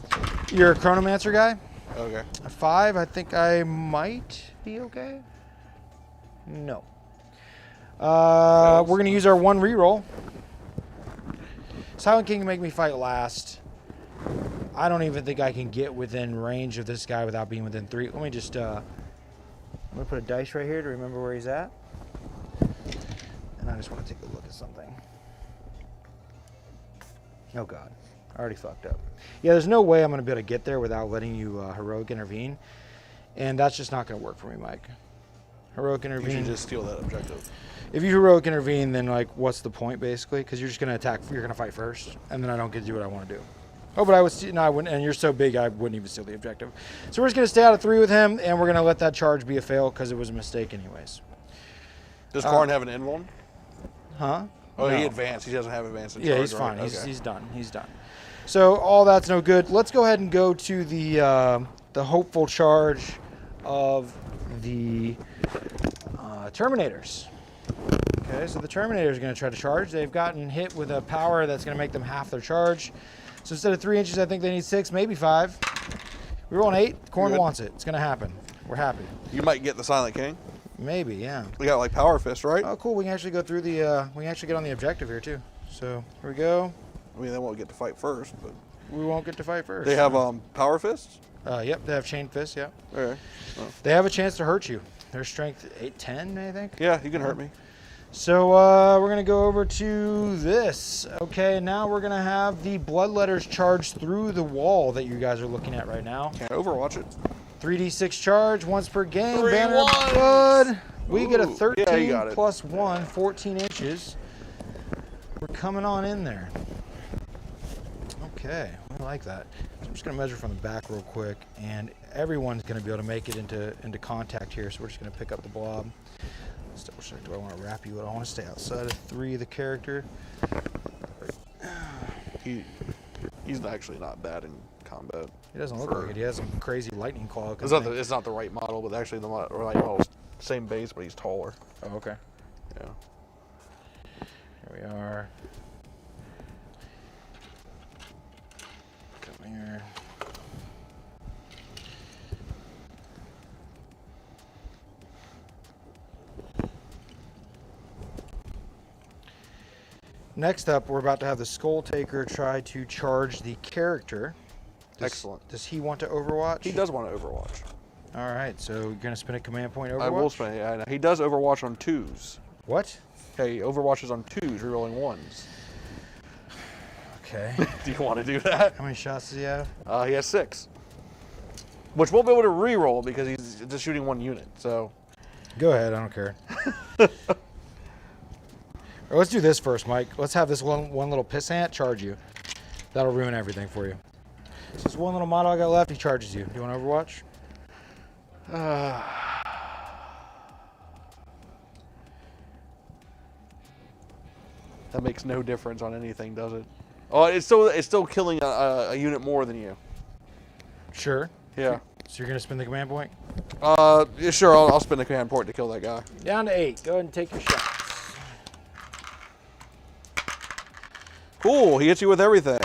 You're a Chronomancer guy. Okay. A 5, I think I might be okay. No. We're going to use our 1 reroll. Silent King can make me fight last. I don't even think I can get within range of this guy without being within 3. Let me just, I'm going to put a dice right here to remember where he's at. And I just want to take a look at something. Oh, God. I already fucked up. Yeah, there's no way I'm going to be able to get there without letting you heroic intervene. And that's just not going to work for me, Mike. Heroic intervene. You should just steal that objective. If you heroic intervene, then like, what's the point basically? Because you're just going to attack. You're going to fight first, and then I don't get to do what I want to do. Oh, but I would. No, I wouldn't. And you're so big, I wouldn't even steal the objective. So we're just going to stay out of 3 with him, and we're going to let that charge be a fail because it was a mistake, anyways. Does Khorne have an invuln? Huh? Oh, No. He advanced. He doesn't have advanced. Yeah, he's right? fine. Okay. He's done. He's done. So all that's no good. Let's go ahead and go to the hopeful charge of the Terminators. Okay, so the Terminators are going to try to charge. They've gotten hit with a power that's going to make them half their charge. So instead of 3 inches, I think they need 6, maybe 5. We roll an 8. Khorne Good. wants it. It's going to happen. We're happy. You might get the Silent King. Maybe, yeah. We got like Power Fist, right? Oh, cool. We can actually go through the. We can actually get on the objective here too. So here we go. I mean, they won't get to fight first, but We won't get to fight first. they have Power Fists. Yep, they have chain fists. Yeah. Okay. They have a chance to hurt you. Their strength 8, 10, I think. Yeah, you can hurt me. So we're gonna go over to this. Okay, now we're gonna have the bloodletters charge through the wall that you guys are looking at right now. Can't Overwatch it. 3d6 charge once per game. 3 Banner of ones. blood. We get a Ooh, 13 yeah, you got it. plus 1, 14 inches. We're coming on in there. Okay, I like that. So I'm just gonna measure from the back real quick, and everyone's gonna be able to make it into contact here. So we're just gonna pick up the blob. Let's double check. Do I want to wrap you? I want to stay outside of 3 of the character. He's actually not bad in combat. He doesn't look like it. He has some crazy lightning claw. It's not the right model, but actually the right model is same base, but he's taller. Oh, okay. Yeah. Here we are. Come here. Next up, we're about to have the Skull Taker try to charge the character. Excellent. Does he want to Overwatch? He does want to Overwatch. All right, so you're going to spin a command point Overwatch? I will spend it. Yeah, he does Overwatch on 2s. What? Okay, Overwatches on 2s, rerolling 1s. Okay. Do you want to do that? How many shots does he have? He has 6. Which won't be able to reroll because he's just shooting 1 unit, so. Go ahead, I don't care. Or let's do this first, Mike. Let's have this one little pissant charge you. That'll ruin everything for you. So this one little model I got left, he charges you. Do you want to Overwatch? That makes no difference on anything, does it? Oh, it's still killing a unit more than you. Sure. Yeah. So you're gonna spend the command point? Yeah, sure. I'll spend the command point to kill that guy. Down to 8. Go ahead and take your shots. Cool. He hits you with everything.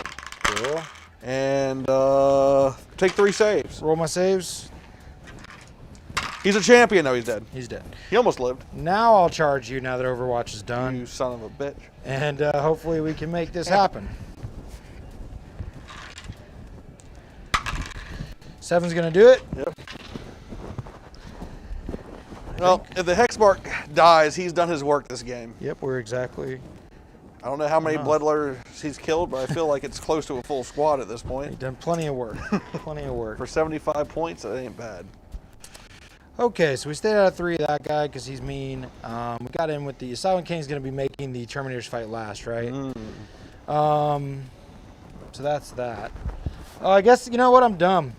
Cool. And take 3 saves. Roll my saves. He's a champion. No, he's dead. He's dead. He almost lived. Now I'll charge you now that Overwatch is done. You son of a bitch. And hopefully we can make this happen. 7's gonna do it. Yep. Well, if the Hexmark dies, he's done his work this game. Yep, we're exactly. I don't know how many Bloodletters he's killed, but I feel like it's close to a full squad at this He's point. done plenty of work. Plenty of work. For 75 points, that ain't bad. Okay, so we stayed out of 3 of that guy because he's mean. We got in with the Silent King's going to be making the Terminators fight last, right? So that's that. I guess, you know what? I'm dumb.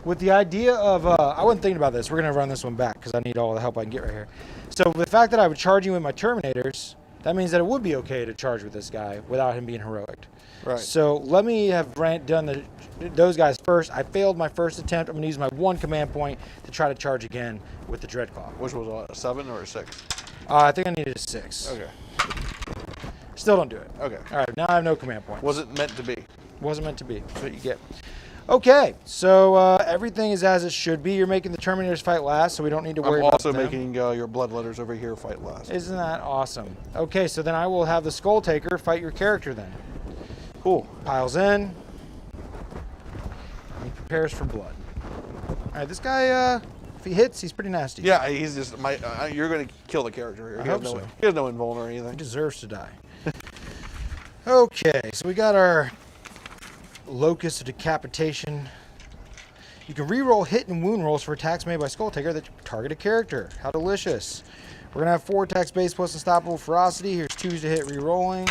With the idea of, I wasn't thinking about this. We're going to run this one back because I need all the help I can get right here. So the fact that I would charge him with my Terminators, that means that it would be okay to charge with this guy without him being heroic. Right. So let me have done those guys first. I failed my first attempt. I'm going to use my 1 command point to try to charge again with the Dreadclaw. Which was a 7 or a 6? I think I needed a 6. Okay. Still don't do it. Okay. All right, now I have no command points. Was it meant to be? Wasn't meant to be. That's what you get. Okay, so everything is as it should be. You're making the Terminators fight last, so we don't need to worry about them. I'm also making your Bloodletters over here fight last. Isn't that awesome? Okay, so then I will have the Skull Taker fight your character then. Cool. Piles in. He prepares for blood. All right, this guy, if he hits, he's pretty nasty. Yeah, he's just you're going to kill the character here. I hope so. He has no invuln or He anything. deserves to die. Okay, so we got our Locust of Decapitation. You can re-roll hit and wound rolls for attacks made by Skull Taker that target a character. How delicious. We're going to have 4 attacks base plus Unstoppable Ferocity. Here's 2s to hit re-rolling.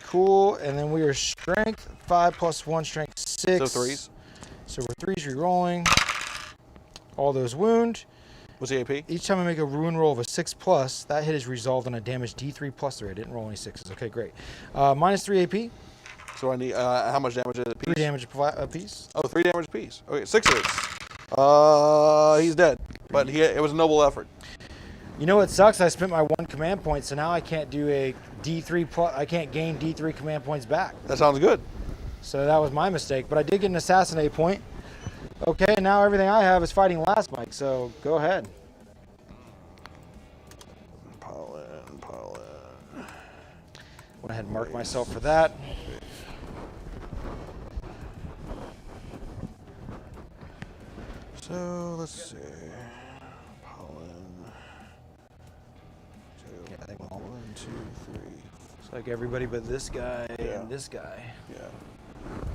Cool. And then we are Strength 5 plus 1, Strength 6. So 3s. So we're 3s re-rolling. All those wound. What's the AP? Each time I make a wound roll of a 6 plus, that hit is resolved on a damage D3 plus 3. I didn't roll any 6s. Okay, great. Minus 3 AP. So I need, how much damage is it? 3 damage a piece. Oh, 3 damage apiece. Okay, 6 hits. He's dead. But it was a noble effort. You know what sucks? I spent my 1 command point, so now I can't do a D3 plus. I can't gain D3 command points back. That sounds good. So that was my mistake. But I did get an assassinate point. Okay, now everything I have is fighting last, Mike. So go ahead. Pile in. Went ahead and mark myself for that. So let's see. Pollen. Yeah, I think 1, 2, 3. it's like everybody but this guy Yeah. and this guy. Yeah.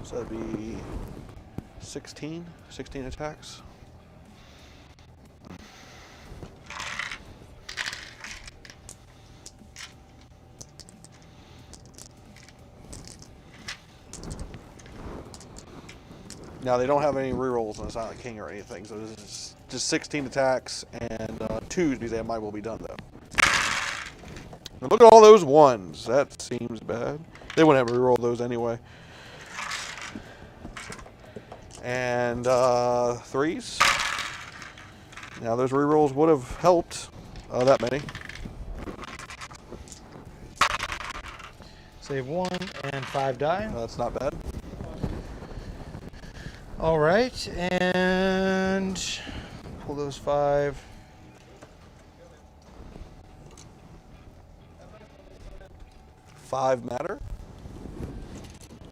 So that'd be 16 attacks. Now, they don't have any rerolls on the Silent King or anything, so this is just 16 attacks and 2s because they might well be done, though. And look at all those 1s. That seems bad. They wouldn't have to reroll those anyway. And 3s. Now, those rerolls would have helped that many. Save 1 and 5 die. That's not bad. All right, and pull those 5. Five matter.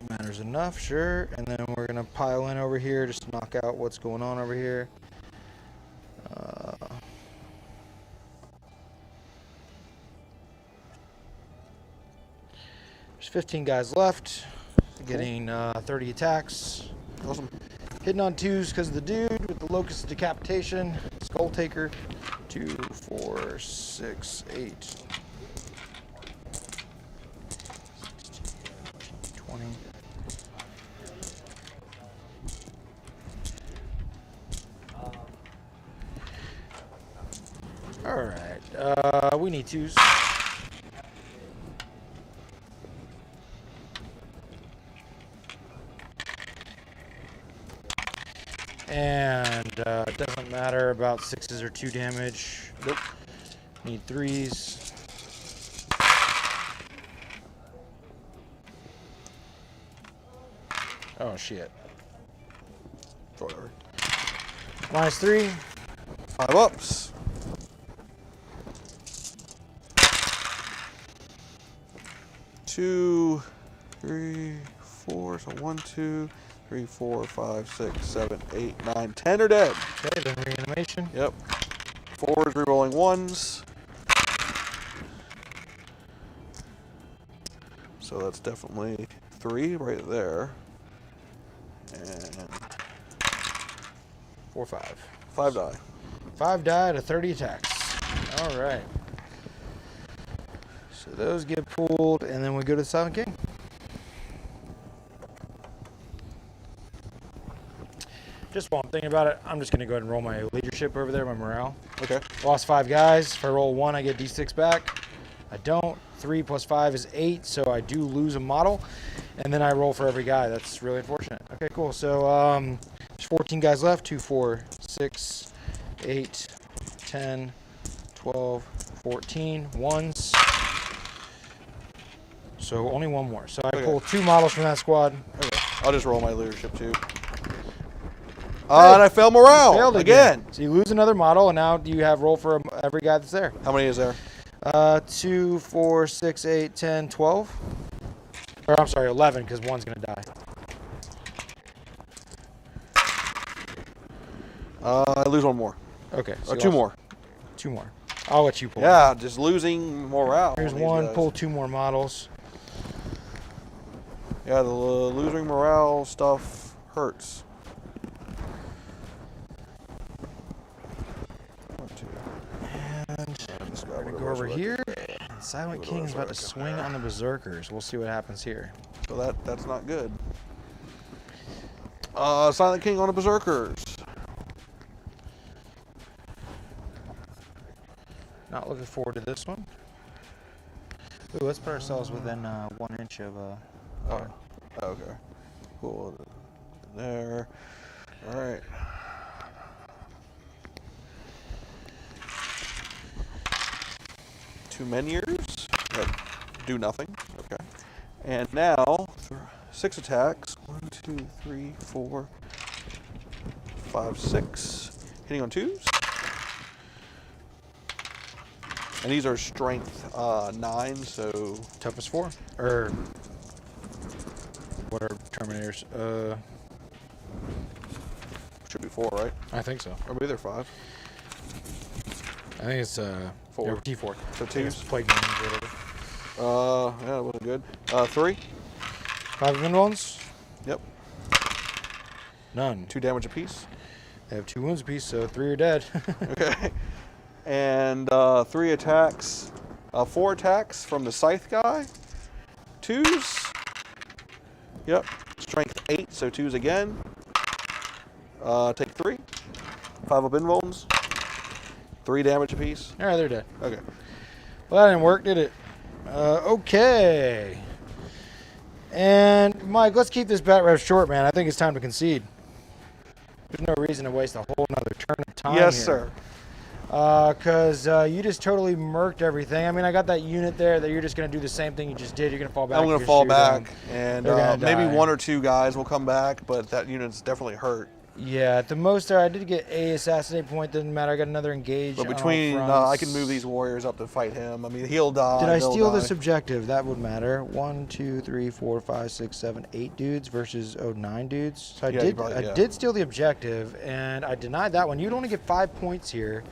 Matters enough, sure. And then we're gonna pile in over here just to knock out what's going on over here. There's 15 guys left, getting 30 attacks. Awesome. Hitting on 2s because of the dude with the Locust of Decapitation. Skull Taker. 2, 4, 6, 8. 20. All right. We need 2s. And it doesn't matter about 6s or 2 damage. Nope. Need 3s. Oh shit. Whatever. -3. 5 ups. Two, 3, 4. So 1, 2, 3, 4, 5, 6, 7, 8, 9, 10 are dead. Okay, then reanimation. Yep. 4 is rerolling 1s. So that's definitely 3 right there. And 4, 5. 5 die. 5 die to 30 attacks. All right. So those get pulled, and then we go to the Silent King. Just while I'm thinking about it, I'm just going to go ahead and roll my leadership over there, my morale. Okay. Lost 5 guys. If I roll 1, I get d6 back. I don't. 3 plus 5 is 8, so I do lose a model. And then I roll for every guy. That's really unfortunate. Okay, cool. So there's 14 guys left. 2, 4, 6, 8, 10, 12, 14. Ones. So only 1 more. So I pull 2 models from that squad. Okay. I'll just roll my leadership too. And I failed morale Failed again. So you lose another model, and now you have roll for every guy that's there. How many is there? 2, 4, 6, 8, 10, 12. Or I'm sorry, 11, because 1's going to die. I lose 1 more. Okay. So Or you 2 lost more. 2 more. I'll let you pull. Yeah, just losing morale. Here's on these 1. guys. Pull 2 more models. Yeah, the losing morale stuff hurts. 1, 2. And Just we're going to go over here. And Silent King is about to swing on the Berserkers. We'll see what happens here. So that's not good. Silent King on the Berserkers. Not looking forward to this one. Ooh, let's put ourselves within 1 inch of fire. Okay. Cool. There. All right. Two Menhirs that do nothing. Okay. And now 6 attacks. 1, 2, 3, 4, 5, 6. Hitting on 2s. And these are strength 9, so Toughest 4? Or what are Terminators? should be 4, right? I think so. Or maybe they're 5. I think it's 4. yeah, T4. So I think it's 2s. plague names or whatever. Yeah, that wasn't good. 3. 5 wind wounds? Yep. None. 2 damage apiece. They have 2 wounds apiece, so 3 are dead. Okay. And 3 attacks. 4 attacks from the scythe guy. 2s. Yep. Strength 8, so 2s again. Take 3. 5 up invulns. 3 damage apiece. All right, they're dead. Okay. Well, that didn't work, did it? Okay. And Mike, let's keep this bat rev short, man. I think it's time to concede. There's no reason to waste a whole nother turn of time Yes, here. sir. Because you just totally murked everything. I mean, I got that unit there that you're just going to do the same thing you just did. You're going to fall back. I'm going to fall back, and They're gonna maybe die. 1 or 2 guys will come back, but that unit's definitely hurt. Yeah, at the most there, I did get a assassinate point. Didn't matter. I got another engage. But on all between, I fronts. can move these warriors up to fight him. I mean, he'll die. Did I they'll steal die. this objective? That would matter. 1, 2, 3, 4, 5, 6, 7, 8 dudes versus 9 dudes. So Yeah, you probably- I did steal the objective, and I denied that one. You'd only get 5 points here.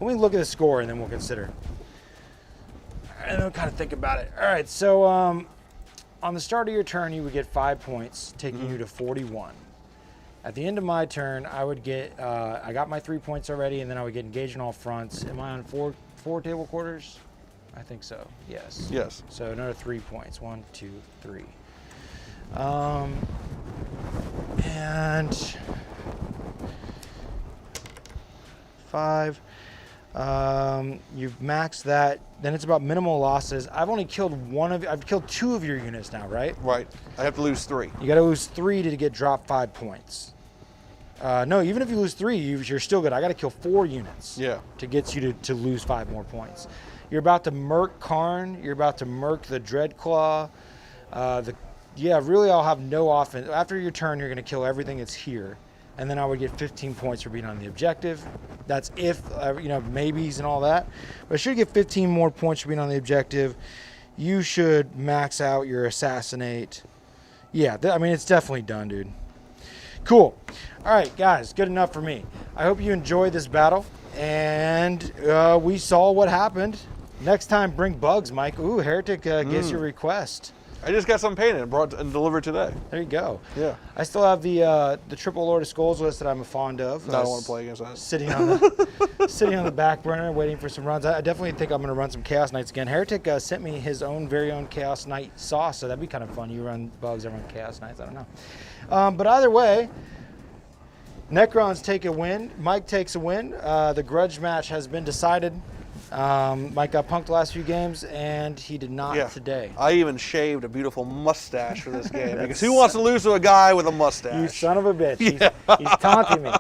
Let me look at the score, and then we'll consider. And then we'll kind of think about it. All right, so on the start of your turn, you would get 5 points, taking you to 41. At the end of my turn, I would get, I got my 3 points already, and then I would get engaged on all fronts. Am I on four table quarters? I think so, yes. Yes. So another 3 points, 1, 2, 3. And 5. You've maxed that. Then it's about minimal losses. I've only killed I've killed 2 of your units now, right? Right. I have to lose 3. You got to lose 3 to get dropped 5 points. No, even if you lose 3, you're still good. I got to kill 4 units. Yeah. To get you to lose 5 more points. You're about to murk Khorne. You're about to murk the Dreadclaw. Really, I'll have no offense. After your turn, you're going to kill everything that's here. And then I would get 15 points for being on the objective. That's if, maybes and all that. But I should get 15 more points for being on the objective. You should max out your assassinate. Yeah, it's definitely done, dude. Cool. All right, guys, good enough for me. I hope you enjoyed this battle. And we saw what happened. Next time, bring bugs, Mike. Ooh, Heretic gets your request. I just got some painted and brought and delivered today. There you go. Yeah. I still have the Triple Lord of Skulls list that I'm fond of. No, I don't want to play against that. Sitting on the back burner, waiting for some runs. I definitely think I'm going to run some Chaos Knights again. Heretic sent me his very own Chaos Knight sauce, so that'd be kind of fun. You run bugs, I run Chaos Knights. I don't know. But either way, Necrons take a win. Mike takes a win. The grudge match has been decided. Mike got punked the last few games, and he did not today. I even shaved a beautiful mustache for this game because who wants to lose to a guy with a mustache? You son of a bitch. He's taunting me.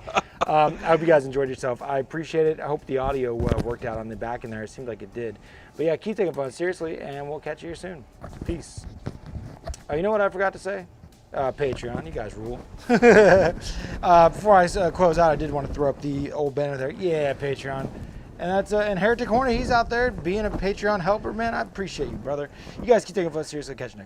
I hope you guys enjoyed yourself. I appreciate it. I hope the audio worked out on the back in there. It seemed like it did. But yeah, keep taking fun seriously, and we'll catch you here soon. Peace. You know what I forgot to say? Patreon, you guys rule. Before I close out, I did want to throw up the old banner there. Yeah, Patreon. And that's and Heretic Khorne, he's out there being a Patreon helper, man. I appreciate you, brother. You guys keep taking fun seriously. Catch you next time.